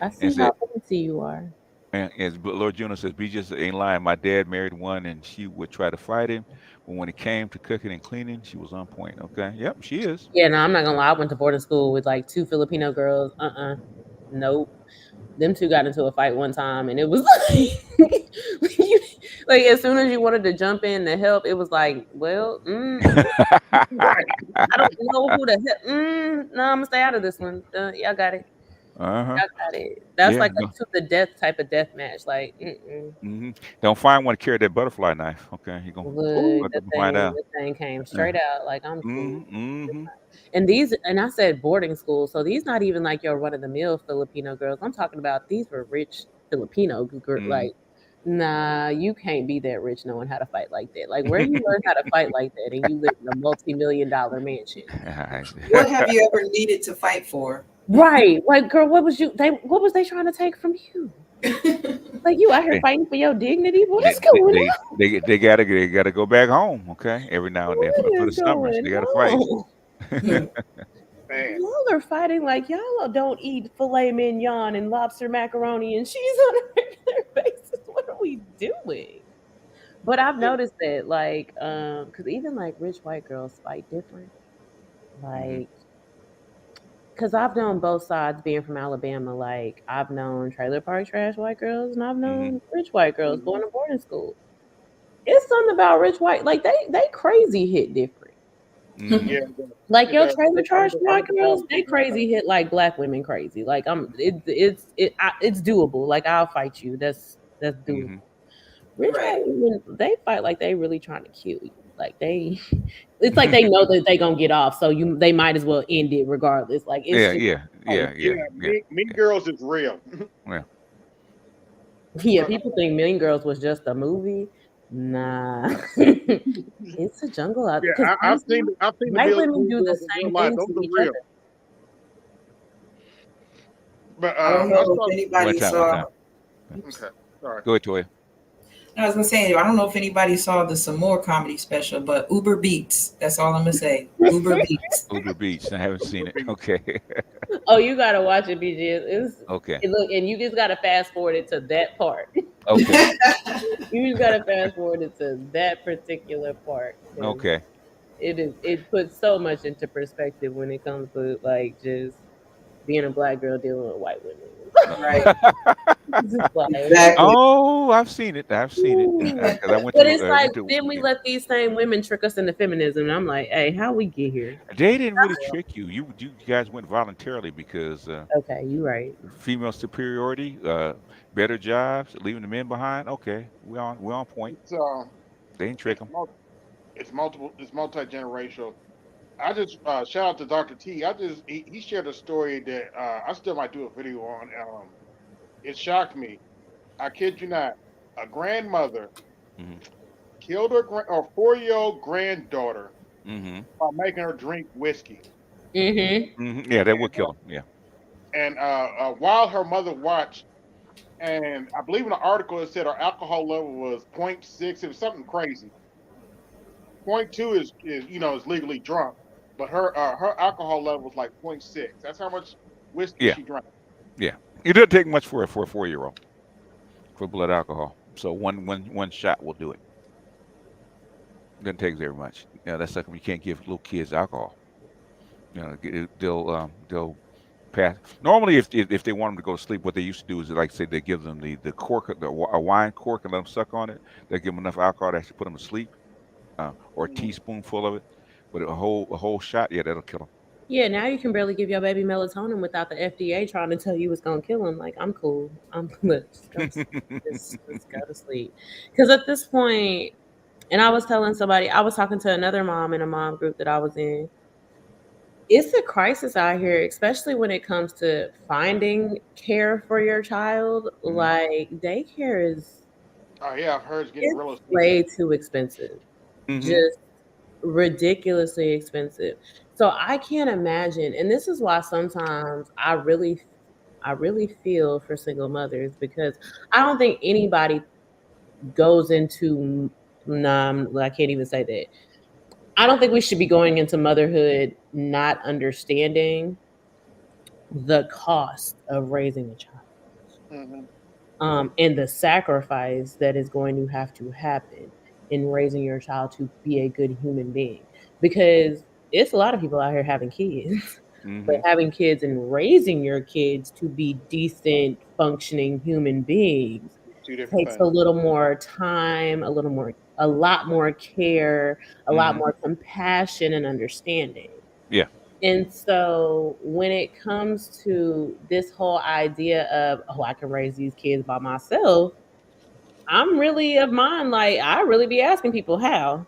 I see And how said, fancy you are. and as Lord Juno says, B just ain't lying. My dad married one, and she would try to fight him, but when it came to cooking and cleaning, she was on point. Okay, yep, she is. Yeah, no, I'm not gonna lie. I went to boarding school with like two Filipino girls. Nope. Them two got into a fight one time, and it was like as soon as you wanted to jump in to help, it was like, well, I don't know who the hell. No, I'm gonna stay out of this one. Y'all got it. Uh-huh. Y'all got it. That's Yeah. like a to the death type of death match. Like, Don't find one to carry that butterfly knife. Okay, you gonna look, fuck up and find out. the thing came Yeah. straight out. Like, I'm cool. Mm-hmm. And I said boarding school, so these not even like your run of the mill Filipino girls. I'm talking about these were rich Filipino girls. Mm-hmm. Like, nah, you can't be that rich knowing how to fight like that. Like, where you learn how to fight like that, and you live in a multi-million-dollar mansion. What have you ever needed to fight for? Right. Like, girl, what was they trying to take from you? Like, you out here fighting for your dignity? What is going on? They gotta go back home. Okay, every now and then for the summers, they gotta fight. Man. Y'all are fighting like y'all don't eat filet mignon and lobster macaroni and cheese on a regular basis. What are we doing? But I've noticed that, like, because even like rich white girls fight different. Like, because I've known both sides being from Alabama. Like, I've known trailer park trash white girls, and I've known rich white girls going to boarding school. It's something about rich white, like they crazy hit different. Yeah. Like your trailer trash white girls, they crazy hit like black women crazy. Like it's doable. Like I'll fight you. That's doable. Rich white women, they fight like they really trying to kill you. Like it's like they know that they gonna get off, so they might as well end it regardless. Like it's Mean Girls is real. Yeah, people think Mean Girls was just a movie. Nah, it's a jungle out there. Yeah, I've seen white women do the same thing Those to are each real. other. But I don't know if anybody saw. Okay, sorry. Go ahead, Toya. I was gonna say, I don't know if anybody saw the some more comedy special, but Uber Beats. That's all I'm gonna say. Uber Beats. Uber Beats. I haven't seen it. Okay. Oh, you gotta watch it, BG. It's Okay. Look, and you just gotta fast forward it to that part. Okay. You just gotta fast forward it to that particular part. Okay. It puts so much into perspective when it comes to like just being a black girl dealing with white women. Right. Just like, Exactly. Oh, I've seen it. I've seen it because I went but to it's like went to then we yeah. let these same women trick us into feminism. And I'm like, hey, how we get here? They didn't really trick you. You guys went voluntarily because Okay, you right. female superiority, better jobs, leaving the men behind. Okay, we're on point. It's uh, They didn't trick it's them. it's multiple, it's multi generational. I just shout out to Dr. T. He shared a story that I still might do a video on. It shocked me. I kid you not. A grandmother Hmm. killed her 4-year-old granddaughter Hmm. by making her drink whiskey. Mm-hmm. Hmm. Yeah, that would kill them. Yeah. And while her mother watched, and I believe in the article it said her alcohol level was zero point 0.6. It was something crazy. 0.2 is is legally drunk, but her alcohol level was like zero point 0.6. That's how much whiskey Yeah. she drank. Yeah. It doesn't take much for a 4-year-old for blood alcohol. So one shot will do it. Doesn't take very much. Yeah, that's like you can't give little kids alcohol. They'll pass. Normally, if they want them to go to sleep, what they used to do is like say they give them the cork, a wine cork, and let them suck on it. They give them enough alcohol to actually put them to sleep, or a Mm. teaspoonful of it. But a whole shot, yeah, that'll kill them. Yeah, now you can barely give your baby melatonin without the FDA trying to tell you it's gonna kill him. Like, I'm cool. Just go to sleep. Just go to sleep. Because at this point, and I was telling somebody, I was talking to another mom in a mom group that I was in. It's a crisis out here, especially when it comes to finding care for your child. Hmm. Like, daycare is Oh yeah, I've heard it's getting it's real expensive. way too expensive. Hmm. Just ridiculously expensive. So I can't imagine, and this is why sometimes I really feel for single mothers because I don't think anybody goes into I can't even say that. I don't think we should be going into motherhood not understanding the cost of raising a child. Hmm. And the sacrifice that is going to have to happen in raising your child to be a good human being. Because it's a lot of people out here having kids, but Hmm. having kids and raising your kids to be decent, functioning human beings Two different takes a things. little more time, a lot more care, a lot Hmm. more compassion and understanding. Yeah. And so when it comes to this whole idea of, oh, I can raise these kids by myself, I'm really of mine. Like, I really be asking people how.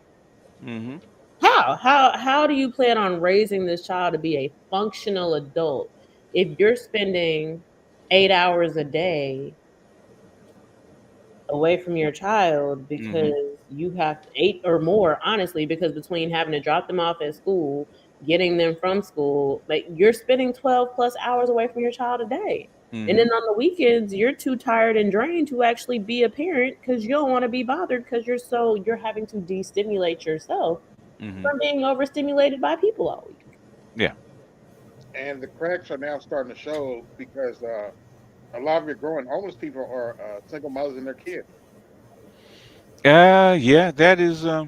Hmm. How do you plan on raising this child to be a functional adult if you're spending 8 hours a day away from your child because Hmm. you have 8 or more, honestly, because between having to drop them off at school, getting them from school, like you're spending 12 plus hours away from your child a day. And then Hmm. on the weekends, you're too tired and drained to actually be a parent because you don't want to be bothered because you're having to destimulate yourself Hmm. from being overstimulated by people all week. Yeah. And the cracks are now starting to show because a lot of your growing homeless people are single mothers and their kids. Yeah. That is. Yeah.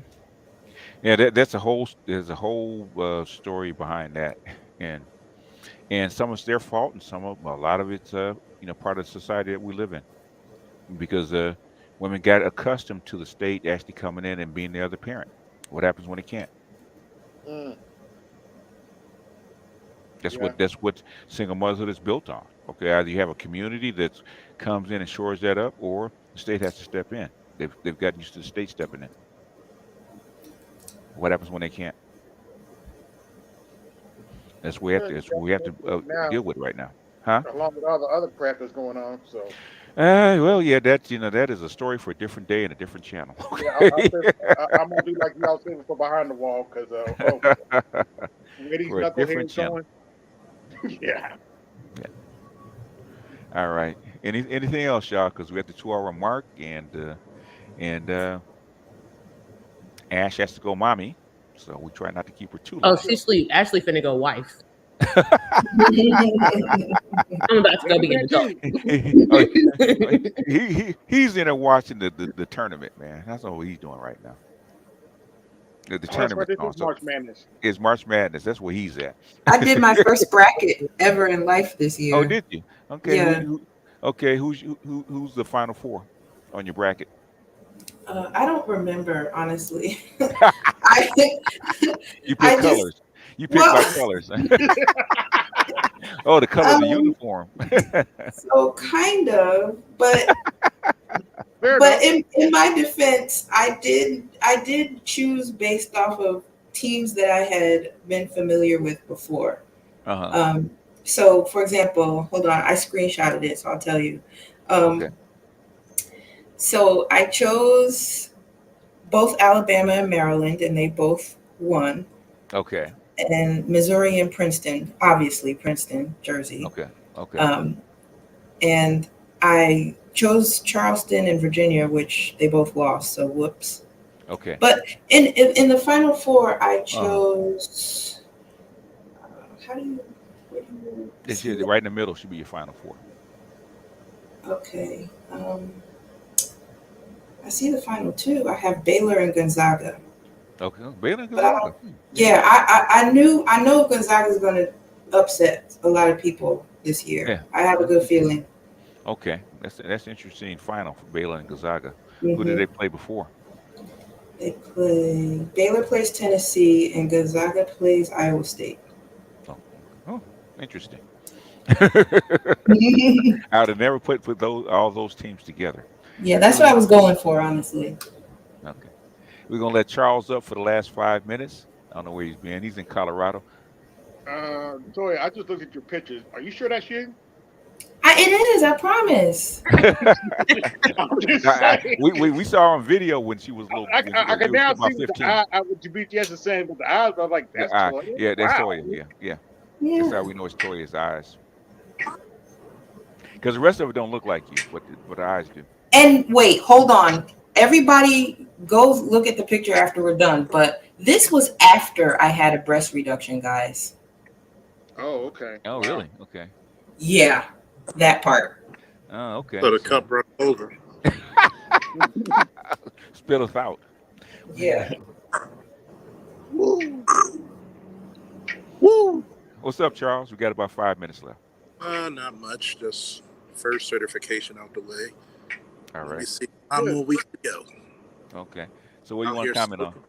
That's a whole. There's a whole story behind that, and some of it's their fault, and a lot of it's part of the society that we live in, because women got accustomed to the state actually coming in and being the other parent. What happens when they can't? Mm, That's yeah. what single motherhood is built on. Okay, either you have a community that comes in and shores that up, or the state has to step in. They've gotten used to the state stepping in. What happens when they can't? That's what we have to Now, deal with right now, huh? along with all the other crap that's going on. So Well, yeah, that is a story for a different day and a different channel. yeah, Okay, I'm gonna do like y'all said for behind the wall because oh, where these for a different knuckleheads channel. going? Yeah. Yeah. All right. Anything else, y'all? Because we're at the 2 hour mark, and Ash has to go mommy, so we try not to keep her too Oh, long. she sleep. Ashley finna go wife. I'm about to go be an adult. Oh, he's in there watching the tournament, man. That's all he's doing right now. The Oh, that's right. tournament's This on. is So March Madness. it's March Madness. That's where he's at. I did my first bracket ever in life this Oh, year. did you? Okay. Yeah. Okay. Who's the final four on your bracket? I don't remember, honestly. I You pick I just colors. You pick by well, colors. Oh, the color of the um, uniform. so kind of, Fair but enough. in my defense, I did choose based off of teams that I had been familiar with before. Uh-huh. Um, so for example, hold on, I screenshotted it, so I'll tell you. Okay. Um, so I chose both Alabama and Maryland, and they both won. Okay. And Missouri and Princeton, obviously Princeton, Jersey. Okay. Okay. Um, and I chose Charleston and Virginia, which they both lost. So whoops. Okay. But in the final four, I Uh-huh. chose. How do you? Where do you It's see that? right in the middle should be your final four. Okay. I see the final two. I have Baylor and Gonzaga. Okay. Baylor and But I Gonzaga. don't. Yeah. Yeah, I know Gonzaga is going to upset a lot of people this year. Yeah. I have a good feeling. Okay. That's interesting final for Baylor and Gonzaga. Who did Hmm they play before? They play. Baylor plays Tennessee, and Gonzaga plays Iowa State. Oh, okay. Oh, interesting. Yeah, I would have never put all those teams together. that's So what I was going for, honestly. okay. We're gonna let Charles up for the last 5 minutes. I don't know where he's been. He's in Colorado. Toy, I just looked at your pictures. Are you sure that's you? It is. I promise. I'm just saying. we saw her on video when she was little. I, When I, I she can was now about see what the 15. eye, what your BTS is saying, but the eyes, I was like, The that's eye. Toy. Yeah, that's Wow. Toya. Yeah, yeah. That's Yeah. how we know it's Toya's eyes. Because the rest of it don't look like you, but the eyes do. And wait, hold on. Everybody, go look at the picture after we're done. But this was after I had a breast reduction, guys. Oh, okay. Oh, Wow. really? Okay. Yeah, that part. Oh, okay. So the So cup run over. spill us out. Yeah. Woo. Woo. What's up, Charles? We got about 5 minutes left. Not much. Just first certification out the way. All Let me right. see how more weeks to go. Okay. So what do you Out want here to comment on? smoking.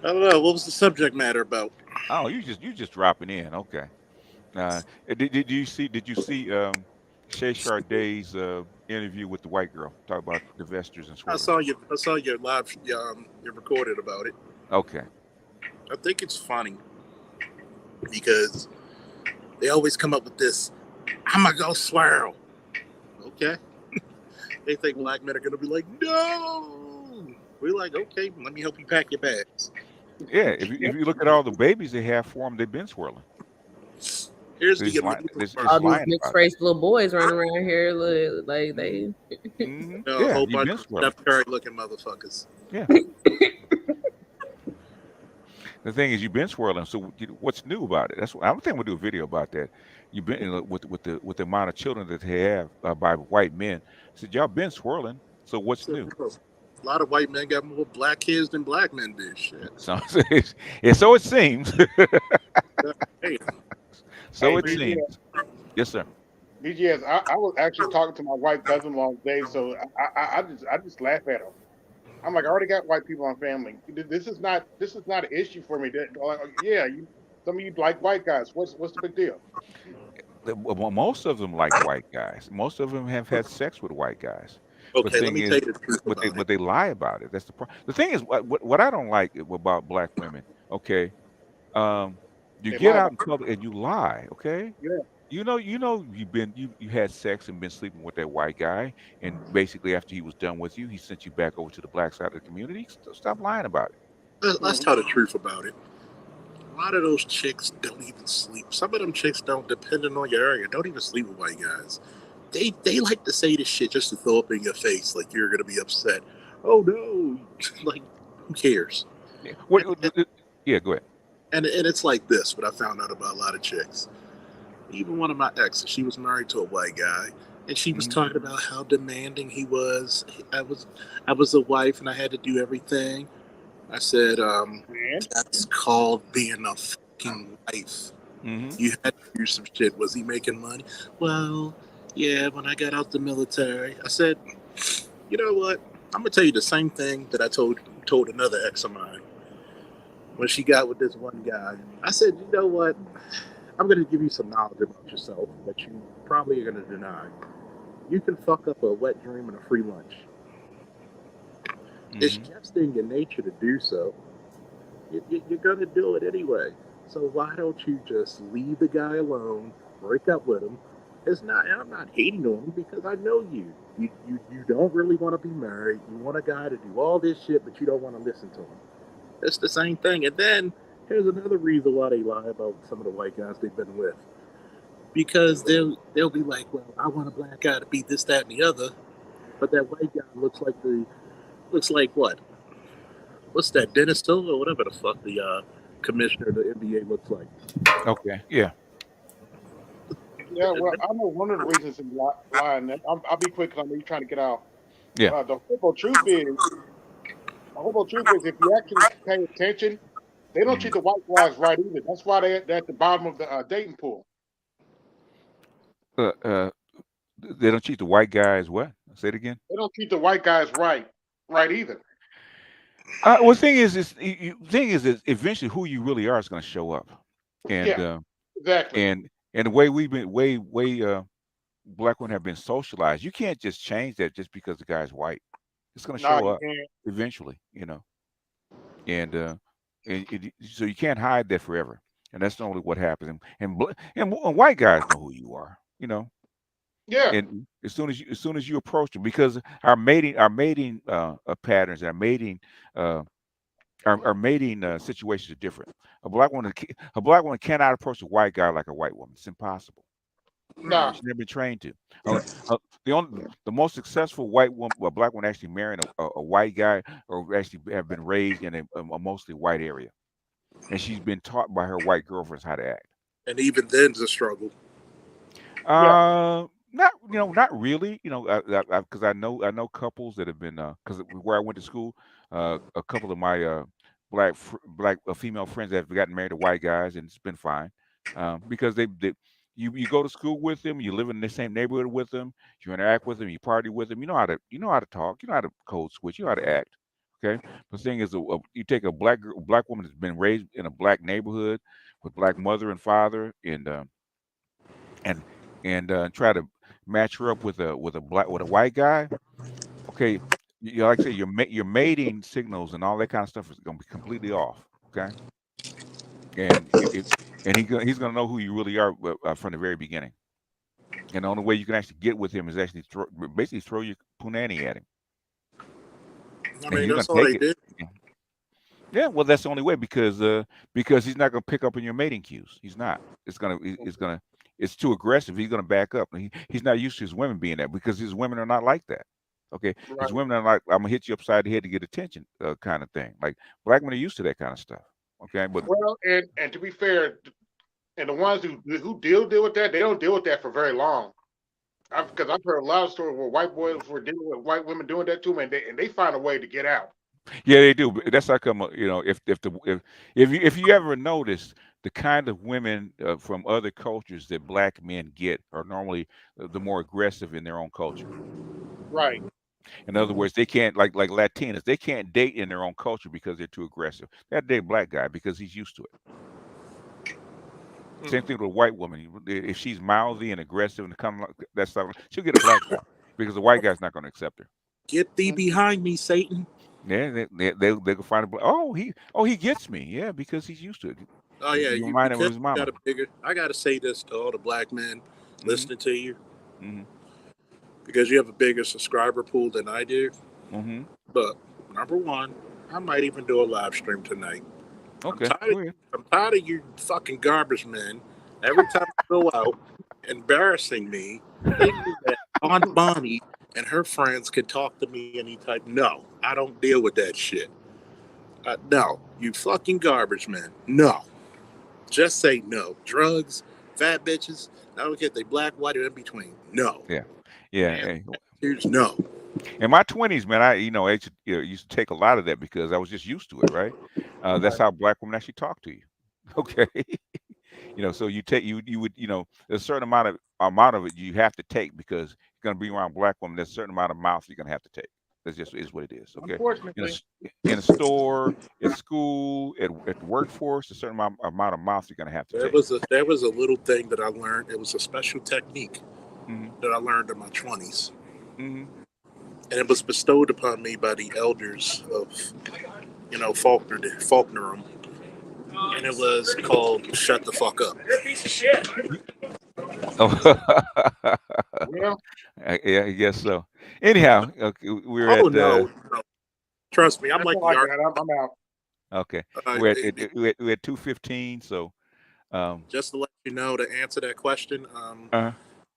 I don't know. What was the subject matter about? Oh, you just dropping in. Okay. Did you see Shay Shardae's interview with the white girl? Talk about divestors and I swindlers. saw your live you recorded about it. Okay. I think it's funny because they always come up with this, I'm gonna go swirl. Okay. They think black men are gonna be like, no. We're like, okay, let me help you pack your bags. Yeah. If you look at all the babies they have for them, they've been swirling. Here's They're the just lying. amusing They're just part. All these lying mixed about it. race little boys running around here, like they. Hmm A Yeah, whole you've bunch been of swirling. Steph Curry looking motherfuckers. Yeah. The thing is, you've been swirling. So what's new about it? That's what I think we'll do a video about that. You've been with the amount of children that they have by white men. I said y'all been swirling. So what's So, new? a lot of white men got more black kids than black men did. Shit. So, yeah, so it seems. Hey, So Hey, it BGS, seems. Yes, sir. BGS, I was actually talking to my white cousin-in-law today, so I just laugh at him. I'm like, I already got white people on family. This is not an issue for me. Like, yeah, some of you like white guys. What's the big deal? Well, most of them like white guys. Most of them have had sex with white guys. But the okay, let thing me tell is, you the truth but they about it. but they lie about it. That's the problem. The thing is, what I don't like about black women. Okay, you They get lie out about in public and you lie. Okay, it. Yeah. you know you had sex and been sleeping with that white guy, and basically after he was done with you, he sent you back over to the black side of the community. Stop lying about it. Let's Mhm. tell the truth about it. A lot of those chicks don't even sleep. Some of them chicks don't, depending on your area, don't even sleep with white guys. They like to say this shit just to throw up in your face, like you're gonna be upset. Oh no, like who cares? Yeah. And, and, Yeah, go ahead. and it's like this. What I found out about a lot of chicks. Even one of my exes, she was married to a white guy, and she was Hmm talking about how demanding he was. I was a wife, and I had to do everything. I said, And that's called being a fucking wife. Mm-hmm. You had to do some shit. Was he making money? Well, yeah, when I got out the military. I said, you know what? I'm gonna tell you the same thing that I told another ex of mine when she got with this one guy. I said, you know what? I'm gonna give you some knowledge about yourself that you probably are gonna deny. You can fuck up a wet dream and a free lunch. It's Mm-hmm. just in your nature to do so. You're gonna do it anyway. So why don't you just leave the guy alone, break up with him? It's not. I'm not hating on him because I know you. You don't really want to be married. You want a guy to do all this shit, but you don't want to listen to him. It's the same thing. And then here's another reason why they lie about some of the white guys they've been with. Because they'll be like, well, I want a black guy to be this, that, and the other, but that white guy looks like what? What's that, Dennis Silver or whatever the fuck the commissioner of the NBA looks like. Okay. Yeah. yeah, well, I know one of the reasons in lying. I'll be quick because I know you're trying to get out. Yeah. The horrible truth is, if you actually pay attention, they don't treat the white guys right either. That's why they're at the bottom of the dating pool. Uh, uh, they don't treat the white guys what? Say it again. They don't treat the white guys right either. Well, thing is that eventually who you really are is going to show up, and Yeah, exactly. and the way we've been black women have been socialized. You can't just change that just because the guy's white. It's going to Nah, show you up can't. eventually, and so you can't hide that forever. And that's normally what happens. And white guys know who you are, Yeah, and as soon as you approach them, because our mating patterns, uh, our mating situations are different. A black woman cannot approach a white guy like a white woman. It's impossible. nah, She's never been trained to. Uh, the most successful white woman, well, black woman actually marrying a white guy, or actually have been raised in a mostly white area, and she's been taught by her white girlfriends how to act. And even then's a struggle. yeah, Not really. Because I know couples that have been because where I went to school, a couple of my black female friends that have gotten married to white guys, and it's been fine, because you go to school with them, you live in the same neighborhood with them, you interact with them, you party with them, you know how to talk, you know how to code switch, you know how to act. Okay, the thing is, you take a black woman that's been raised in a black neighborhood with black mother and father, and try to match her up with a white guy. Okay, like I say, your mating signals and all that kind of stuff is going to be completely off. Okay, and he's going to know who you really are from the very beginning. And the only way you can actually get with him is actually basically throw your punani at him, I and mean, he's going that's to all take they it. did. Yeah, well, that's the only way, because he's not going to pick up on your mating cues. He's not. It's too aggressive. He's going to back up. He's not used to his women being that, because his women are not like that. Okay, his right. women are like, I'm gonna hit you upside the head to get attention, kind of thing. Like black men are used to that kind of stuff. Okay, but Well, and to be fair, and the ones who deal with that, they don't deal with that for very long. Because I've heard a lot of stories where white boys were dealing with white women doing that to them, and they find a way to get out. yeah, they do. But that's how come. If you ever notice, the kind of women from other cultures that black men get are normally the more aggressive in their own culture. Right. In other words, they can't, like Latinas. They can't date in their own culture because they're too aggressive. They have to date a black guy because he's used to it. Same thing with a white woman. If she's mouthy and aggressive and kind of like that stuff, she'll get a black guy because the white guy's not going to accept her. Get thee behind me, Satan. Yeah, they can find a black. Oh, he gets me. Yeah, because he's used to it. Oh yeah, You you remind him of because his you mama. got a bigger. I gotta say this to all the black men Hmm. listening to you, Hmm. because you have a bigger subscriber pool than I do. Hmm. But number one, I might even do a live stream tonight. I'm Okay, tired. go ahead. I'm tired of you fucking garbage men. Every time I go out, embarrassing me, thinking that Aunt Bonnie and her friends can talk to me anytime. No, I don't deal with that shit. No, you fucking garbage men. No, just say no. Drugs, fat bitches. I don't care if they black, white, or in between. No. Yeah, yeah. And Hey, here's no. In my 20s, man, I used to take a lot of that because I was just used to it, right? That's how black women actually talk to you. Okay. So you would, there's a certain amount of it you have to take because you're gonna be around black women. There's a certain amount of mouth you're gonna have to take. That's just is what it is. Okay. In a, Unfortunately, s- in a store, at school, at the workforce, a certain amount of mouth you're gonna have to take. There was a little thing that I learned. It was a special technique Hmm. that I learned in my 20s, Hmm. and it was bestowed upon me by the elders of Faulkner, and it was called "Shut the fuck up." Oh, yeah, yeah, I guess so. Anyhow, okay, we're Oh at no, no. Trust me, I'm that's like all I the got. art. I'm out. okay. Uh, We're at, it- it- we're at 2:15. So, um, just to let you know, to answer that question, uh,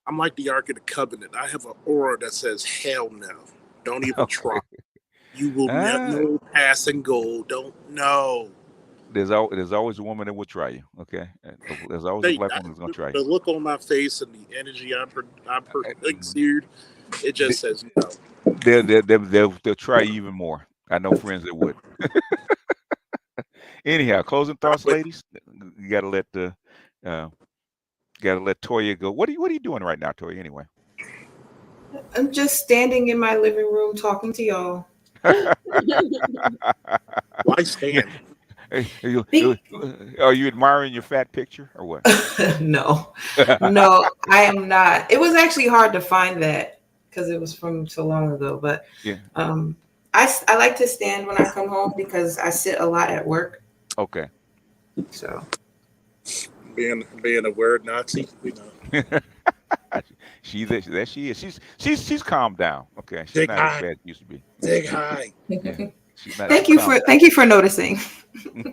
I'm like the Ark of the Covenant. I have an aura that says, "Hell no, don't even try. okay. You will never Uh, no pass and go. Don't know." there's always a woman that will try you. Okay. There's always a They, black I, woman that's gonna try you. the look on my face and the energy I'm exude, it just says no. They'll try you even more. I know friends that would. Anyhow, closing Not thoughts, with ladies. You uh, gotta let Toya go. What are you doing right now, Toya? Anyway. I'm just standing in my living room talking to y'all. why stand. Be- Are you admiring your fat picture or what? no, no, I am not. It was actually hard to find that because it was from so long ago. But Yeah. um, I like to stand when I come home because I sit a lot at work. Okay. So Being a word Nazi, There she is. She's calmed down. Okay. She's dig not as high, bad as she used to be. dig high. Yeah. She's calmed thank you for noticing. down.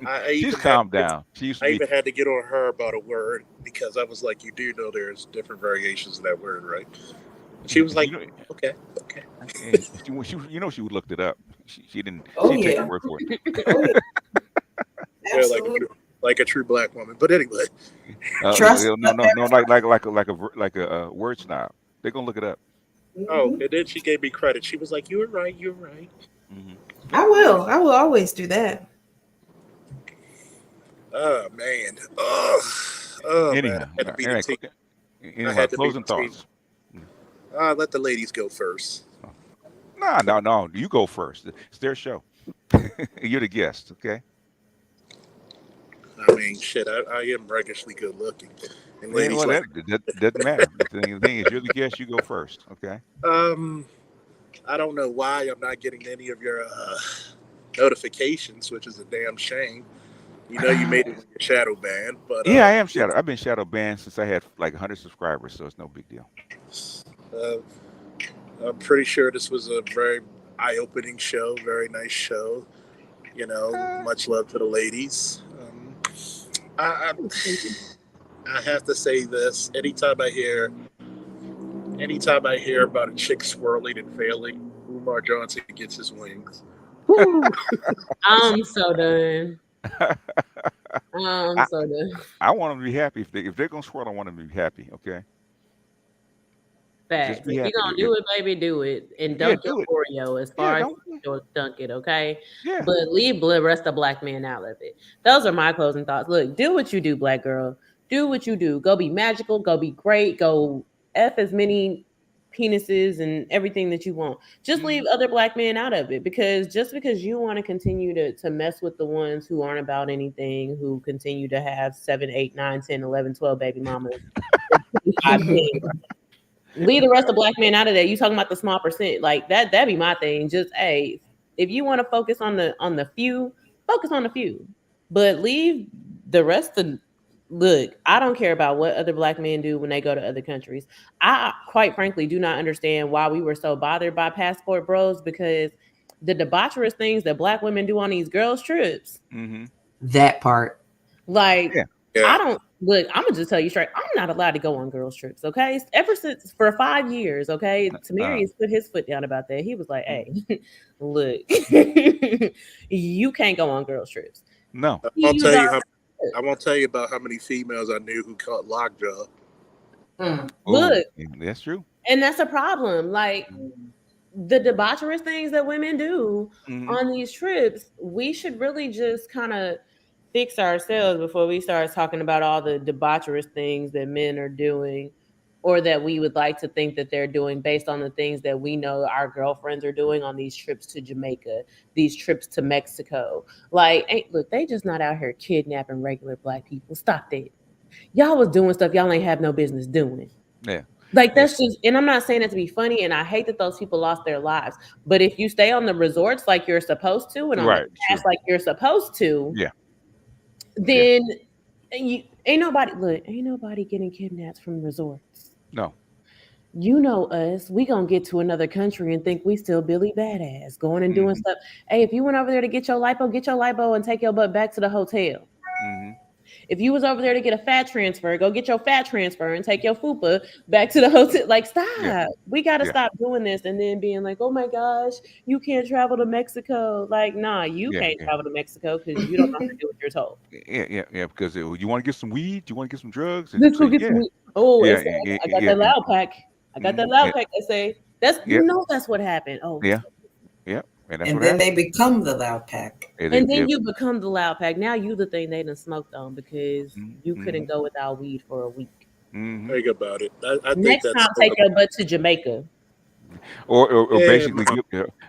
I She's even had calmed down. She used to I be. even had to get on her about a word because I was like, you do know there's different variations of that word, right? And she was You like, know, okay, okay. yeah, she looked it up. She Oh didn't take yeah, your word for oh yeah, Yeah, absolutely. like a true black woman. But anyway, it. Trust. No, like a word snob. They're gonna look it up. oh, Mhm. and then she gave me credit. She was like, you were right, you were right. Hmm. I will. I will always do that. Oh man, oh man, Anyhow, I had to be the anyway, team. I anyhow, had to be the closing team. thoughts. Let the ladies go first. No, no, no. You go first. It's their show. You're the guest. Okay. I mean, shit, I am rakishly good looking, and Yeah, ladies well, like, that doesn't matter. The thing is, you're the guest. You go first. Okay. um, I don't know why I'm not getting any of your notifications, which is a damn shame. You know, you made it with your shadow ban, but Yeah, I am shadow. I've been shadow banned since I had like 100 subscribers, so it's no big deal. uh, I'm pretty sure this was a very eye-opening show, very nice show. You know, Uh, much love to the ladies. I, I I have to say this: anytime I hear about a chick swirling and failing, Umar Johnson gets his wings. Whew, I'm so done. I'm I so done. I want them to be happy. If they're gonna swirl, I want them to be happy. Okay. Just Facts. be If you're happy. gonna do it, baby, do it. And Yeah, dunk your do it. Oreo as Yeah, far as don't. you dunk it, okay? Yeah. But leave the rest of black men out of it. Those are my closing thoughts. Look, do what you do, black girl. Do what you do. Go be magical, go be great, go F as many penises and everything that you want. Just leave Hmm. other black men out of it because just because you want to continue to mess with the ones who aren't about anything, who continue to have 7, 8, 9, 10, 11, 12 baby mamas, 25 kids, leave the rest of black men out of that. You talking about the small percent, like that'd be my thing. Just hey, if you want to focus on the few, focus on the few, but leave the rest of. Look, I don't care about what other black men do when they go to other countries. I quite frankly do not understand why we were so bothered by passport bros because the debaucherous things that black women do on these girls trips, Hmm. That part. like, Yeah. I Yeah, don't look. I'm gonna just tell you straight. I'm not allowed to go on girls' trips. Okay, ever since for 5 years. Okay, Uh, Tamarius put his foot down about that. He was like, mm, "Hey, look, you can't go on girls' trips. no. I won't You tell you darn how. good. I won't tell you about how many females I knew who caught lockjaw. Mm. Oh, Look, that's true. and that's a problem. Like, the debaucherous things that women do Mhm. on these trips, we should really just kind of fix ourselves before we start talking about all the debaucherous things that men are doing or that we would like to think that they're doing based on the things that we know our girlfriends are doing on these trips to Jamaica, these trips to Mexico. Like, look, they just not out here kidnapping regular black people. Stop that. Y'all was doing stuff y'all ain't have no business doing. Yeah. Like Yeah. that's just, and I'm not saying it to be funny, and I hate that those people lost their lives. But if you stay on the resorts like you're supposed to, and on the Right. True. cash like you're supposed to, Yeah. Yeah. then you ain't nobody getting kidnapped from resorts. No. You know us, we gonna get to another country and think we still Billy Badass going and doing Mhm. stuff. Hey, if you went over there to get your lipo and take your butt back to the hotel. Mhm. If you was over there to get a fat transfer, go get your fat transfer and take your fupa back to the hotel. Like, Yeah. stop. We got to Yeah. stop doing this and then being like, oh my gosh, you can't travel to Mexico. Like, nah, you Yeah. can't Yeah. travel to Mexico because you don't know how to do what you're told. Yeah. Yeah. Yeah. Because you want to get some weed, you want to get some drugs, and Let's go say, get some. yeah, Oh, yeah, it's, yeah, I got yeah, that yeah. loud pack. I got that Yeah. loud pack. They say that's Yeah. that's what happened. Oh, let's Yeah. go. Yeah. And that's And what then happened. they become the loud pack. Yeah, And then you become the loud pack. Now you the thing they done smoked on because you couldn't Mhm. go without weed for a week. Mhm. Think about it. I think Next that's time, take your butt to Jamaica. Or yeah, basically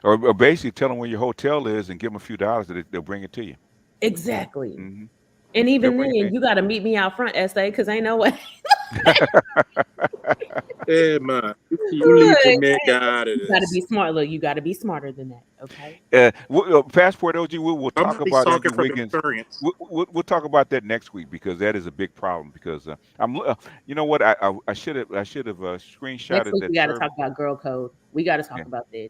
or basically tell them where your hotel is and give them a few dollars that they'll bring it to you. Exactly. Mhm. And They'll even bring it to then, you got to meet me out front, SA, because ain't no way. yeah, man. You leave Look, Jamaica out of you got to be this. smart. Look, you got to be smarter than that. Okay. Passport OG, we'll talk Somebody's about talking Andrew from Wiggins. experience. We'll talk about that next week because that is a big problem. Because you know what, I should have Next screenshotted week, that we got to survey. talk about girl code. We got to talk Yeah. about that.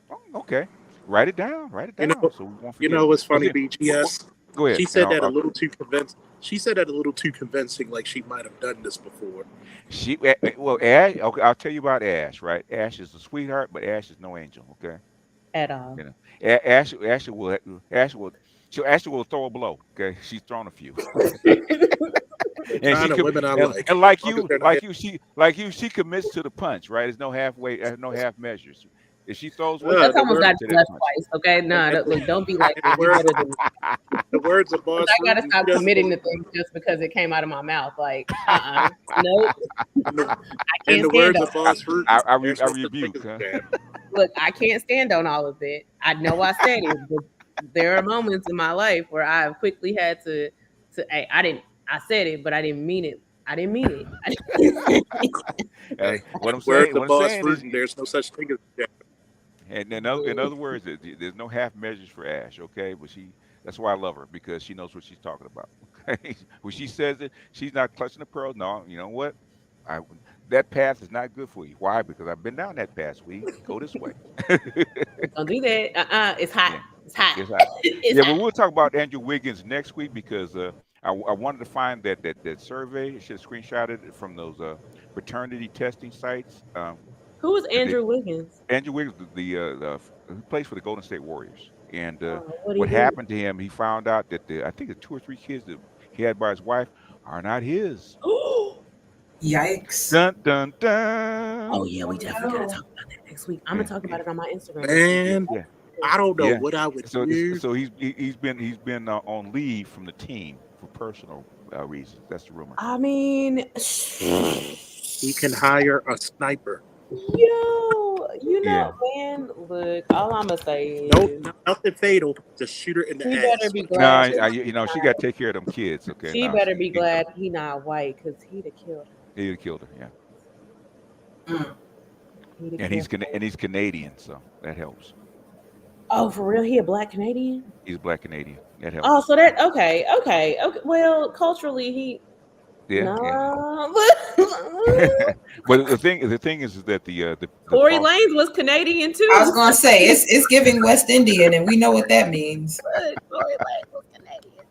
Oh, okay. Write it down. Write it You know, down so we won't you forget know it. what's But funny, yeah, BGS? go ahead. She And said that a little too convinced. She said that a little too convincing, like she might have done this before. well, Ash. Okay, I'll tell you about Ash. Right, Ash is a sweetheart, but Ash is no angel. Okay, At all. you know, Ashley will throw a blow. Okay, she's thrown a few. The And she kind of could, women I and, like. and As long as they're not. she commits to the punch, right? There's no halfway, no half measures. If she throws one, she That's The almost word got commits to you that left punch. twice. Okay. Nah, and, look, don't be like and the that. You words better than the words of because Boss I got to Rudy. stop She doesn't committing believe. to things just because it came out of my mouth. Like, nope. In the, I in can't the stand words on of Boss that. Rudy, there's I no such thing rebuke, as huh? a jab. Look, I can't stand on all of that. I know I said it, but there are moments in my life where I have quickly had hey, I said it, but I didn't mean it. I didn't mean it. Hey, What in the words of I'm Boss saying is, Rudy, there's no such thing as a jab. and in other words, there's no half measures for Ash. Okay, but that's why I love her because she knows what she's talking about. Okay, when she says it, she's not clutching the pearls. No, you know what? I that path is not good for you. Why? Because I've been down that path. We go this way. Don't do that. It's hot. Yeah. It's hot. Yes, I. It's Yeah, hot. well, we'll talk about Andrew Wiggins next week because I wanted to find that survey. I should have screenshotted it from those paternity testing sites. Who was And Andrew Wiggins? Andrew Wiggins, who plays for the Golden State Warriors, and What he what do? happened to him? He found out that I think the 2 or 3 kids that he had by his wife are not his. Yikes. Dun dun Oh dun. yeah, we definitely gotta talk about that next week. I'm Yeah, gonna talk yeah, about it on my Instagram next week. yeah, Man, yeah. I don't know Yeah. what I would So do. he's been on leave from the team for personal reasons. That's the rumor. I mean, He can hire a sniper. you know, Yeah. man. Look, all I'm gonna say Nope, is nothing fatal. Just shoot her in the he better ass be with a No, glad. she got to take care of them kids. Okay, She no, better be he glad he not white because he'd have killed her. he killed her. Yeah, Mm. He'd have and killed her. he's Canadian, so that helps. Oh, for real? He a black Canadian? He's Black Canadian. That Oh, helps. so that okay. Well, culturally, he Yeah, yeah. no. But the thing is that the Tory false. Lanez was Canadian I was too. gonna say it's giving West Indian, and we know what that means. Tory Lanez was Canadian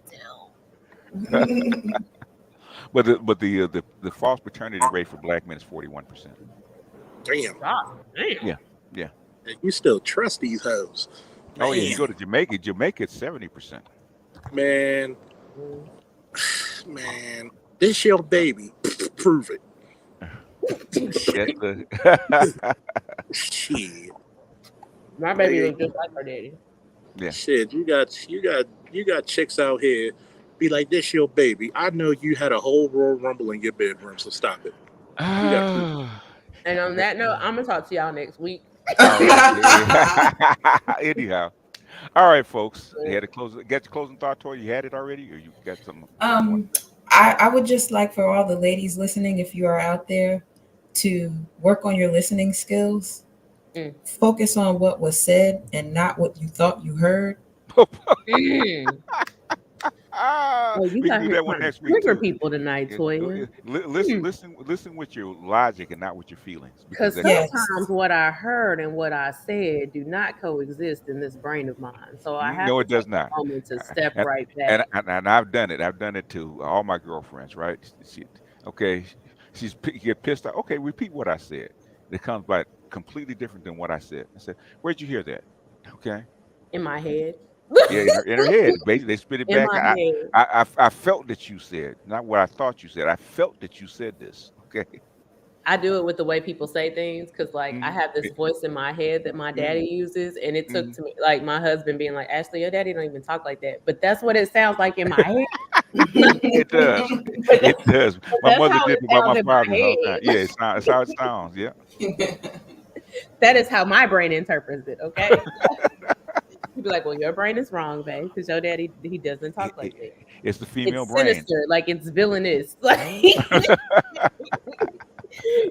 too. But the false paternity rate for black men is 41%. damn. God damn. Yeah, yeah. And you still trust these hoes. Oh yeah, you Man, go to Jamaica. Jamaica it's 70%. man, man. This your baby. Prove it. That's the Shit. My Hey, baby hey, look just like her daddy. Yeah. shit, you got chicks out here be like, this your baby. I know you had a whole Royal Rumble in your bedroom, so stop it. You got proof. Ah, And on that- that note, I'm gonna talk to y'all next week. all right. Yeah. Anyhow. All right, folks. You had to close. Get your closing thought, Toy. You had it already, or you got something you want um, to say? I would just like for all the ladies listening, if you are out there, to work on your listening skills. Mm. Focus on what was said and not what you thought you heard. Mm. Ah, Oh, you we can got do here that one trying to next week trigger too. people tonight, Toya. Listen, listen with your logic and not with your feelings, because Because that's Yes. sometimes what I heard and what I said do not coexist in this brain of mine. So I have no, to it does take not. a moment to step And, right back. and I've done it. I've done it to all my girlfriends. Right? Okay, get pissed off. Okay, repeat what I said. It comes back completely different than what I said. I said, "Where'd you hear that?" Okay. In my head. Yeah, in her head. Basically, they spit it In back. my head. I felt that you said, not what I thought you said. I felt that you said this. Okay. I do it with the way people say things because, like, I Hmm. have this voice in my head that my Hmm. daddy uses, and it took Hmm. to me, like, my husband being like, "Ashley, your daddy don't even talk like that," but that's what it sounds like in my head. It does. but, It does. but My that's mother how did it it about sounds my in father my the whole time. head. Yeah, it's how it sounds. Yeah. That is how my brain interprets it. Okay, you'd be like, "Well, your brain is wrong, babe, because your daddy he doesn't It, talk like it, that. it's the female It's brain. sinister, like it's villainous, like."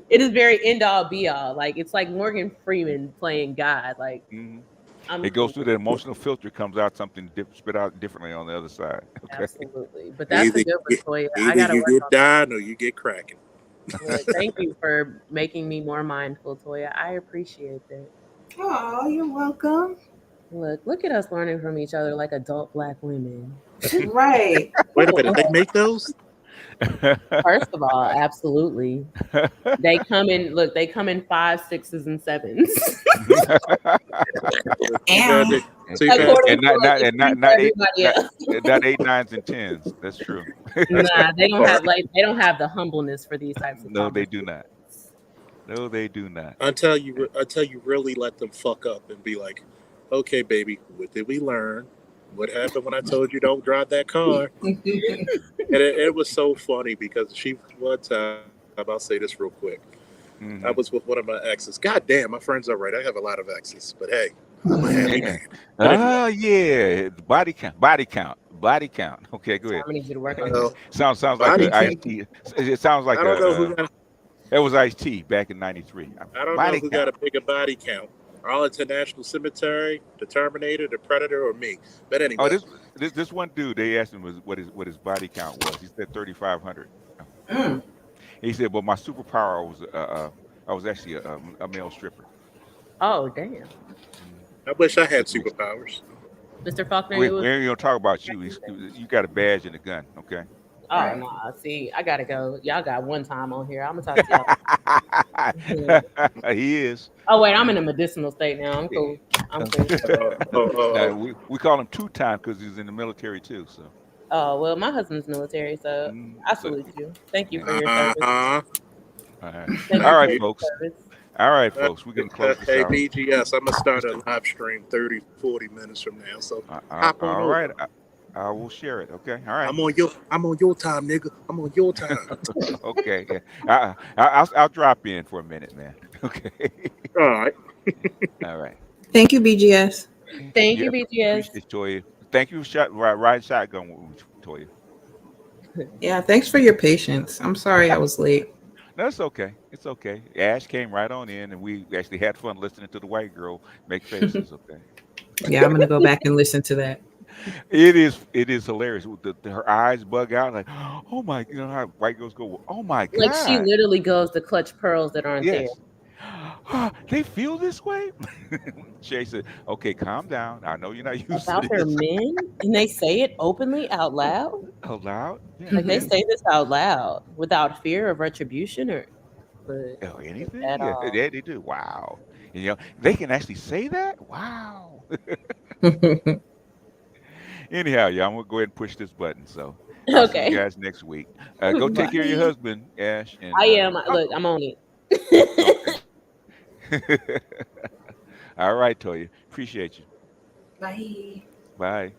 It is very end all be all. Like it's like Morgan Freeman playing God. Like Hmm. I'm It goes through the convinced. emotional filter, comes out something spit out differently on the other side. Okay. Absolutely. But that's a Either good one, Toya. I either gotta you work get on dying or you get cracking. that. Look, thank you for making me more mindful, Toya. I appreciate that. Oh, you're welcome. Look at us learning from each other like adult black women. Right. Wait a minute, they make those? First of all, absolutely. They come in fives, sixes, and sevens. Too bad And too bad. According and to like the streets not eight, everybody not, else. not eight, nines, and tens. That's true. That's Nah, hard. they don't have the humbleness for these types of No, they do conversations. not. No, they do not. Until you really let them fuck up and be like, okay, baby, what did we learn? What happened when I told you don't drive that car? And it was so funny because one time, I'll say this real quick. I was with Hmm. one of my exes. God damn, my friends are right. I have a lot of exes, but hey, I'm a happy man. Yeah. But anyway, Yeah. Body count. Body count. Body count. Okay, go So I'm ahead. gonna need you to work on well, that. Sounds like body a count. iced tea. It sounds like I don't know who got. that was iced tea back in '93. I don't know Body who got count. a bigger body count. Arlington National Cemetery, the Terminator, the Predator, or me. But Oh, anyway, this one dude. They asked him what his body count was. He said 3,500. mm, He said, "But my superpower was I was actually a male stripper." Oh damn. Mhm. I wish I had That's what he said. superpowers. Mr. Faulkner, We, it was we ain't gonna talk about you. You got a badge and a gun. Okay. oh right. no, see, I gotta go. Y'all got one time on here. I'm gonna talk to y'all. Mhm. He is. Oh wait, I'm in a medicinal state now. I'm Yeah. cool. I'm cool. Now Oh, we call him two time because he's in the military too. So, Oh well, my husband's military, so I so salute you. Thank you yeah. for your service. uh-huh. All right, Thank all you for right, your Hey, folks. service. All right, folks. We're gonna close this hey, out. BGS, I'm going to start Mister. a live stream 30, 40 minutes from now. So hop on All over. right. I will share it. Okay. All right. I'm on your time, nigga. I'm on your time. Okay. Yeah. I'll drop in for a minute, man. Okay. All right. All right. Thank you, BGS. Thank Yeah. you, BGS. Appreciate Toya. Thank you, riding shotgun with Toya. Yeah, thanks for your patience. I'm sorry I was late. No, it's okay. It's okay. Ash came right on in, and we actually had fun listening to the white girl make faces. Okay. Yeah, I'm gonna go back and listen to that. It is hilarious. Her eyes bug out like, oh my, how white girls go, oh my Like she god, literally goes to clutch pearls that aren't there. yes, they feel this way. Shay said, okay, calm down. I know you're not used to About their this. men, and they say it openly out loud. Allowed, yeah, Like they yeah, say this out loud without fear of retribution or but or anything, at yeah, all. yeah, they do. Wow, they can actually say that. Wow. Anyhow, yeah, I'm gonna go ahead and push this button. So I'll see you Okay. guys next week. Go take care of your Bye. husband, Ash, and I am. oh, Look, I'm on it. okay. All right, Toya. Appreciate you. Bye. Bye.